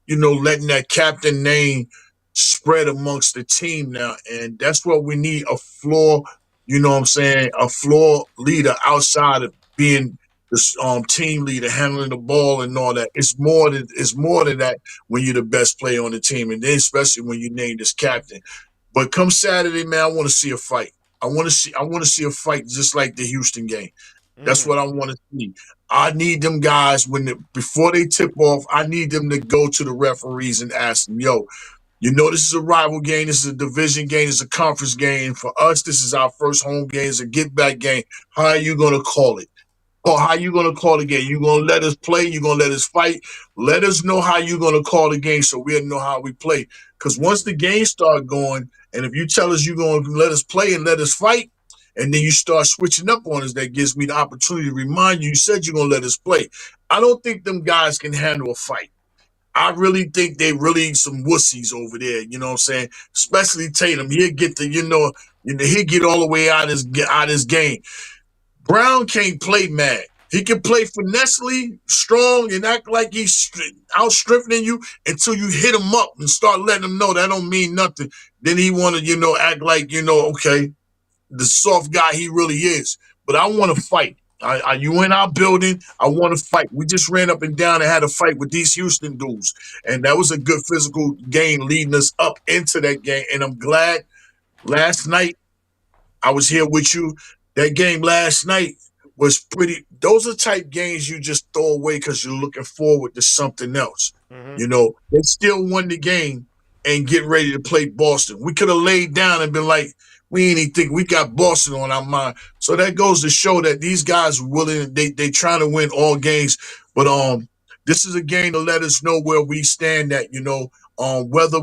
Speaker 5: letting that captain name spread amongst the team now. And that's what we need, a floor, a floor leader outside of being the team leader, handling the ball and all that. It's more than that when you're the best player on the team, and then especially when you named as captain. But come Saturday, man, I want to see a fight. I want to see a fight just like the Houston game. That's what I want to see. I need them guys before they tip off. I need them to go to the referees and ask them, "Yo, this is a rival game. This is a division game. It's a conference game. For us, this is our first home game. It's a get back game. How are you gonna call it? Or how you gonna call the game? You gonna let us play? You gonna let us fight? Let us know how you gonna call the game so we'll know how we play. Because once the game start going, and if you tell us you gonna let us play and let us fight, and then you start switching up on us, that gives me the opportunity to remind you. You said you're gonna let us play. I don't think them guys can handle a fight. I really think they really some wussies over there. You know what I'm saying? Especially Tatum. He'll get he'll get all the way out his game. Brown can't play mad. He can play finessely, strong, and act like he's outstripping you until you hit him up and start letting him know that don't mean nothing. Then he want to, act like, okay, the soft guy he really is. But I want to fight. You in our building? I want to fight. We just ran up and down and had a fight with these Houston dudes, and that was a good physical game leading us up into that game. And I'm glad last night I was here with you. That game last night was pretty. Those are type games you just throw away because you're looking forward to something else. They still won the game and get ready to play Boston. We could have laid down and been like, we ain't even think we got Boston on our mind. So that goes to show that these guys are willing. They trying to win all games, but this is a game to let us know where we stand at. Whether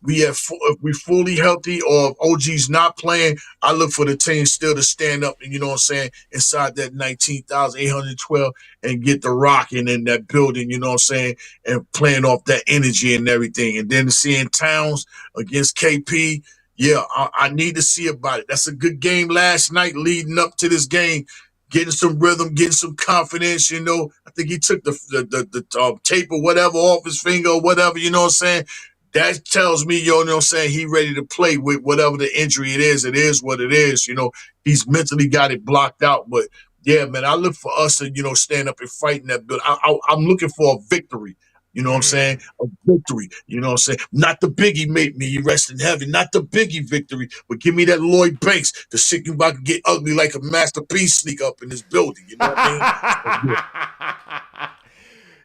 Speaker 5: if we fully healthy or if OG's not playing, I look for the team still to stand up and inside that 19,812 and get the rocking in that building, and playing off that energy and everything. And then seeing Towns against KP. Yeah, I need to see about it. That's a good game last night leading up to this game, getting some rhythm, getting some confidence, I think he took the tape or whatever off his finger or whatever, That tells me, he ready to play with whatever the injury it is. It is what it is, He's mentally got it blocked out. But, yeah, man, I look for us to, stand up and fight in that build. I'm looking for a victory. You know what I'm saying? A victory. You know what I'm saying? Not the Biggie make me, you rest in heaven. Not the Biggie victory, but give me that Lloyd Banks. The shit you about to get ugly like a masterpiece sneak up in this building. You know what I mean? So,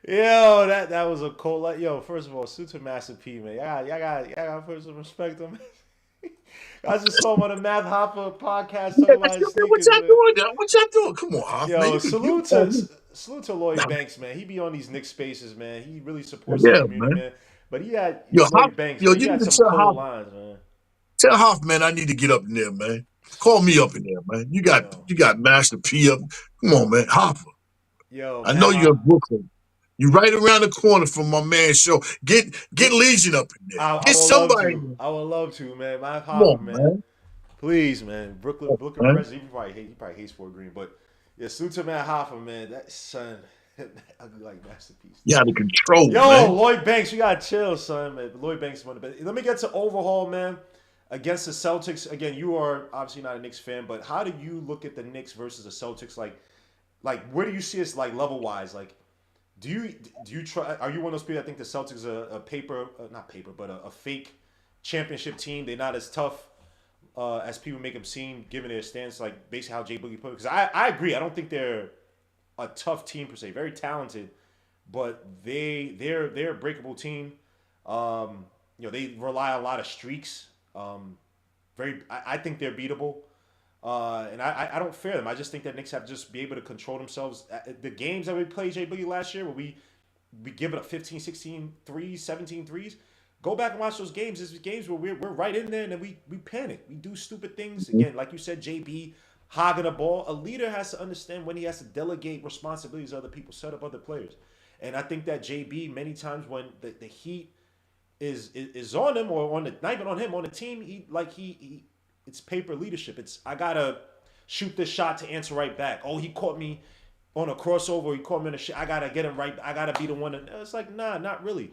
Speaker 5: yeah.
Speaker 1: Yo, that was a cool. Yo, first of all, salute to Master P, man. Y'all got to put some respect on. I just saw him on the Math Hopper podcast
Speaker 5: Yeah,
Speaker 1: talking about his
Speaker 5: what
Speaker 1: sneakers,
Speaker 5: y'all
Speaker 1: man.
Speaker 5: doing now? What y'all doing? Come on, Hoff, man.
Speaker 1: Yo,
Speaker 5: You call me.
Speaker 1: salute to Lloyd Banks, man. He be on these Knicks spaces, man. He really supports the
Speaker 5: Yeah,
Speaker 1: community,
Speaker 5: man.
Speaker 1: man. But he had
Speaker 5: Yo, Hoff,
Speaker 1: Lloyd Banks,
Speaker 5: yo,
Speaker 1: man. He
Speaker 5: you
Speaker 1: had
Speaker 5: need
Speaker 1: some
Speaker 5: to
Speaker 1: cold lines, man.
Speaker 5: tell Hoff, man, I need to get up in there, man. Call me up in there, man.
Speaker 1: Yo,
Speaker 5: You got Master P up. Come on, man. Hoffa.
Speaker 1: yo,
Speaker 5: I know
Speaker 1: Matt
Speaker 5: you're in
Speaker 1: Hop.
Speaker 5: Brooklyn. You right around the corner from my man's show. Get Legion up in there.
Speaker 1: I
Speaker 5: Get
Speaker 1: would love
Speaker 5: somebody in
Speaker 1: to.
Speaker 5: there.
Speaker 1: I would love to, man. Matt
Speaker 5: Come
Speaker 1: Hopper,
Speaker 5: on,
Speaker 1: man.
Speaker 5: man.
Speaker 1: Please, man.
Speaker 5: Come
Speaker 1: Brooklyn
Speaker 5: on, man.
Speaker 1: resident. He probably hates Fort Green, but yeah, salute to Matt Hopper, man. That son, ugly like masterpiece.
Speaker 5: You out of control,
Speaker 1: Yo,
Speaker 5: man.
Speaker 1: Lloyd Banks, you gotta chill, son. Man. Lloyd Banks is one of the best. Let me get to overhaul, man. Against the Celtics, again, you are obviously not a Knicks fan, but how do you look at the Knicks versus the Celtics? Like where do you see us like level wise? Like, do you try? Are you one of those people that think the Celtics are a paper, not paper, but a fake championship team? They're not as tough as people make them seem, given their stance. Like basically how Jay Boogie put it. Because I agree. I don't think they're a tough team per se. Very talented, but they're a breakable team. They rely on a lot of streaks. I think they're beatable. And I don't fear them. I just think that Knicks have to just be able to control themselves. The games that we played Jay Boogie last year, where we give it up 15, 16 threes, 17 threes. Go back and watch those games. There's games where we're right in there and then we panic. We do stupid things. Again, like you said, JB hogging the ball. A leader has to understand when he has to delegate responsibilities to other people, set up other players. And I think that JB, many times when the heat is on him or on the not even on him, on the team, he it's paper leadership. It's I gotta shoot this shot to answer right back. Oh, he caught me on a crossover. He caught me in a shit. I gotta get him right. I gotta be the one. It's like nah, not really.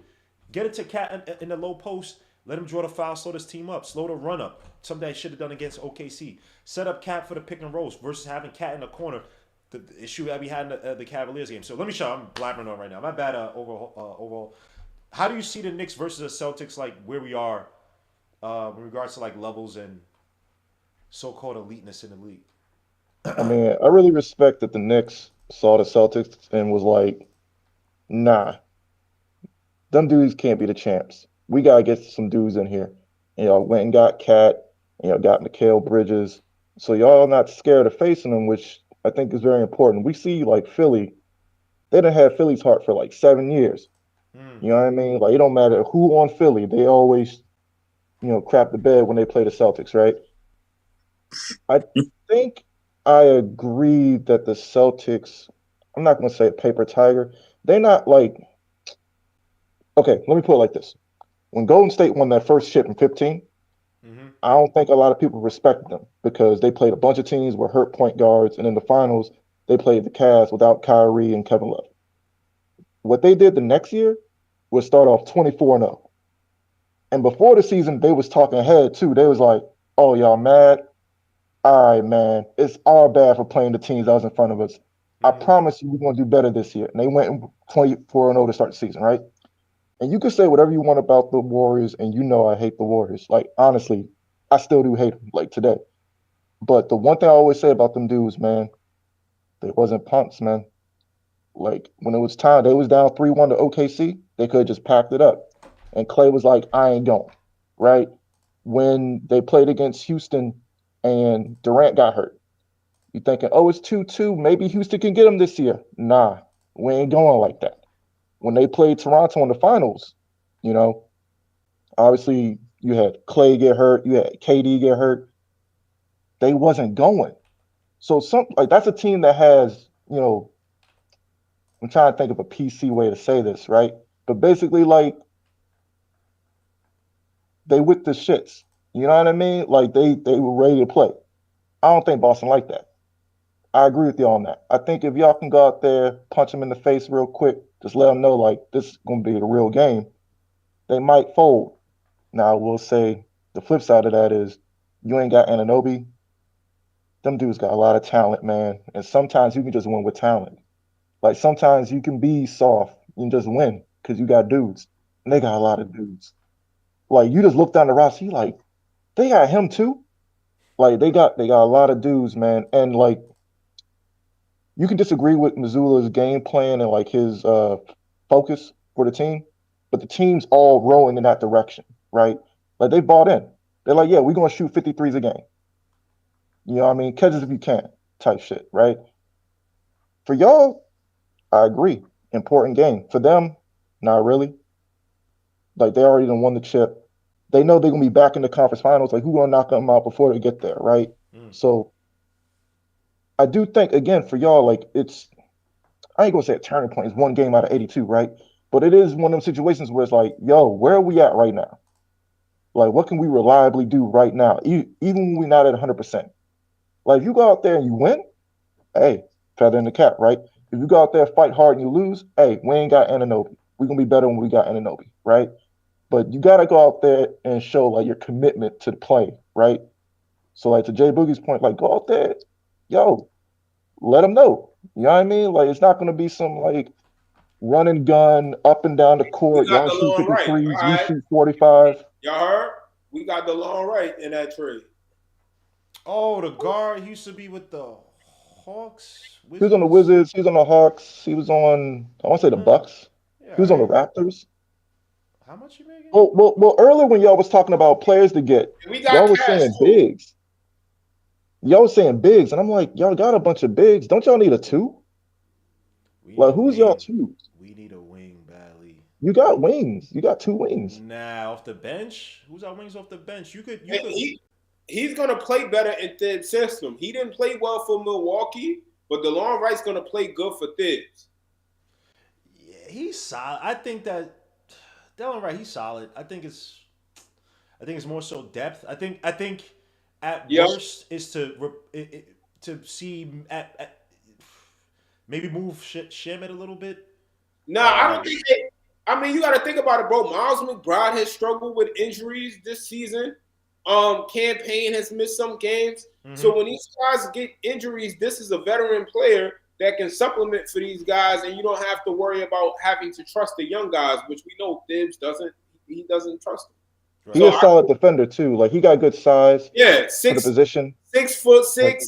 Speaker 1: Get it to Cat in the low post. Let him draw the foul. Slow this team up. Slow the run up. Something I should have done against OKC. Set up Cat for the pick and rolls versus having Cat in the corner. The issue that we had in the Cavaliers game. So let me show. I'm blabbering on right now. My bad. Overall. How do you see the Knicks versus the Celtics? Like where we are in regards to like levels and so-called eliteness in the league.
Speaker 4: I mean, I really respect that the Knicks saw the Celtics and was like, nah, them dudes can't be the champs. We gotta get some dudes in here. And y'all went and got Cat, and y'all got Mikal Bridges. So y'all not scared of facing them, which I think is very important. We see like Philly, they done had Philly's heart for like 7 years. You know what I mean? Like it don't matter who on Philly, they always, crap the bed when they play the Celtics, right? I think I agree that the Celtics, I'm not gonna say a paper tiger. They're not like, okay, let me put it like this. When Golden State won that first chip in 15,
Speaker 1: Mm-hmm.
Speaker 4: I don't think a lot of people respected them because they played a bunch of teams with hurt point guards, and in the finals, they played the Cavs without Kyrie and Kevin Love. What they did the next year was start off 24-0. And before the season, they was talking ahead too. They was like, "Oh, y'all mad? All right, man. It's our bad for playing the teams that was in front of us. I promise you, we're gonna do better this year." And they went 24-0 to start the season, right? And you can say whatever you want about the Warriors, and you know I hate the Warriors. Like honestly, I still do hate them, like today. But the one thing I always say about them dudes, man, they wasn't punks, man. Like when it was time, they was down 3-1 to OKC. They could have just packed it up. And Clay was like, "I ain't going." Right? When they played against Houston and Durant got hurt, you thinking, "Oh, it's 2-2. Maybe Houston can get him this year." Nah, we ain't going like that. When they played Toronto in the finals, you know, obviously you had Clay get hurt, you had KD get hurt. They wasn't going. So that's a team that has, I'm trying to think of a PC way to say this, right? But basically, like they with the shits. You know what I mean? Like they were ready to play. I don't think Boston like that. I agree with you on that. I think if y'all can go out there, punch them in the face real quick, just let them know like this is gonna be the real game, they might fold. Now we'll say the flip side of that is you ain't got Anunoby. Them dudes got a lot of talent, man. And sometimes you can just win with talent. Like sometimes you can be soft and just win because you got dudes, and they got a lot of dudes. Like you just look down the roster, you like they got him too. Like they got a lot of dudes, man, and like you can disagree with Missoula's game plan and like his focus for the team, but the team's all rowing in that direction, right? Like they bought in. They're like, yeah, we're gonna shoot 53s a game. You know what I mean? Catch us if you can, type shit, right? For y'all, I agree. Important game. For them, not really. Like they already done won the chip. They know they're gonna be back in the conference finals. Like who gonna knock them out before they get there, right? So I do think again for y'all, like it's I ain't gonna say a turning point. It's one game out of 82, right? But it is one of them situations where it's like, yo, where are we at right now? Like, what can we reliably do right now, even when we're not at 100%? Like, if you go out there and you win, hey, feather in the cap, right? If you go out there, fight hard, and you lose, hey, we ain't got Anunoby. We're gonna be better when we got Anunoby, right? But you gotta go out there and show like your commitment to the play, right? So, like to Jay Boogie's point, like go out there, yo, let them know. You know what I mean? Like it's not gonna be some like run and gun up and down the
Speaker 2: We
Speaker 4: court.
Speaker 2: got
Speaker 4: Y'all
Speaker 2: the
Speaker 4: shoot
Speaker 2: long right.
Speaker 4: 53s,
Speaker 2: All
Speaker 4: we
Speaker 2: right.
Speaker 4: shoot 45.
Speaker 2: Y'all heard? We got the long right in that trade.
Speaker 1: Oh, the guard he used to be with the Hawks.
Speaker 4: He was on the Wizards. He was on the Hawks. He was on, I want to say the Bucks.
Speaker 1: Yeah,
Speaker 4: He was on the
Speaker 1: right.
Speaker 4: Raptors.
Speaker 1: How much you making?
Speaker 4: Well, earlier when y'all was talking about players to get,
Speaker 2: We got
Speaker 4: y'all was
Speaker 2: cash
Speaker 4: saying
Speaker 2: too.
Speaker 4: bigs. Y'all was saying bigs, and I'm like, y'all got a bunch of bigs. Don't y'all need a two? Like, who's y'all two?
Speaker 1: We need a wing badly.
Speaker 4: You got wings. You got two wings.
Speaker 1: Nah, off the bench. Who's our wings off the bench? You could.
Speaker 2: And he's gonna play better in Thibs' system. He didn't play well for Milwaukee, but the long right's gonna play good for Thibs.
Speaker 1: Yeah, he's solid. I think that Delon Wright, he's solid. I think it's more so depth. I think at
Speaker 2: Yep.
Speaker 1: worst is to see at maybe move Shamet a little bit.
Speaker 2: Nah, I don't think that. I mean, you got to think about it, bro. Miles McBride has struggled with injuries this season. Campaign has missed some games. So when these guys get injuries, this is a veteran player that can supplement for these guys, and you don't have to worry about having to trust the young guys, which we know Thibs doesn't. He doesn't trust them.
Speaker 1: Right.
Speaker 4: He's a solid defender too. Like he got good size.
Speaker 2: Yeah,
Speaker 4: for the position.
Speaker 2: 6'6".
Speaker 4: Like,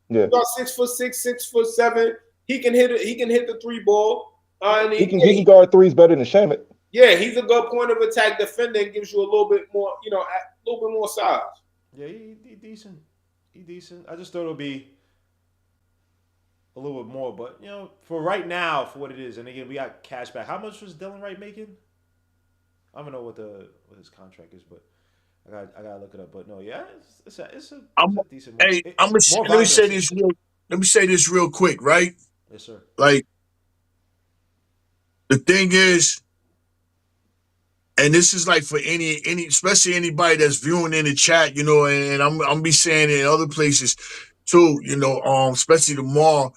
Speaker 4: yeah,
Speaker 2: about 6'6", 6'7". He can hit it. He can hit the three ball. And
Speaker 4: he can guard threes better than Shamet.
Speaker 2: Yeah, he's a good point of attack defender and gives you a little bit more, a little bit more size.
Speaker 1: Yeah, he decent. He decent. I just thought it would be a little bit more, but for right now, for what it is, and again, we got cash back. How much was Delon Wright making? I don't know what his contract is, but I gotta look it up. But no, yeah, it's a decent.
Speaker 5: Hey, let me say this real. Let me say this real quick, right?
Speaker 1: Yes, sir.
Speaker 5: Like the thing is, and this is like for any especially anybody that's viewing in the chat, and I'm be saying it in other places too, especially tomorrow.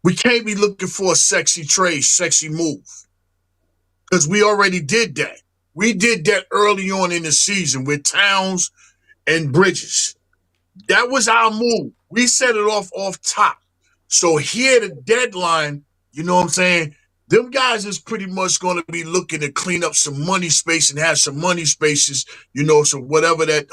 Speaker 5: We can't be looking for a sexy trade, sexy move. Because we already did that. We did that early on in the season with Towns and Bridges. That was our move. We set it off top. So here the deadline, you know what I'm saying? Them guys is pretty much going to be looking to clean up some money space and have some money spaces, so whatever that,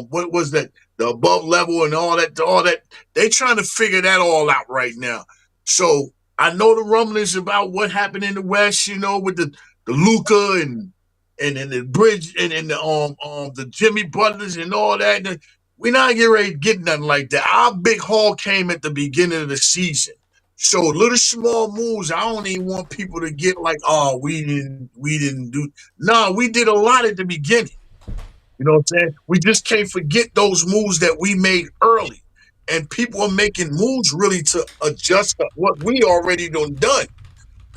Speaker 5: what was that, the above level and all that, they trying to figure that all out right now. So I know the rumblings about what happened in the West, with the Luka and the Bridge and the Jimmy Butlers and all that. We're not getting ready to get nothing like that. Our big haul came at the beginning of the season. So little small moves, I don't even want people to get like, oh, we didn't do. No, we did a lot at the beginning. You know what I'm saying? We just can't forget those moves that we made early. And people are making moves really to adjust to what we already done.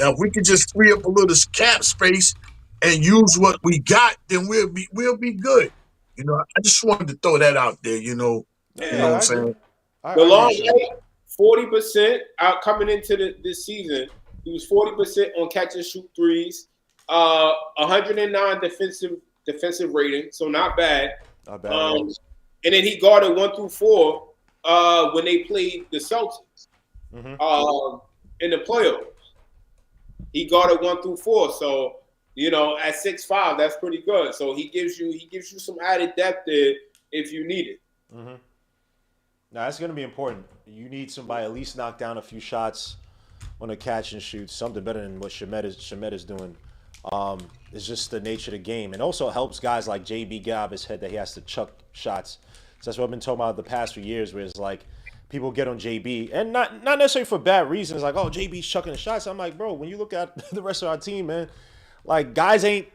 Speaker 5: Now, if we could just free up a little cap space and use what we got, then we'll be good. I just wanted to throw that out there. You know what I'm saying?
Speaker 2: The long right, 40% out coming into this season. He was 40% on catch and shoot threes. 109 defensive rating, so not bad.
Speaker 1: Not bad.
Speaker 2: And then he guarded 1 through 4 when they played the Celtics in the playoffs. He guarded 1 through 4. So, at 6'5", that's pretty good. So he gives you some added depth there if you need it.
Speaker 1: Mm-hmm. Now that's gonna be important. You need somebody at least knock down a few shots on a catch and shoot, something better than what Shemet is doing. It's just the nature of the game, and also helps guys like JB get out of his head that he has to chuck shots. So that's what I've been talking about the past few years, where it's like people get on JB, and not necessarily for bad reasons, like, oh, JB's chucking the shots. I'm like, bro, when you look at the rest of our team, man, like guys ain't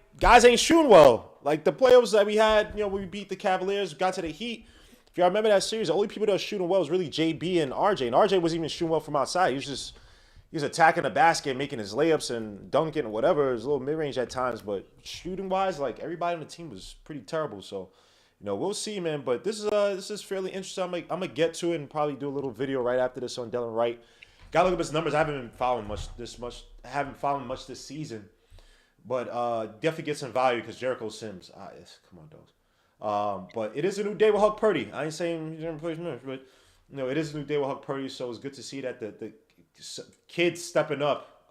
Speaker 1: shooting well. Like the playoffs that we had, when we beat the Cavaliers, got to the Heat. If y'all remember that series, the only people that were shooting well was really JB and RJ. And RJ wasn't even shooting well from outside. He was attacking the basket, making his layups and dunking and whatever. It was a little mid-range at times, but shooting-wise, like everybody on the team was pretty terrible. So, we'll see, man. But this is fairly interesting. I'm gonna get to it and probably do a little video right after this on Dylan Wright. Gotta look up his numbers. I haven't been following much this season, but definitely get some value because Jericho Sims. Come on, dogs. But it is a new day with Hukporti. I ain't saying he's gonna play minutes, but it is a new day with Hukporti. So it's good to see that the kids stepping up,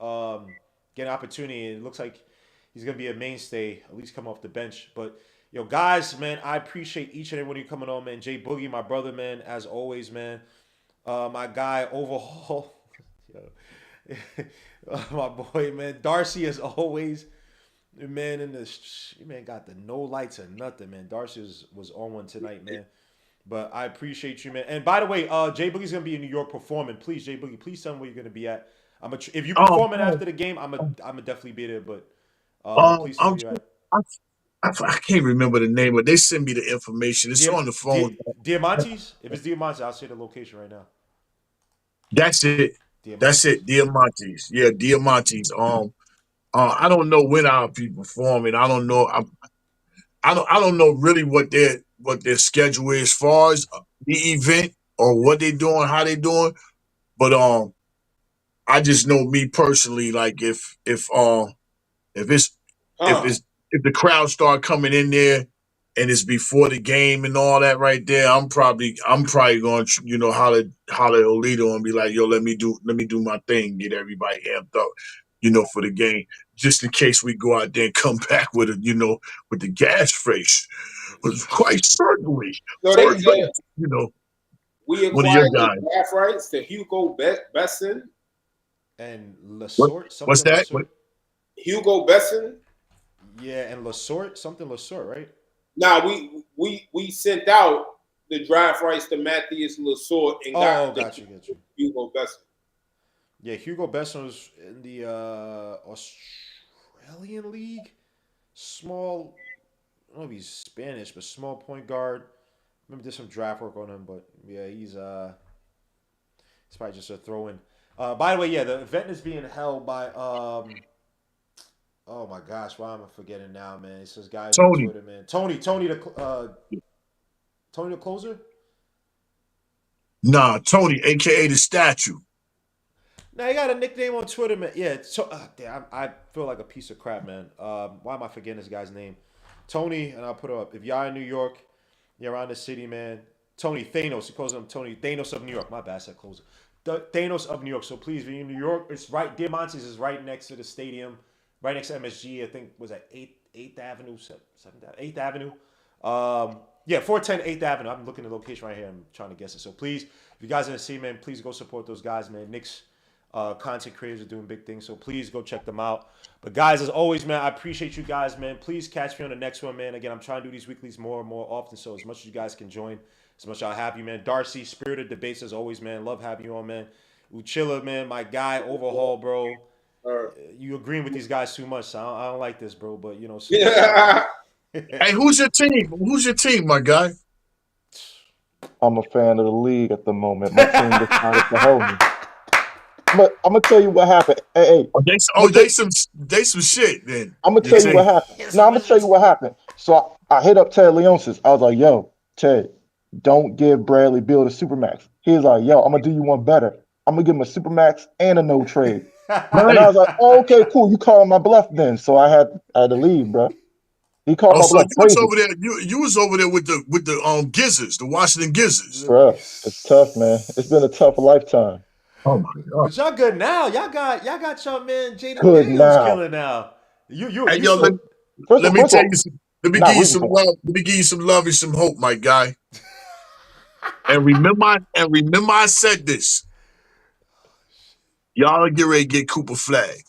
Speaker 1: getting opportunity. And it looks like he's gonna be a mainstay, at least come off the bench. But guys, man, I appreciate each and every one of you coming on, man. Jay Boogie, my brother, man, as always, man. My guy Overhaul, my boy, man. Darcy, as always, man. Man got the no lights or nothing, man. Darcy was on one tonight, man. But I appreciate you, man. And by the way, Jay Boogie's gonna be in New York performing. Please, Jay Boogie, please tell me where you're gonna be at. If you performing after the game, I'm definitely be there. But please tell me where you're at.
Speaker 5: I can't remember the name, but they send me the information. It's on the phone.
Speaker 1: Diamantes? If it's Diamantes, I'll say the location right now.
Speaker 5: That's it. That's it. Diamantes. Yeah, Diamantes. I don't know when I'll be performing. I don't know. I don't know really what their schedule is as far as the event or what they doing, how they doing. But I just know me personally, like if it's if the crowd start coming in there and it's before the game and all that right there, I'm probably going to holler Olito and be like, yo, let me do my thing, get everybody amped up, for the game, just in case we go out there and come back with with the gas face, was quite certainly
Speaker 2: So
Speaker 5: for
Speaker 2: they
Speaker 5: advance,
Speaker 2: we
Speaker 5: one of your
Speaker 2: acquired the
Speaker 5: guys.
Speaker 2: draft rights to Hugo Besson.
Speaker 1: And Lasort,
Speaker 5: What's that?
Speaker 1: Lasort.
Speaker 2: Hugo Besson.
Speaker 1: Yeah, and Lasort, something Lasort, right?
Speaker 2: Now we sent out the draft rights to Matthias Lasort and
Speaker 1: got you.
Speaker 2: Hugo Besson.
Speaker 1: Yeah, Hugo Besson was in the Australian League. Small, I don't know if he's Spanish, but small point guard. Remember did some draft work on him, but yeah, he's probably just a throw-in. By the way, yeah, the event is being held by oh my gosh, why am I forgetting now, man? It says guys on Twitter, man. Tony the closer?
Speaker 5: Nah, Tony, aka the statue.
Speaker 1: Now, he got a nickname on Twitter, man. Yeah, damn, I feel like a piece of crap, man. Why am I forgetting this guy's name? Tony, and I'll put it up. If y'all in New York, you're around the city, man. Tony Thanos, he calls him Tony Thanos of New York. My bad, I said closer. Thanos of New York. So please, if you're in New York, it's right. Diamantes is right next to the stadium, right next to MSG. I think was at 8th Avenue, 7th, 8th Avenue. Yeah, 410 8th Avenue. I'm looking at the location right here. I'm trying to guess it. So please, if you guys in the city, man, please go support those guys, man. Knicks content creators are doing big things, so please go check them out. But guys, as always, man, I appreciate you guys, man. Please catch me on the next one, man. Again, I'm trying to do these weeklies more and more often, so as much as you guys can join, as much as I'll have you, man. Darcy, spirited debates as always, man. Love having you on, man. Uchilla, man, my guy, Overhaul, bro. You agreeing with these guys too much, so I don't like this, bro. But so
Speaker 5: Hey, who's your team? Who's your team, my guy?
Speaker 4: I'm a fan of the league at the moment. My team decided to hold me. But I'm gonna tell you what happened. Hey,
Speaker 5: they some shit. Then
Speaker 4: I'm gonna tell you what happened. No, I'm gonna tell you what happened. So I hit up Ted Leonsis. I was like, "Yo, Ted, don't give Bradley Beal the supermax." He was like, "Yo, I'm gonna do you one better. I'm gonna give him a supermax and a no trade." And I was like, "Oh, okay, cool. You calling my bluff then?" So I had to leave, bro. He called my bluff crazy.
Speaker 5: Over there. You was over there with the Gizzards, the Washington Gizzards.
Speaker 4: Bro, it's tough, man. It's been a tough lifetime.
Speaker 5: Oh my God.
Speaker 1: But y'all good now. Y'all got your man Jaden
Speaker 4: Good
Speaker 1: Daniels
Speaker 4: now.
Speaker 1: killing now.
Speaker 5: Hey,
Speaker 1: You
Speaker 5: yo,
Speaker 1: still
Speaker 5: let me
Speaker 4: First of
Speaker 5: tell
Speaker 4: all,
Speaker 5: you some, let me
Speaker 4: not
Speaker 5: give you
Speaker 4: rooting
Speaker 5: some
Speaker 4: for him.
Speaker 5: love. Let me give you some love and some hope, my guy. And remember I said this. Y'all get ready to get Cooper Flag.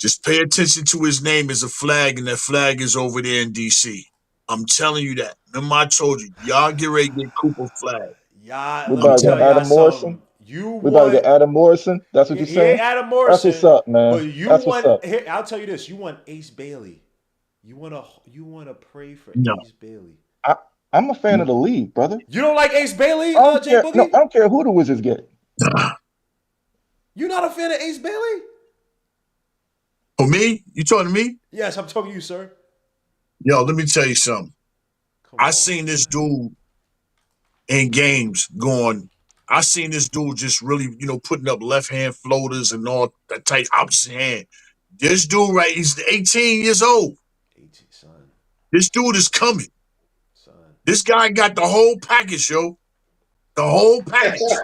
Speaker 5: Just pay attention to his name as a flag, and that flag is over there in DC. I'm telling you that. Remember I told you, y'all get ready to get Cooper Flag.
Speaker 1: y'all.
Speaker 4: We
Speaker 1: Let
Speaker 5: I'm
Speaker 1: me
Speaker 4: about to
Speaker 1: tell
Speaker 4: get
Speaker 5: telling
Speaker 1: y'all
Speaker 4: Adam Morrison.
Speaker 1: something. You
Speaker 4: We about to
Speaker 1: want
Speaker 4: get Adam Morrison. That's what you're
Speaker 1: he ain't
Speaker 4: saying?
Speaker 1: Adam
Speaker 4: That's what's
Speaker 1: Morrison,
Speaker 4: up, man.
Speaker 1: but you
Speaker 4: That's what's
Speaker 1: want.
Speaker 4: up.
Speaker 1: Here, I'll tell you this. You want Ace Bailey. You wanna pray for
Speaker 5: you.
Speaker 1: Ace Bailey.
Speaker 4: I, I'm a fan
Speaker 5: No.
Speaker 4: of the league, brother.
Speaker 1: You don't like Ace Bailey,
Speaker 4: I don't
Speaker 1: Jay
Speaker 4: care. No,
Speaker 1: Boogie?
Speaker 4: I don't care who the Wizards get.
Speaker 1: You not a fan of Ace Bailey?
Speaker 5: For me, you talking to me?
Speaker 1: Yes, I'm talking to you, sir.
Speaker 5: Yo, let me tell you something.
Speaker 1: Come
Speaker 5: I
Speaker 1: on,
Speaker 5: seen
Speaker 1: man.
Speaker 5: this dude in games going. I seen this dude just really, putting up left hand floaters and all that tight opposite hand. This dude, right? He's 18 years old.
Speaker 1: 18, son,
Speaker 5: This dude is coming.
Speaker 1: son.
Speaker 5: This guy got the whole package, yo. The whole package.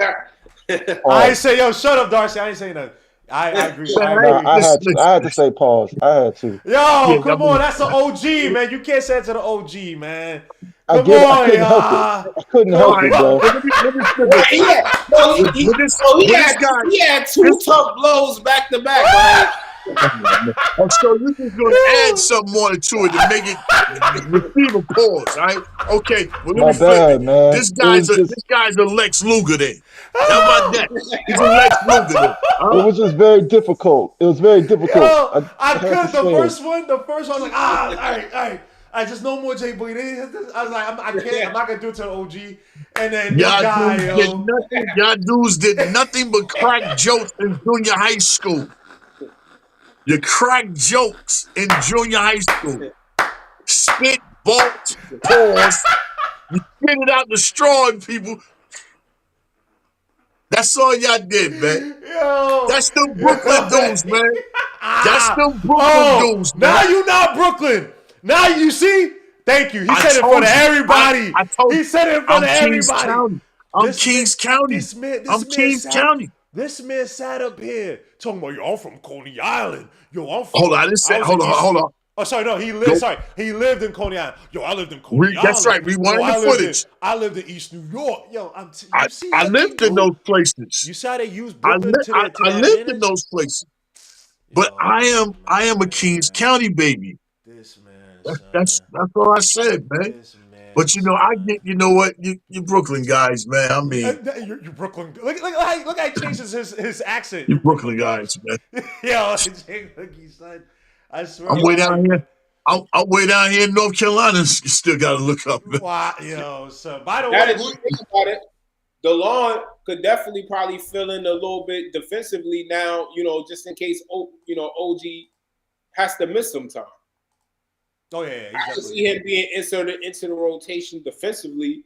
Speaker 1: I ain't
Speaker 4: Pause.
Speaker 1: say yo. Shut up, Darcy. I ain't saying nothing. I agree.
Speaker 5: Man,
Speaker 1: I
Speaker 4: Nah,
Speaker 1: agree.
Speaker 5: listen.
Speaker 4: I had to say pause. I had to.
Speaker 1: Yo,
Speaker 5: Yeah, I
Speaker 1: come on.
Speaker 5: mean,
Speaker 1: That's an OG, man. You can't say it to the OG, man.
Speaker 4: I
Speaker 1: Come
Speaker 4: get it. I
Speaker 1: on,
Speaker 4: couldn't help it.
Speaker 1: y'all.
Speaker 4: I couldn't
Speaker 1: Come
Speaker 5: all
Speaker 4: help
Speaker 5: right.
Speaker 4: it,
Speaker 1: on.
Speaker 4: bro.
Speaker 5: Well, let me flip
Speaker 2: Well,
Speaker 5: it.
Speaker 2: he had, well,
Speaker 5: With this guy,
Speaker 2: he had two
Speaker 5: this
Speaker 2: tough blows back to back, like
Speaker 5: oh, so you're just going to add something more to it to make it receive a pause, all right? Okay, well let
Speaker 4: My
Speaker 5: me flip it.
Speaker 4: bad, man.
Speaker 5: This
Speaker 4: It
Speaker 5: guy's
Speaker 4: was
Speaker 5: a
Speaker 4: just
Speaker 5: this guy's a Lex Luger then. How about that? He's a Lex Luger then.
Speaker 4: it was just very difficult. It was very difficult.
Speaker 1: Yo, I
Speaker 4: I had to
Speaker 1: could the
Speaker 4: say it.
Speaker 1: first one. The first one, I was like, all right, all right. I just no more Jay Boy. I was like, I can't. I'm not gonna do it to the OG. And then this guy, yo.
Speaker 5: Y'all dudes did nothing but crack jokes in junior high school. You crack jokes in junior high school. Spit, vault, pause. You spit it out the straw and people. That's all y'all did, man.
Speaker 1: Yo,
Speaker 5: That's them Brooklyn
Speaker 1: yo.
Speaker 5: dudes, man. That's them Brooklyn
Speaker 1: Oh,
Speaker 5: dudes, man.
Speaker 1: now you not Brooklyn. Now you see. Thank you. He
Speaker 5: I
Speaker 1: said it in front
Speaker 5: told
Speaker 1: of
Speaker 5: you.
Speaker 1: everybody.
Speaker 5: I told
Speaker 1: He
Speaker 5: you.
Speaker 1: said it in front
Speaker 5: I'm
Speaker 1: of
Speaker 5: Kings
Speaker 1: everybody.
Speaker 5: County. I'm
Speaker 1: This man,
Speaker 5: Kings County. I'm
Speaker 1: this man
Speaker 5: Kings
Speaker 1: sat,
Speaker 5: County.
Speaker 1: this man sat up here talking about yo. I'm from Coney Island. Yo,
Speaker 5: Hold on. I didn't
Speaker 1: I
Speaker 5: say.
Speaker 1: was in
Speaker 5: Hold on.
Speaker 1: East.
Speaker 5: Hold on.
Speaker 1: Oh, sorry, no, he lived.
Speaker 5: Go.
Speaker 1: Sorry, he lived in Coney Island. Yo, I lived in Coney
Speaker 5: That's
Speaker 1: Island.
Speaker 5: right.
Speaker 1: Yo,
Speaker 5: Rewind the footage.
Speaker 1: I lived in East New York. Yo,
Speaker 5: I,
Speaker 1: you see
Speaker 5: I
Speaker 1: how they
Speaker 5: lived in
Speaker 1: do?
Speaker 5: those places.
Speaker 1: You see how they use Brooklyn to
Speaker 5: I
Speaker 1: their
Speaker 5: lived in
Speaker 1: advantage?
Speaker 5: those places. But
Speaker 1: Yo,
Speaker 5: I am a Kings
Speaker 1: man,
Speaker 5: County baby.
Speaker 1: this man,
Speaker 5: That's
Speaker 1: son,
Speaker 5: that's all I said, man.
Speaker 1: this man,
Speaker 5: But I
Speaker 1: son.
Speaker 5: get. You know what? You Brooklyn guys, man. I
Speaker 1: Yeah,
Speaker 5: mean,
Speaker 1: you Brooklyn. Look how he changes his accent.
Speaker 5: you
Speaker 1: You Brooklyn
Speaker 5: Brooklyn
Speaker 1: guys.
Speaker 5: guys, man.
Speaker 1: Yo, Jay Cookie, son. I swear,
Speaker 5: I'm
Speaker 1: I'm
Speaker 5: way
Speaker 1: like,
Speaker 5: down here. I'm way down here in North Carolina. You still got to look up, man.
Speaker 1: wow, yo. So, by the
Speaker 2: now
Speaker 1: way,
Speaker 2: that you think about it, DeLon could definitely probably fill in a little bit defensively now, just in case OG has to miss some time.
Speaker 1: oh yeah,
Speaker 2: I
Speaker 1: he's
Speaker 2: can
Speaker 1: definitely.
Speaker 2: see him being inserted into the rotation defensively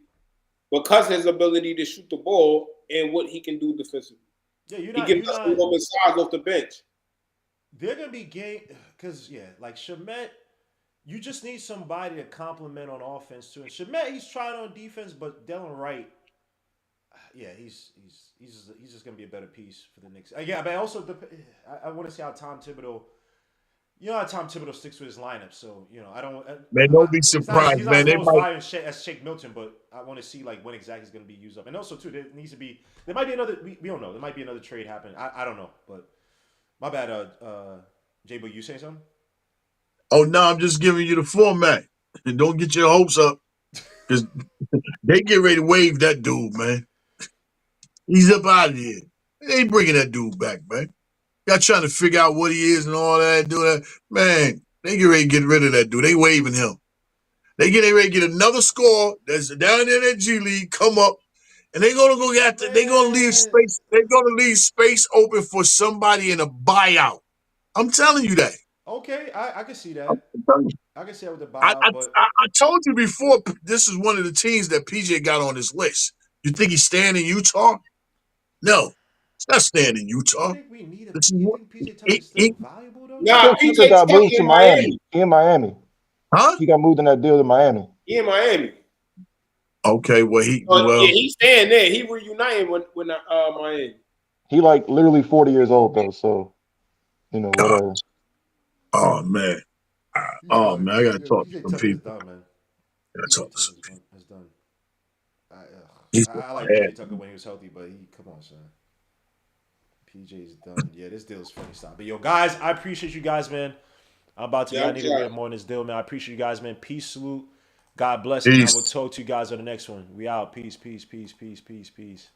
Speaker 2: because of his ability to shoot the ball and what he can do defensively.
Speaker 1: Yeah,
Speaker 2: He gives
Speaker 1: you're
Speaker 2: us a
Speaker 1: not.
Speaker 2: little bit size off the bench.
Speaker 1: They're gonna be game because yeah, like Shamet, you just need somebody to complement on offense too. And Shamet, he's trying on defense, but Dylan Wright, yeah, he's just gonna be a better piece for the Knicks. Yeah, but also I want to see how Tom Thibodeau. You know how Tom Thibodeau sticks with his lineup, so I don't.
Speaker 5: Man, don't be
Speaker 1: He's
Speaker 5: surprised,
Speaker 1: not
Speaker 5: man.
Speaker 1: as
Speaker 5: They
Speaker 1: low as
Speaker 5: might.
Speaker 1: fire as Shake Milton, but I want to see like when exactly he's going to be used up. And also too, there needs to be there might be another. We don't know. There might be another trade happening. I don't know, but my bad. Jay, but you saying something?
Speaker 5: Oh no, I'm just giving you the format, and don't get your hopes up because they get ready to wave that dude, man. He's up out of here. They ain't bringing that dude back, man. Y'all trying to figure out what he is and all that, do that, man. They get ready to get rid of that dude. They waving him. They get ready to get another score that's down there in that G League, come up, and they're gonna go get. They're gonna leave
Speaker 1: Man,
Speaker 5: space. They're gonna leave space open for somebody in a buyout. I'm telling you that.
Speaker 1: okay, I can see
Speaker 5: I'm
Speaker 1: that.
Speaker 5: telling you.
Speaker 1: I can see that with the
Speaker 5: I, I
Speaker 1: buyout, but
Speaker 5: I told you before. This is one of the teams that PJ got on his list. You think he's staying in Utah? No, he's not staying in
Speaker 1: you
Speaker 5: Utah.
Speaker 1: think we need a?
Speaker 5: This is
Speaker 1: You
Speaker 5: what.
Speaker 1: think PJ Tucker's
Speaker 5: It,
Speaker 1: still
Speaker 5: it,
Speaker 1: valuable though?
Speaker 4: I
Speaker 2: Nah,
Speaker 4: think Tucker
Speaker 2: PJ
Speaker 4: got
Speaker 2: Tucker
Speaker 4: moved to
Speaker 2: in
Speaker 4: Miami.
Speaker 2: Miami.
Speaker 4: He in Miami.
Speaker 5: huh?
Speaker 4: He got moved in that deal to Miami.
Speaker 2: He in Miami.
Speaker 5: Okay. Well,
Speaker 2: Yeah, he's staying there. He reuniting with Miami.
Speaker 4: He like literally 40 years old though, so whatever.
Speaker 5: Oh man. Oh man, I gotta talk to
Speaker 1: PJ
Speaker 5: some
Speaker 1: Tucker is
Speaker 5: people.
Speaker 1: done, man.
Speaker 5: I gotta
Speaker 1: PJ
Speaker 5: talk to some
Speaker 1: Tucker
Speaker 5: people.
Speaker 1: is done. I,
Speaker 5: He's
Speaker 1: I like
Speaker 5: bad.
Speaker 1: PJ Tucker when he was healthy, but come on, son. PJ's done. Yeah, this deal's funny stop. But yo, guys, I appreciate you guys, man. I'm about to.
Speaker 2: Yeah,
Speaker 1: I need to get more on this deal, man. I appreciate you guys, man. Peace, salute. God bless, and I will
Speaker 5: Peace.
Speaker 1: talk to you guys on the next one. We out. Peace, peace, peace, peace, peace, peace.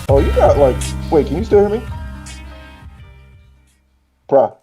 Speaker 4: Oh, you got like, wait, can you still hear me? Bruh.